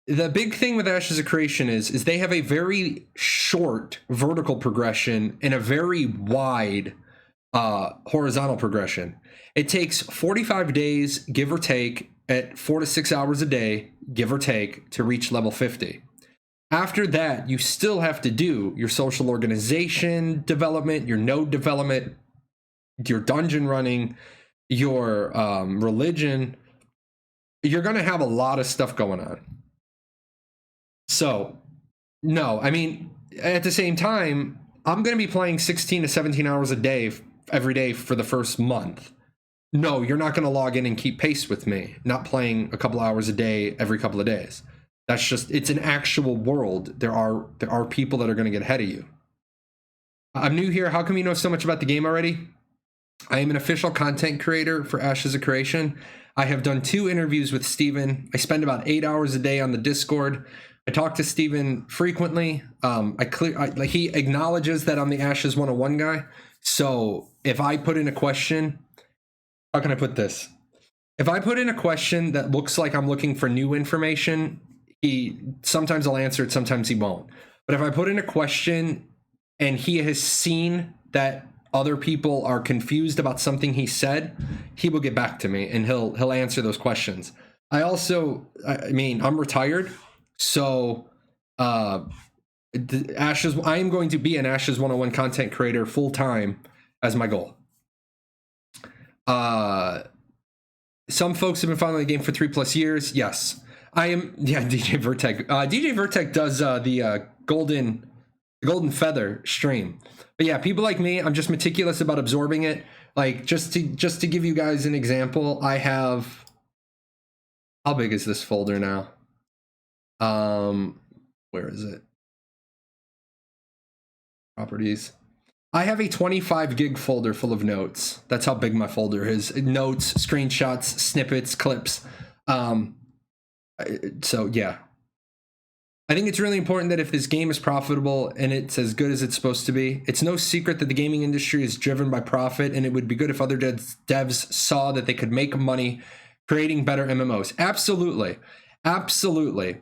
The big thing with Ashes of Creation is they have a very short vertical progression and a very wide horizontal progression. It takes 45 days, give or take, at 4 to 6 hours a day, give or take, to reach level 50. After that, you still have to do your social organization development, your node development, your dungeon running, your religion. You're going to have a lot of stuff going on. So, no, I mean, at the same time, I'm going to be playing 16 to 17 hours a day every day for the first month. No, you're not going to log in and keep pace with me, not playing a couple hours a day every couple of days. That's just, it's an actual world. There are people that are going to get ahead of you. I'm new here. How come you know so much about the game already? I am an official content creator for Ashes of Creation. I have done 2 interviews with Steven. I spend about 8 hours a day on the Discord. I talk to Steven frequently. He acknowledges that I'm the Ashes 101 guy. So if I put in a question, how can I put this? If I put in a question that looks like I'm looking for new information, sometimes I'll answer it, sometimes he won't. But if I put in a question and he has seen that other people are confused about something he said, he will get back to me and he'll answer those questions. I mean, I'm retired, so I am going to be an Ashes 101 content creator full time as my goal. Some folks have been following the game for 3+ years. Yes, I am. Yeah, DJ Vertec. DJ Vertec does the golden feather stream. But yeah, people like me, I'm just meticulous about absorbing it. Like, just to give you guys an example, I have, how big is this folder now? Where is it? Properties. I have a 25 gig folder full of notes. That's how big my folder is. Notes, screenshots, snippets, clips. So yeah. I think it's really important that if this game is profitable and it's as good as it's supposed to be, it's no secret that the gaming industry is driven by profit, and it would be good if other devs saw that they could make money creating better MMOs. Absolutely. Absolutely.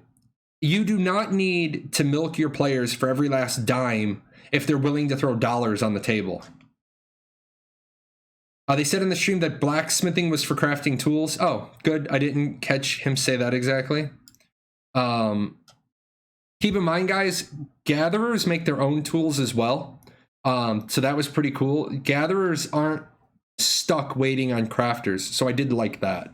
you do not need to milk your players for every last dime if they're willing to throw dollars on the table. They said in the stream that blacksmithing was for crafting tools. Oh, good. I didn't catch him say that exactly. Keep in mind, guys, gatherers make their own tools as well. So that was pretty cool. Gatherers aren't stuck waiting on crafters, so I did like that.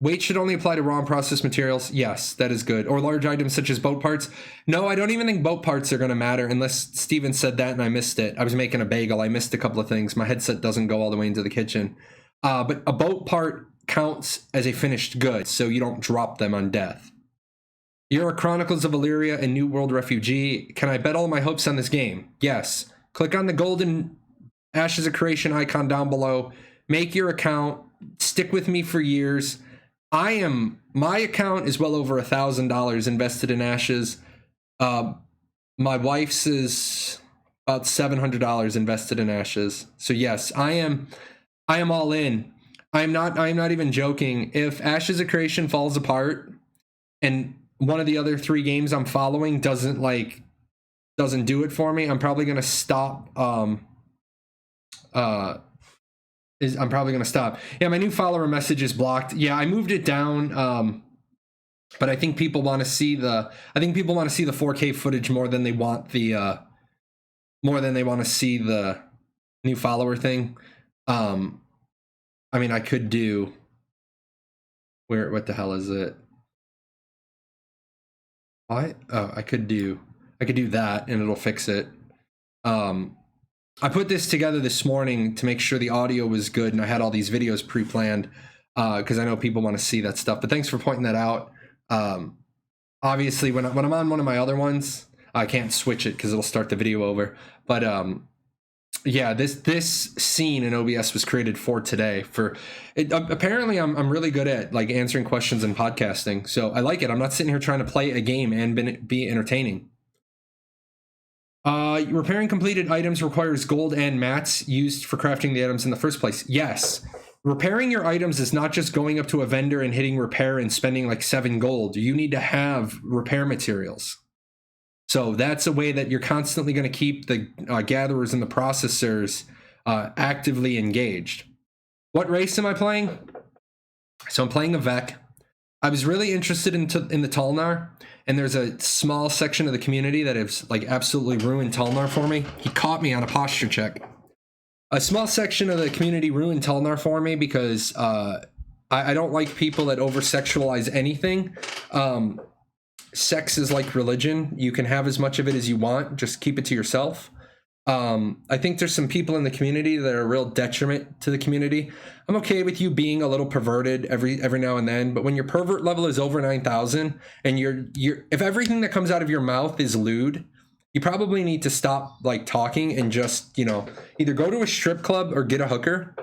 Weight should only apply to raw and processed materials. Yes, that is good. Or large items such as boat parts. No, I don't even think boat parts are going to matter unless Steven said that and I missed it. I was making a bagel. I missed a couple of things. My headset doesn't go all the way into the kitchen. But a boat part counts as a finished good, so you don't drop them on death. You're a Chronicles of Illyria and New World refugee. Can I bet all my hopes on this game? Yes. Click on the golden Ashes of Creation icon down below. Make your account. Stick with me for years. My account is well over $1,000 invested in Ashes. My wife's is about $700 invested in Ashes. So yes, I am all in. I'm not even joking. If Ashes of Creation falls apart and one of the other 3 games I'm following doesn't do it for me, I'm probably gonna stop. I'm probably gonna stop. Yeah, my new follower message is blocked. Yeah, I moved it down. But I think people want to see the 4K footage more than they want to see the new follower thing. I mean, I could do what the hell is it? What? Oh, I could do that and it'll fix it. I put this together this morning to make sure the audio was good, and I had all these videos pre-planned because I know people want to see that stuff. But thanks for pointing that out. Obviously, when I'm on one of my other ones, I can't switch it because it'll start the video over. But yeah, this scene in OBS was created for today. Apparently, I'm really good at like answering questions and podcasting, so I like it. I'm not sitting here trying to play a game and be entertaining. Repairing completed items requires gold and mats used for crafting the items in the first place. Yes. Repairing your items is not just going up to a vendor and hitting repair and spending like 7 gold. You need to have repair materials. So that's a way that you're constantly going to keep the gatherers and the processors actively engaged. What race am I playing? So I'm playing a Vec. I was really interested in the Talnar, and there's a small section of the community that has like absolutely ruined Talnar for me. He caught me on a posture check. A small section of the community ruined Talnar for me because I don't like people that over-sexualize anything. Sex is like religion. You can have as much of it as you want. Just keep it to yourself. I think there's some people in the community that are a real detriment to the community. I'm okay with you being a little perverted every now and then, but when your pervert level is over 9,000 and if everything that comes out of your mouth is lewd, you probably need to stop like talking and just, either go to a strip club or get a hooker.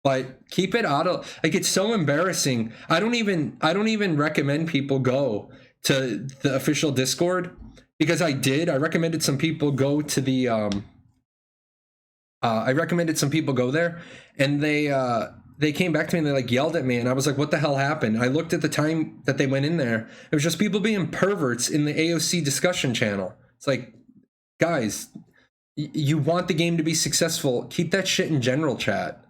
But keep it out of like, it's so embarrassing. I don't even recommend people go to the official Discord because I recommended some people go to the I recommended some people go there, and they came back to me and they like yelled at me, and I was like, what the hell happened? I looked at the time that they went in there. It was just people being perverts in the AOC discussion channel. It's like, guys, you want the game to be successful. Keep that shit in general chat.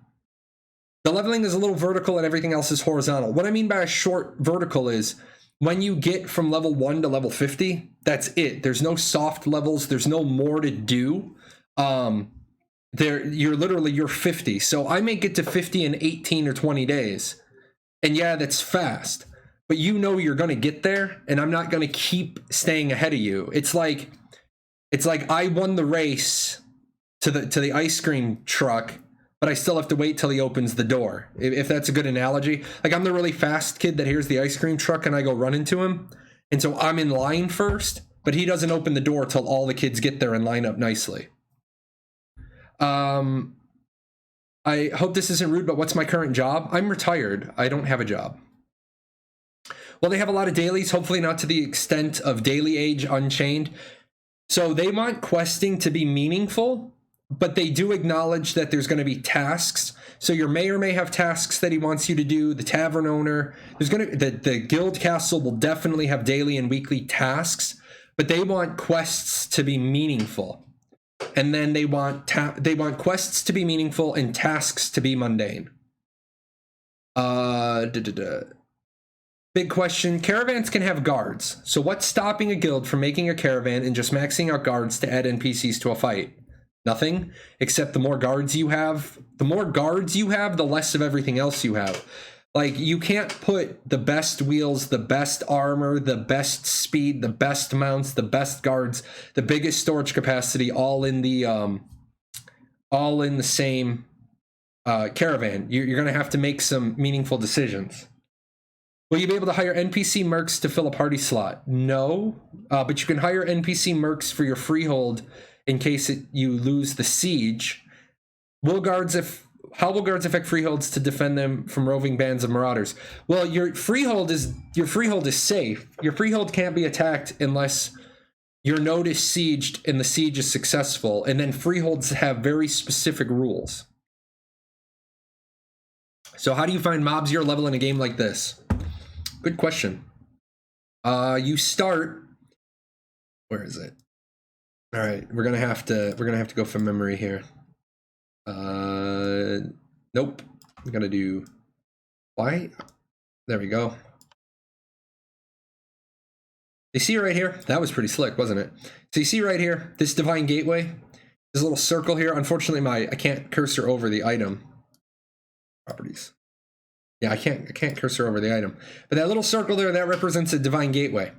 The leveling is a little vertical and everything else is horizontal. What I mean by a short vertical is when you get from level 1 to level 50, that's it. There's no soft levels. There's no more to do. You're 50. So I may get to 50 in 18 or 20 days. And yeah, that's fast. But you're going to get there, and I'm not going to keep staying ahead of you. It's like I won the race to the ice cream truck, but I still have to wait till he opens the door. If that's a good analogy. Like I'm the really fast kid that hears the ice cream truck and I go run into him. And so I'm in line first, but he doesn't open the door till all the kids get there and line up nicely. I hope this isn't rude, but what's my current job? I'm retired. I don't have a job. Well, they have a lot of dailies, hopefully not to the extent of Daily Age Unchained. So they want questing to be meaningful, but they do acknowledge that there's going to be tasks. So your mayor may have tasks that he wants you to do. The tavern owner, the guild castle will definitely have daily and weekly tasks, but they want quests to be meaningful. And then they want quests to be meaningful and tasks to be mundane. Big question. Caravans can have guards. So what's stopping a guild from making a caravan and just maxing out guards to add NPCs to a fight? Nothing, except the more guards you have, the less of everything else you have. Like, you can't put the best wheels, the best armor, the best speed, the best mounts, the best guards, the biggest storage capacity all in the same caravan. You're going to have to make some meaningful decisions. Will you be able to hire NPC mercs to fill a party slot? No, but you can hire NPC mercs for your freehold in case you lose the siege. How will guards affect freeholds to defend them from roving bands of marauders? Well, your freehold is safe. Your freehold can't be attacked unless your node is sieged and the siege is successful. And then freeholds have very specific rules. So how do you find mobs your level in a game like this? Good question. You start. Where is it? All right, we're gonna have to go from memory here. Nope. I'm gonna do. Why? There we go. You see right here? That was pretty slick, wasn't it? So you see right here, this divine gateway, this little circle here. Unfortunately, I can't cursor over the item properties. Yeah, I can't cursor over the item. But that little circle there, that represents a divine gateway.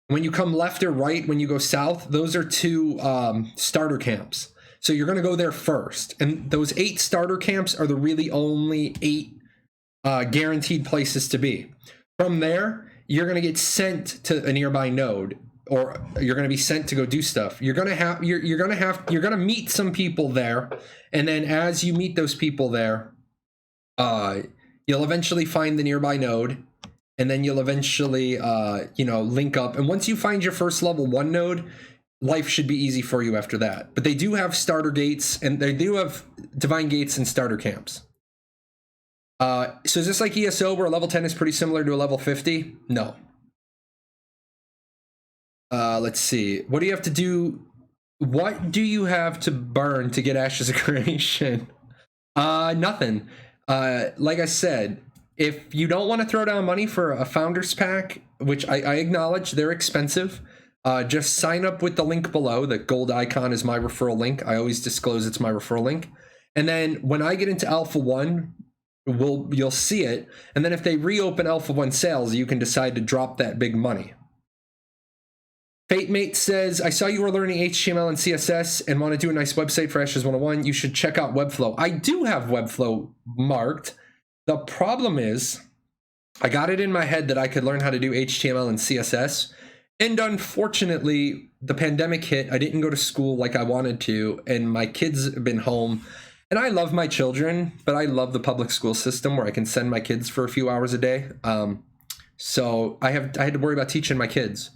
When you come left or right, when you go south, those are two starter camps. So you're going to go there first. And those 8 starter camps are the really only 8 guaranteed places to be. From there, you're going to get sent to a nearby node, or you're going to be sent to go do stuff. You're going to meet some people there. And then as you meet those people there, you'll eventually find the nearby node, and then you'll eventually, link up. And once you find your first level 1 node, life should be easy for you after that. But they do have starter gates, and they do have divine gates and starter camps. So is this like ESO, where a level 10 is pretty similar to a level 50? No. Let's see. What do you have to do? What do you have to burn to get Ashes of Creation? Nothing. Like I said, if you don't want to throw down money for a founder's pack, which I acknowledge they're expensive, just sign up with the link below. The gold icon is my referral link. I always disclose it's my referral link. And then when I get into Alpha 1, you'll see it. And then if they reopen Alpha 1 sales, you can decide to drop that big money. FateMate says, I saw you were learning HTML and CSS and want to do a nice website for Ashes 101. You should check out Webflow. I do have Webflow marked. The problem is, I got it in my head that I could learn how to do HTML and CSS. And unfortunately, the pandemic hit. I didn't go to school like I wanted to, and my kids have been home. And I love my children, but I love the public school system where I can send my kids for a few hours a day. So I had to worry about teaching my kids.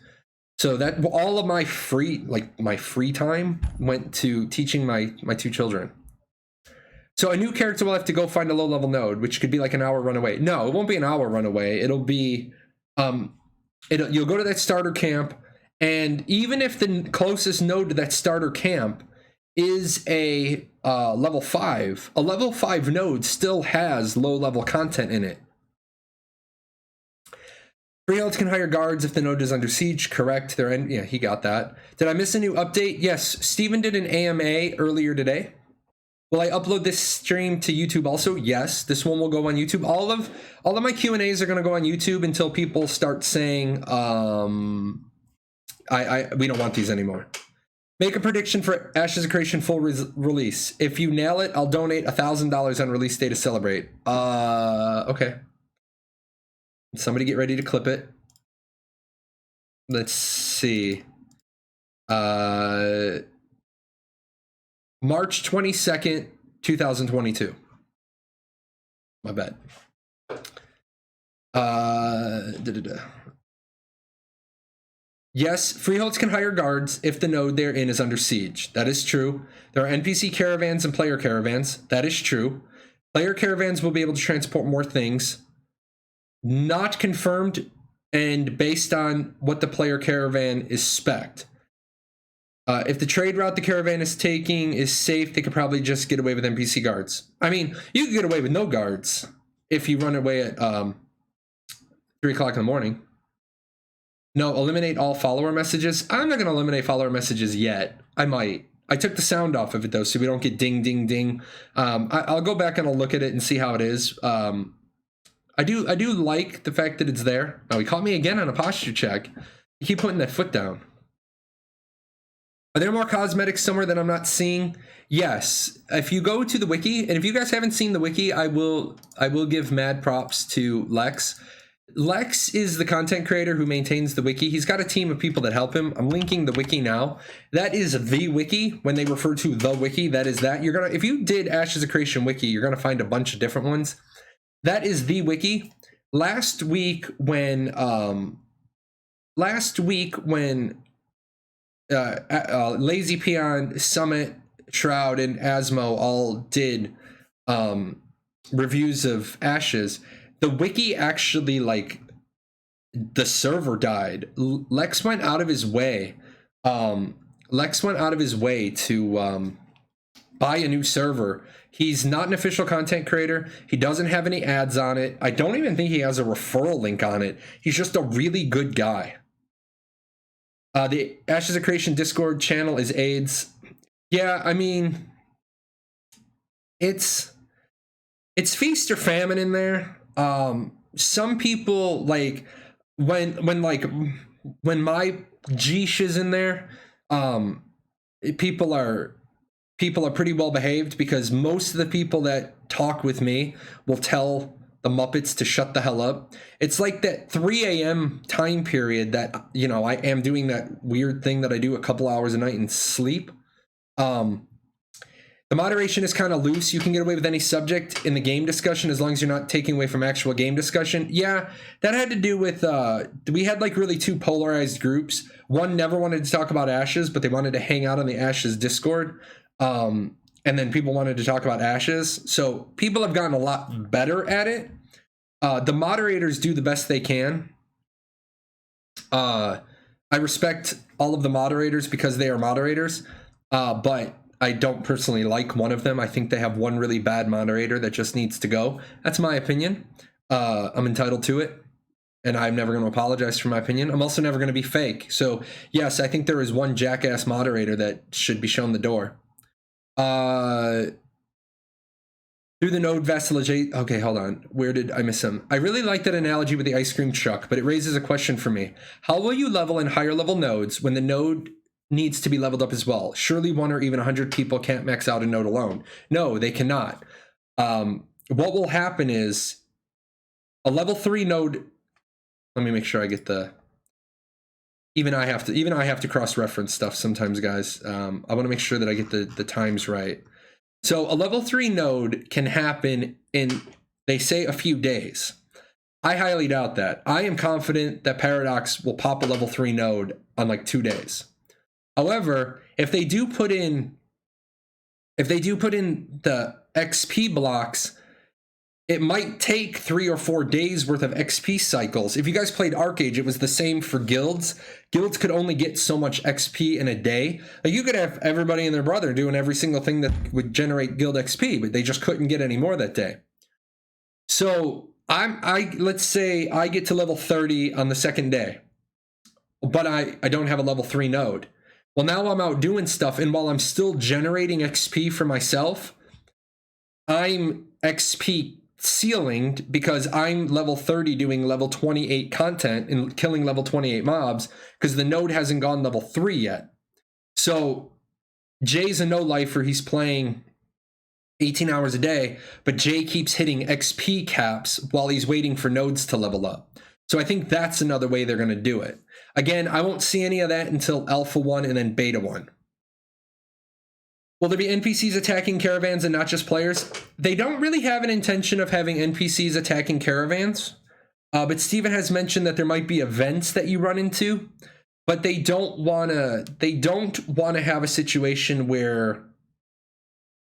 So that all of my free time went to teaching my 2 children. So a new character will have to go find a low-level node, which could be like an hour run away. No, it won't be an hour run away. It'll be, you'll go to that starter camp, and even if the closest node to that starter camp is a level 5, a level 5 node still has low-level content in it. Freeholds can hire guards if the node is under siege. Correct. Yeah, he got that. Did I miss a new update? Yes, Steven did an AMA earlier today. Will I upload this stream to YouTube also? Yes, this one will go on YouTube. All of my Q&As are going to go on YouTube until people start saying, we don't want these anymore. Make a prediction for Ashes of Creation full release. If you nail it, I'll donate $1,000 on release day to celebrate. Okay. Somebody get ready to clip it. Let's see. March 22nd, 2022. My bad. Yes, freeholds can hire guards if the node they're in is under siege. That is true. There are NPC caravans and player caravans. That is true. Player caravans will be able to transport more things. Not confirmed and based on what the player caravan is spec'd. If the trade route the caravan is taking is safe, they could probably just get away with NPC guards. I mean, you can get away with no guards if you run away at 3 o'clock in the morning. No, eliminate all follower messages. I'm not going to eliminate follower messages yet. I might. I took the sound off of it, though, so we don't get ding, ding, ding. I'll go back and I'll look at it and see how it is. I do like the fact that it's there. Oh, he caught me again on a posture check. You keep putting that foot down. Are there more cosmetics somewhere that I'm not seeing? Yes. If you go to the wiki, and if you guys haven't seen the wiki, I will give mad props to Lex. Lex is the content creator who maintains the wiki. He's got a team of people that help him. I'm linking the wiki now. That is the wiki. When they refer to the wiki, that is that. You're gonna, if you did Ashes of Creation wiki, you're gonna find a bunch of different ones. That is the wiki. Last week when Lazy Peon, Summit, Shroud, and Asmo all did reviews of Ashes, the wiki actually, like, the server died. Lex went out of his way. To buy a new server. He's not an official content creator. He doesn't have any ads on it. I don't even think he has a referral link on it. He's just a really good guy. The Ashes of Creation Discord channel is AIDS. Yeah, I mean, it's feast or famine in there. Some people, like, when my Geesh is in there, people are pretty well behaved, because most of the people that talk with me will tell the Muppets to shut the hell up. It's like that 3 a.m. time period that, you know, I am doing that weird thing that I do a couple hours a night and sleep. The moderation is kind of loose. You can get away with any subject in the game discussion as long as you're not taking away from actual game discussion. Yeah, that had to do with, we had like really two polarized groups. One never wanted to talk about Ashes, but they wanted to hang out on the Ashes Discord. And then people wanted to talk about Ashes. So people have gotten a lot better at it. The moderators do the best they can. I respect all of the moderators because they are moderators, but I don't personally like one of them. I think they have one really bad moderator that just needs to go. That's my opinion. I'm entitled to it, and I'm never going to apologize for my opinion. I'm also never going to be fake. So yes, I think there is one jackass moderator that should be shown the door. Through the node vassalage. Okay, hold on. Where did I miss him? I really like that analogy with the ice cream truck, but it raises a question for me. How will you level in higher level nodes when the node needs to be leveled up as well? Surely 1 or even 100 people can't max out a node alone. No, they cannot. What will happen is a level 3 node. Let me make sure I get the. Even I have to cross-reference stuff sometimes, guys. I want to make sure that I get the times right. So a level 3 node can happen in, they say, a few days. I highly doubt that. I am confident that Paradox will pop a level 3 node on like 2 days. However, if they do put in the XP blocks, it might take 3 or 4 days worth of XP cycles. If you guys played Arcade, it was the same for guilds. Guilds could only get so much XP in a day. Like, you could have everybody and their brother doing every single thing that would generate guild XP, but they just couldn't get any more that day. So let's say I get to level 30 on the second day, but I don't have a level 3 node. Well, now I'm out doing stuff, and while I'm still generating XP for myself, I'm XP ceilinged because I'm level 30 doing level 28 content and killing level 28 mobs because the node hasn't gone level 3 yet. So Jay's a no-lifer. He's playing 18 hours a day, but Jay keeps hitting XP caps while he's waiting for nodes to level up. So I think that's another way they're going to do it. Again, I won't see any of that until Alpha 1 and then Beta 1. Will there be NPCs attacking caravans and not just players? They don't really have an intention of having NPCs attacking caravans, but Steven has mentioned that there might be events that you run into. but they don't want to have a situation where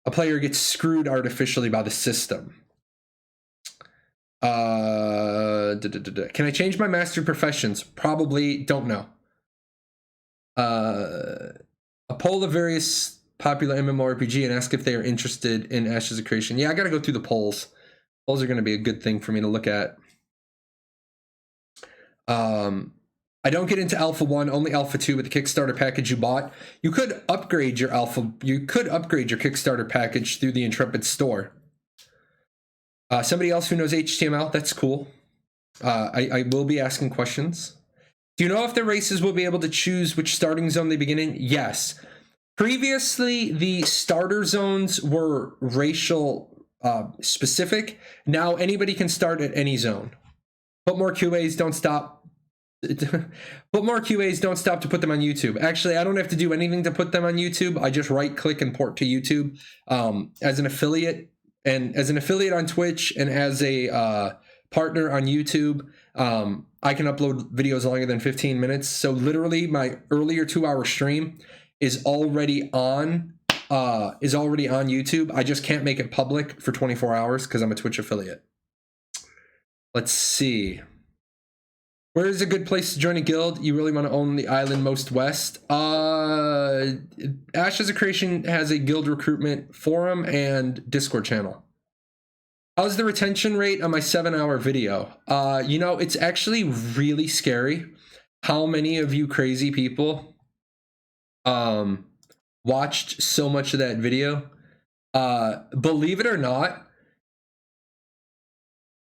a player gets screwed artificially by the system. Can I change my master professions? Probably. Don't know. A poll of various popular MMORPG and ask if they are interested in Ashes of Creation. Yeah, I gotta go through the polls. Polls are gonna be a good thing for me to look at. I don't get into Alpha 1, only Alpha 2 with the Kickstarter package you bought. You could upgrade your Kickstarter package through the Intrepid store. Somebody else who knows HTML, that's cool. I will be asking questions. Do you know if the races will be able to choose which starting zone they begin in? Yes. Previously, the starter zones were racial specific. Now anybody can start at any zone. But more QAs don't stop. But more QAs don't stop to put them on YouTube. Actually, I don't have to do anything to put them on YouTube. I just right click and port to YouTube. As an affiliate on Twitch and as a partner on YouTube, I can upload videos longer than 15 minutes. So literally my earlier 2-hour stream is already on YouTube. I just can't make it public for 24 hours because I'm a Twitch affiliate. Let's see. Where is a good place to join a guild? You really want to own the island most west? Ashes of Creation has a guild recruitment forum and Discord channel. How's the retention rate on my 7-hour video? You know, it's actually really scary how many of you crazy people watched so much of that video. Believe it or not,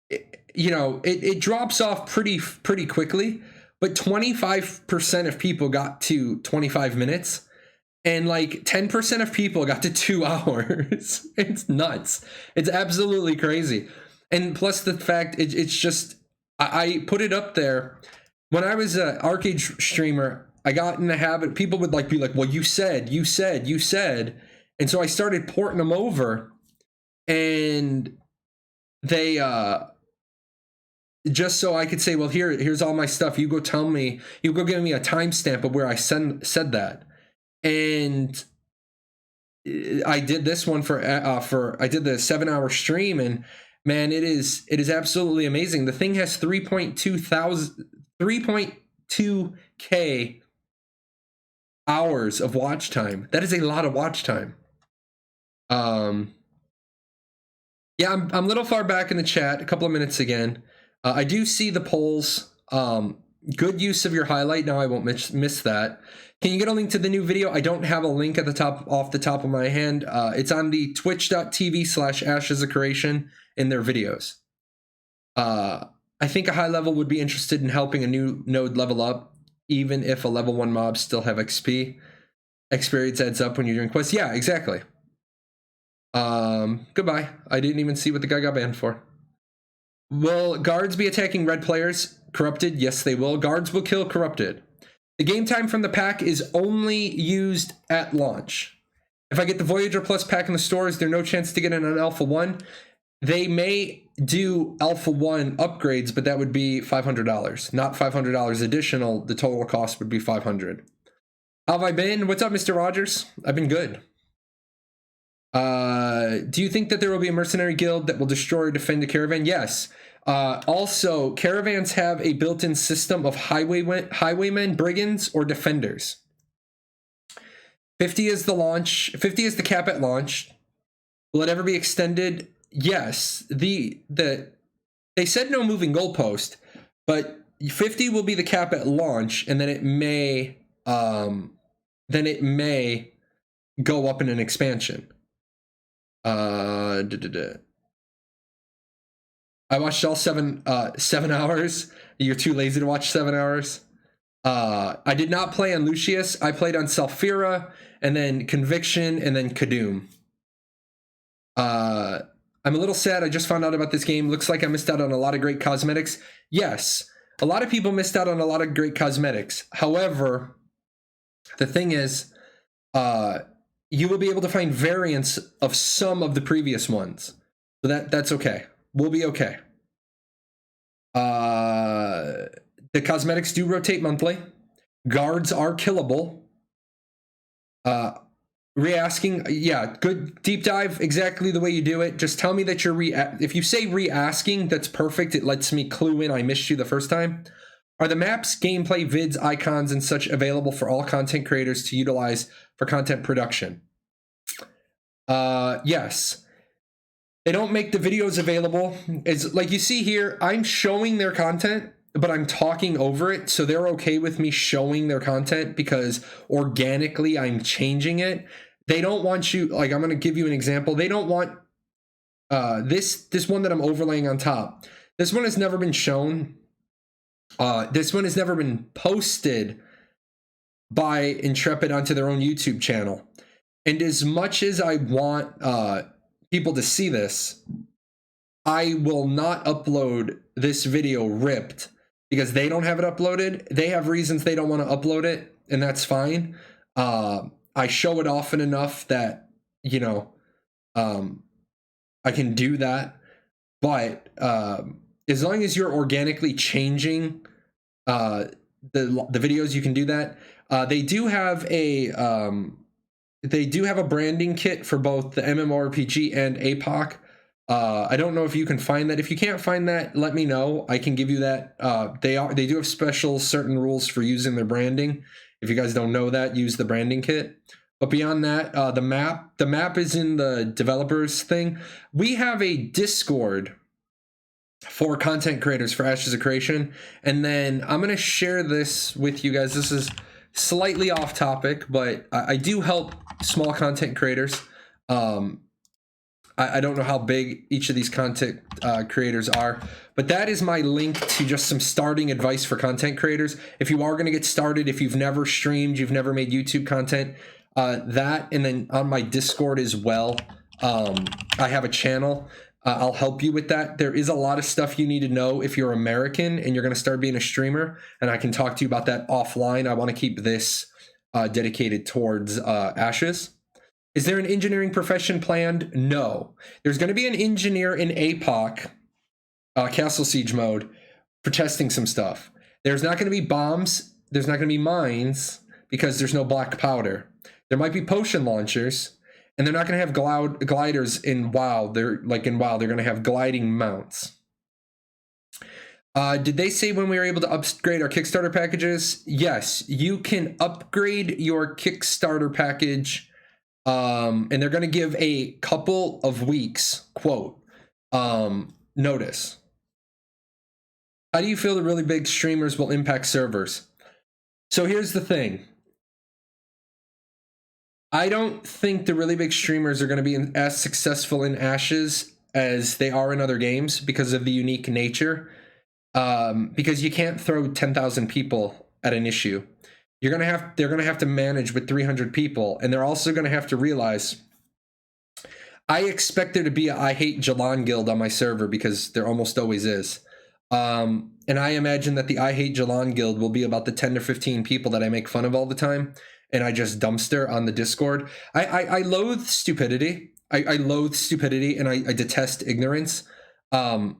it drops off pretty quickly, but 25% of people got to 25 minutes and like 10% of people got to 2 hours. It's nuts. It's absolutely crazy. And plus the fact it's just, I put it up there when I was an arcade streamer. I got in the habit, people would be like, well, you said, and so I started porting them over, and they just so I could say, well, here's all my stuff. You go give me a timestamp of where I said that. And I did this one I did the 7-hour stream, and man, it is absolutely amazing. The thing has 3.2K hours of watch time. That is a lot of watch time. Yeah, I'm a little far back in the chat, a couple of minutes again. I do see the polls. Good use of your highlight. Now I won't miss that. Can you get a link to the new video? I don't have a link off the top of my hand. It's on the twitch.tv/ashesofcreation in their videos. I think a high level would be interested in helping a new node level up, even if a level 1 mob still have XP. Experience adds up when you're doing quests. Yeah, exactly. Goodbye. I didn't even see what the guy got banned for. Will guards be attacking red players? Corrupted? Yes, they will. Guards will kill corrupted. The game time from the pack is only used at launch. If I get the Voyager Plus pack in the store, is there no chance to get in on Alpha 1? They may do Alpha 1 upgrades, but that would be $500. Not $500 additional. The total cost would be $500. How have I been? What's up, Mr. Rogers? I've been good. Do you think that there will be a mercenary guild that will destroy or defend a caravan? Yes. Also, caravans have a built-in system of highwaymen, brigands, or defenders. 50 is the launch. 50 is the cap at launch. Will it ever be extended? Yes. They said no moving goalpost, but 50 will be the cap at launch, and then it may go up in an expansion. I watched all 7 hours. You're too lazy to watch 7 hours. I did not play on Lucius. I played on Salfira, and then Conviction, and then Kadum. I'm a little sad. I just found out about this game. Looks like I missed out on a lot of great cosmetics. Yes, a lot of people missed out on a lot of great cosmetics. However, the thing is, you will be able to find variants of some of the previous ones. So that's okay. We'll be okay. The cosmetics do rotate monthly. Guards are killable. Re-asking, yeah, good deep dive, exactly the way you do it. Just tell me that you're if you say re-asking, that's perfect. It lets me clue in I missed you the first time. Are the maps, gameplay, vids, icons, and such available for all content creators to utilize for content production? Yes. They don't make the videos available. It's like you see here, I'm showing their content, but I'm talking over it, so they're okay with me showing their content because organically I'm changing it. They don't want you, like, I'm going to give you an example. They don't want this one that I'm overlaying on top. This one has never been shown. This one has never been posted by Intrepid onto their own YouTube channel. And as much as I want people to see this, I will not upload this video ripped because they don't have it uploaded. They have reasons they don't want to upload it, and that's fine. I show it often enough that, you know, I can do that. But as long as you're organically changing the videos, you can do that. They do have a branding kit for both the MMORPG and APOC. I don't know if you can find that. If you can't find that, let me know. I can give you that. They do have special certain rules for using their branding. If you guys don't know that, use the branding kit. But beyond that, the map is in the developers thing. We have a Discord for content creators for Ashes of Creation, and then I'm gonna share this with you guys. This is slightly off topic, but I do help small content creators. I don't know how big each of these content creators are, but that is my link to just some starting advice for content creators. If you are going to get started, if you've never streamed, you've never made YouTube content, that, and then on my Discord as well, I have a channel. I'll help you with that. There is a lot of stuff you need to know if you're American and you're going to start being a streamer, and I can talk to you about that offline. I want to keep this dedicated towards Ashes. Is there an engineering profession planned? No. There's going to be an engineer in APOC, Castle Siege mode, for testing some stuff. There's not going to be bombs. There's not going to be mines because there's no black powder. There might be potion launchers, and they're not going to have gliders in WoW. They're going to have gliding mounts. Did they say when we were able to upgrade our Kickstarter packages? Yes, you can upgrade your Kickstarter package. And they're going to give a couple of weeks, quote, notice. How do you feel the really big streamers will impact servers? So here's the thing. I don't think the really big streamers are going to be as successful in Ashes as they are in other games because of the unique nature. Because you can't throw 10,000 people at an issue. They're going to have to manage with 300 people, and they're also going to have to realize I expect there to be a I Hate Jahlon guild on my server because there almost always is. And I imagine that the I Hate Jahlon guild will be about the 10 to 15 people that I make fun of all the time, and I just dumpster on the Discord. I loathe stupidity. I loathe stupidity, and I detest ignorance. I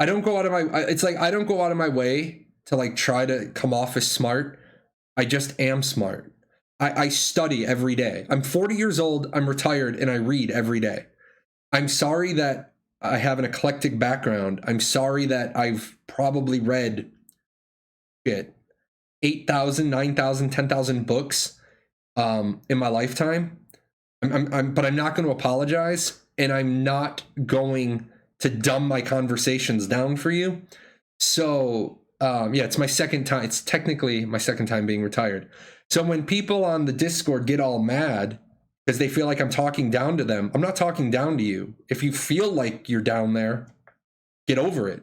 don't go out of I don't go out of my way to like try to come off as smart. I just am smart. I study every day. I'm 40 years old, I'm retired, and I read every day. I'm sorry that I have an eclectic background. I'm sorry that I've probably read 8,000, 9,000, 10,000 books in my lifetime. But I'm not going to apologize, and I'm not going to dumb my conversations down for you. So it's my second time. It's technically my second time being retired. So when people on the Discord get all mad because they feel like I'm talking down to them, I'm not talking down to you. If you feel like you're down there, get over it.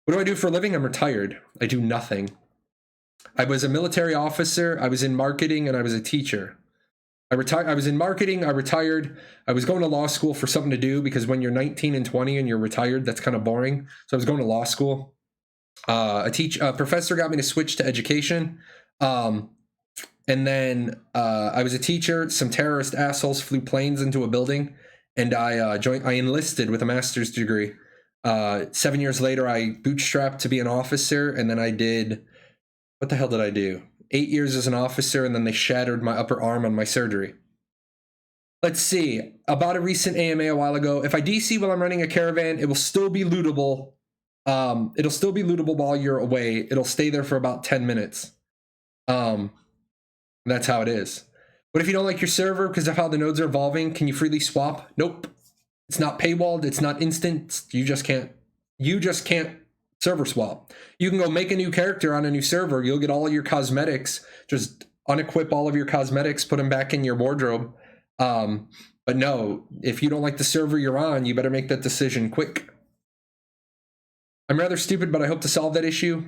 What do I do for a living? I'm retired. I do nothing. I was a military officer. I was in marketing, and I was a teacher. I was in marketing. I retired. I was going to law school for something to do because when you're 19 and 20 and you're retired, that's kind of boring. So I was going to law school. A professor got me to switch to education. And then I was a teacher. Some terrorist assholes flew planes into a building, and I enlisted with a master's degree. 7 years later, I bootstrapped to be an officer, and then I did What the hell did I do? 8 years as an officer, and then they shattered my upper arm on my surgery. Let's see. About a recent AMA a while ago. If I DC while I'm running a caravan, it will still be lootable. It'll still be lootable while you're away. It'll stay there for about 10 minutes. That's how it is. But if you don't like your server because of how the nodes are evolving, can you freely swap? Nope. It's not paywalled. It's not instant. You just can't server swap. You can go make a new character on a new server. You'll get all of your cosmetics. Just unequip all of your cosmetics, put them back in your wardrobe. But no, if you don't like the server you're on, you better make that decision quick. I'm rather stupid, but I hope to solve that issue.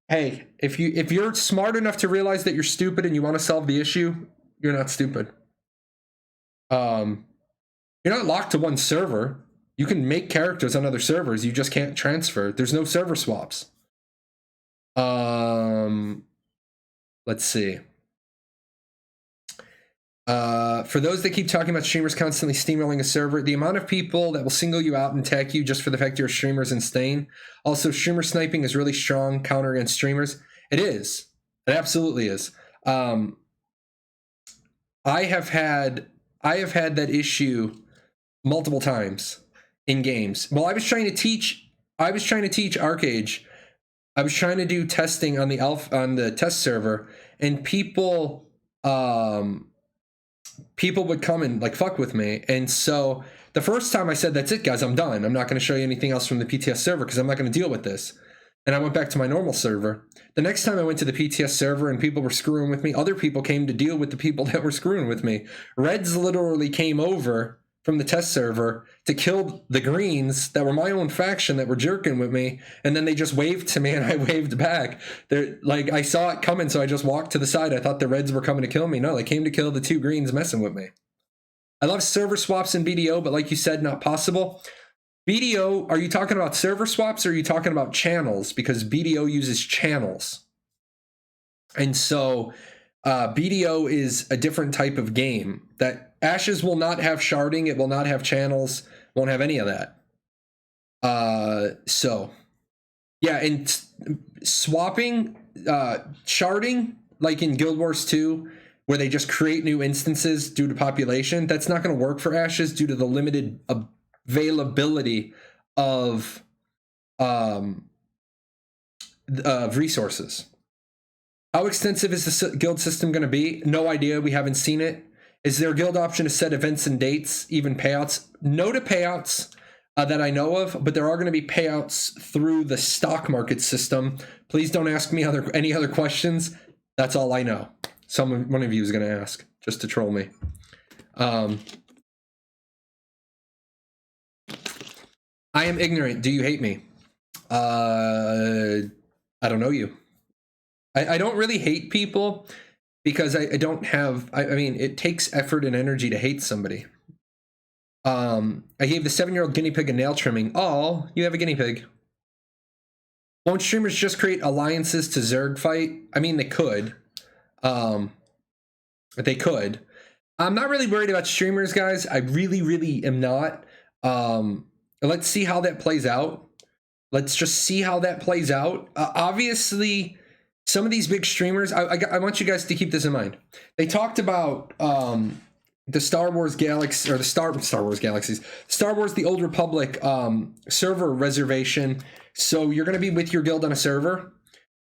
Hey, if you're smart enough to realize that you're stupid and you want to solve the issue, you're not stupid. You're not locked to one server. You can make characters on other servers. You just can't transfer. There's no server swaps. Let's see. For those that keep talking about streamers constantly steamrolling a server, the amount of people that will single you out and attack you just for the fact you're a streamer is insane. Also, streamer sniping is really strong counter against streamers. It is. It absolutely is. I have had that issue multiple times in games. Well, I was trying to teach Arcage. I was trying to do testing on the test server, and people would come and like fuck with me. And so the first time I said, that's it, guys, I'm done. I'm not going to show you anything else from the PTS server because I'm not going to deal with this. And I went back to my normal server. The next time I went to the PTS server and people were screwing with me, other people came to deal with the people that were screwing with me. Reds literally came over from the test server to kill the greens that were my own faction that were jerking with me, and then they just waved to me and I waved back. They're like, I saw it coming, so I just walked to the side. I thought the reds were coming to kill me. No, they came to kill the two greens messing with me. I love server swaps in BDO, but like you said, not possible. BDO, are you talking about server swaps or are you talking about channels? Because BDO uses channels. And so BDO is a different type of game. That Ashes will not have sharding, it will not have channels, won't have any of that. So yeah, and swapping, sharding, like in Guild Wars 2, where they just create new instances due to population, that's not going to work for Ashes due to the limited availability of resources. How extensive is the guild system going to be? No idea. We haven't seen it. Is there a guild option to set events and dates, even payouts? No to payouts that I know of, but there are going to be payouts through the stock market system. Please don't ask me any other questions. That's all I know. One of you is going to ask just to troll me. I am ignorant. Do you hate me? I don't know you. I don't really hate people because I don't have, I mean, it takes effort and energy to hate somebody. I gave the 7-year-old guinea pig a nail trimming. Oh, you have a guinea pig. Won't streamers just create alliances to Zerg fight? I mean, they could. They could. I'm not really worried about streamers, guys. I really, really am not. Let's see how that plays out. Let's just see how that plays out. Obviously, some of these big streamers, I want you guys to keep this in mind. They talked about the Star Wars Galaxy, or the Star Wars Galaxies, Star Wars The Old Republic server reservation. So you're going to be with your guild on a server.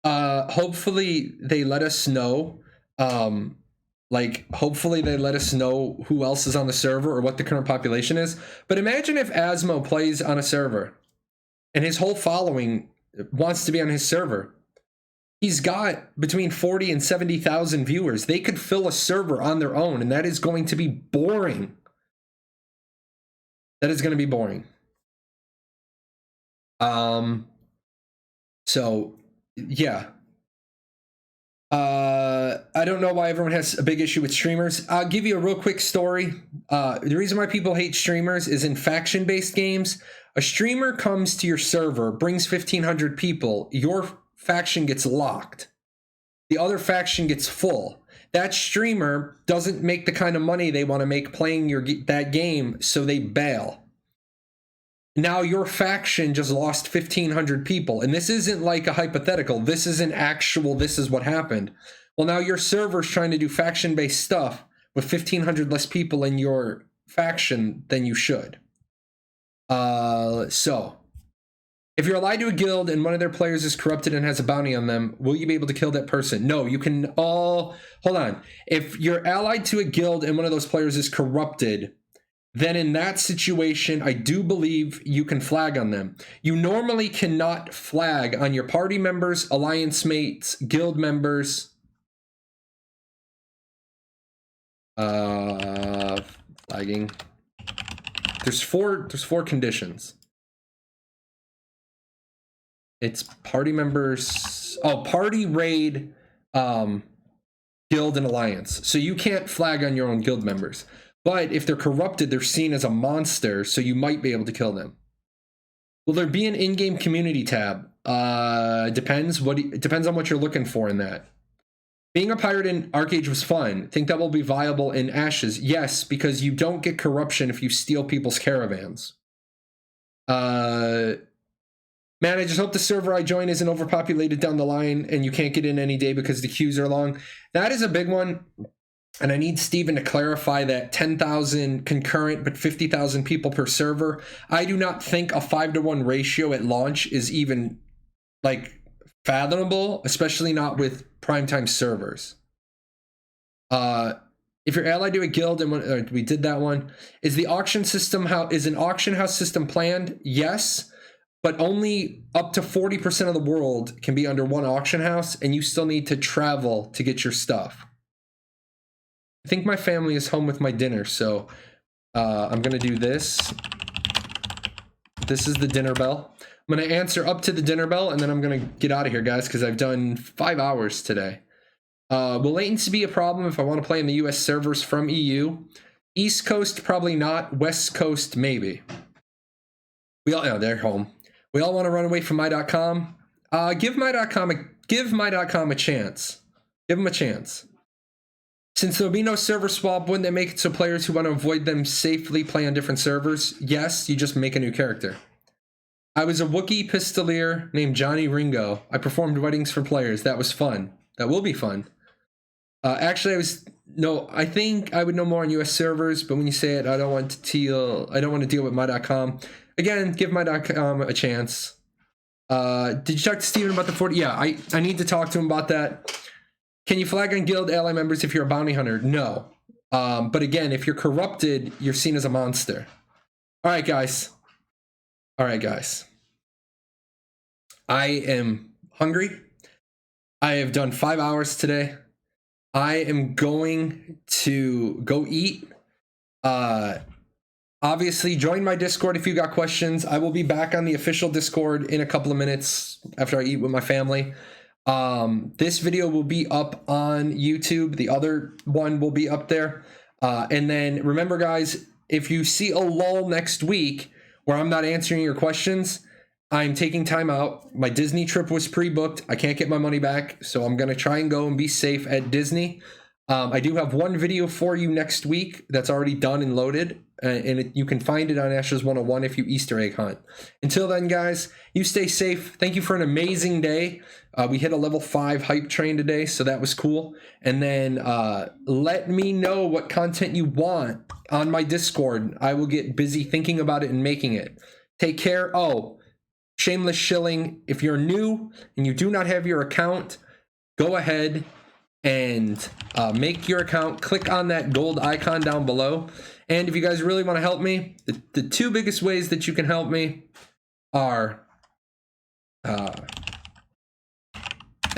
Hopefully they let us know. Hopefully they let us know who else is on the server or what the current population is. But imagine if Asmo plays on a server and his whole following wants to be on his server. He's got between 40 and 70,000 viewers. They could fill a server on their own, and that is going to be boring. That is going to be boring. So, yeah. I don't know why everyone has a big issue with streamers. I'll give you a real quick story. The reason why people hate streamers is in faction-based games. A streamer comes to your server, brings 1,500 people. Your faction gets locked. The other faction gets full. That streamer doesn't make the kind of money they want to make playing that game, so they bail. Now your faction just lost 1,500 people. And this isn't like a hypothetical. This is an actual, this is what happened. Well, now your server's trying to do faction-based stuff with 1,500 less people in your faction than you should. So, if you're allied to a guild and one of their players is corrupted and has a bounty on them, will you be able to kill that person? No, you can all... Hold on. If you're allied to a guild and one of those players is corrupted, then in that situation, I do believe you can flag on them. You normally cannot flag on your party members, alliance mates, guild members. Flagging. There's four conditions. It's party members. Oh, party, raid, guild, and alliance. So you can't flag on your own guild members. But if they're corrupted, they're seen as a monster, so you might be able to kill them. Will there be an in-game community tab? Depends. It depends on what you're looking for in that. Being a pirate in Arcade was fun. Think that will be viable in Ashes? Yes, because you don't get corruption if you steal people's caravans. Man, I just hope the server I join isn't overpopulated down the line and you can't get in any day because the queues are long. That is a big one. And I need Steven to clarify that 10,000 concurrent but 50,000 people per server. I do not think a 5-to-1 ratio at launch is even like fathomable, especially not with primetime servers. If you're allied to a guild, and we did that one. Is the auction system is an auction house system planned? Yes, but only up to 40% of the world can be under one auction house, and you still need to travel to get your stuff. I think my family is home with my dinner, so I'm gonna do this. This is the dinner bell. I'm gonna answer up to the dinner bell, and then I'm gonna get out of here, guys, because I've done 5 hours today. Will latency be a problem if I want to play in the US servers from EU? East Coast, probably not. West Coast, maybe. We all know they're home. We all want to run away from my.com. Give my.com a chance. Give them a chance. Since there'll be no server swap, wouldn't they make it so players who want to avoid them safely play on different servers? Yes, you just make a new character. I was a Wookiee pistolier named Johnny Ringo. I weddings for players. That was fun. That will be fun. Actually, I think I would know more on US servers, but when you say it, I don't want to deal with my.com. Again, give my.com a chance. Did you talk to Steven about the 40? Yeah, I need to talk to him about that. Can you flag on guild ally members if you're a bounty hunter? No. But again, if you're corrupted, you're seen as a monster. All right, guys. I am hungry. I have done 5 hours today. I am going to go eat. Obviously, join my Discord if you got questions. I will be back on the official Discord in a couple of minutes after I eat with my family. This video will be up on YouTube. The other one will be up there. And then remember, guys, if you see a lull next week where I'm not answering your questions, I'm taking time out. My Disney trip was pre-booked. I can't get my money back, so I'm going to try and go and be safe at Disney. I do have one video for you next week that's already done and loaded, and you can find it on Ashes 101 if you Easter egg hunt. Until then, guys, you stay safe. Thank you for an amazing day. We hit a level 5 hype train today, so that was cool. And then let me know what content you want on my Discord. I will get busy thinking about it and making it. Take care. Oh, shameless shilling. If you're new and you do not have your account, go ahead and make your account. Click on that gold icon down below. And if you guys really want to help me, the 2 biggest ways that you can help me are, and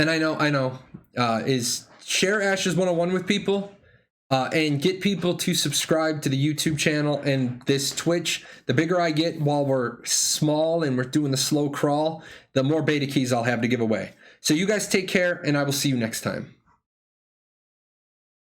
I know, is share Ashes 101 with people, and get people to subscribe to the YouTube channel and this Twitch. The bigger I get while we're small and we're doing the slow crawl, the more beta keys I'll have to give away. So you guys take care, and I will see you next time.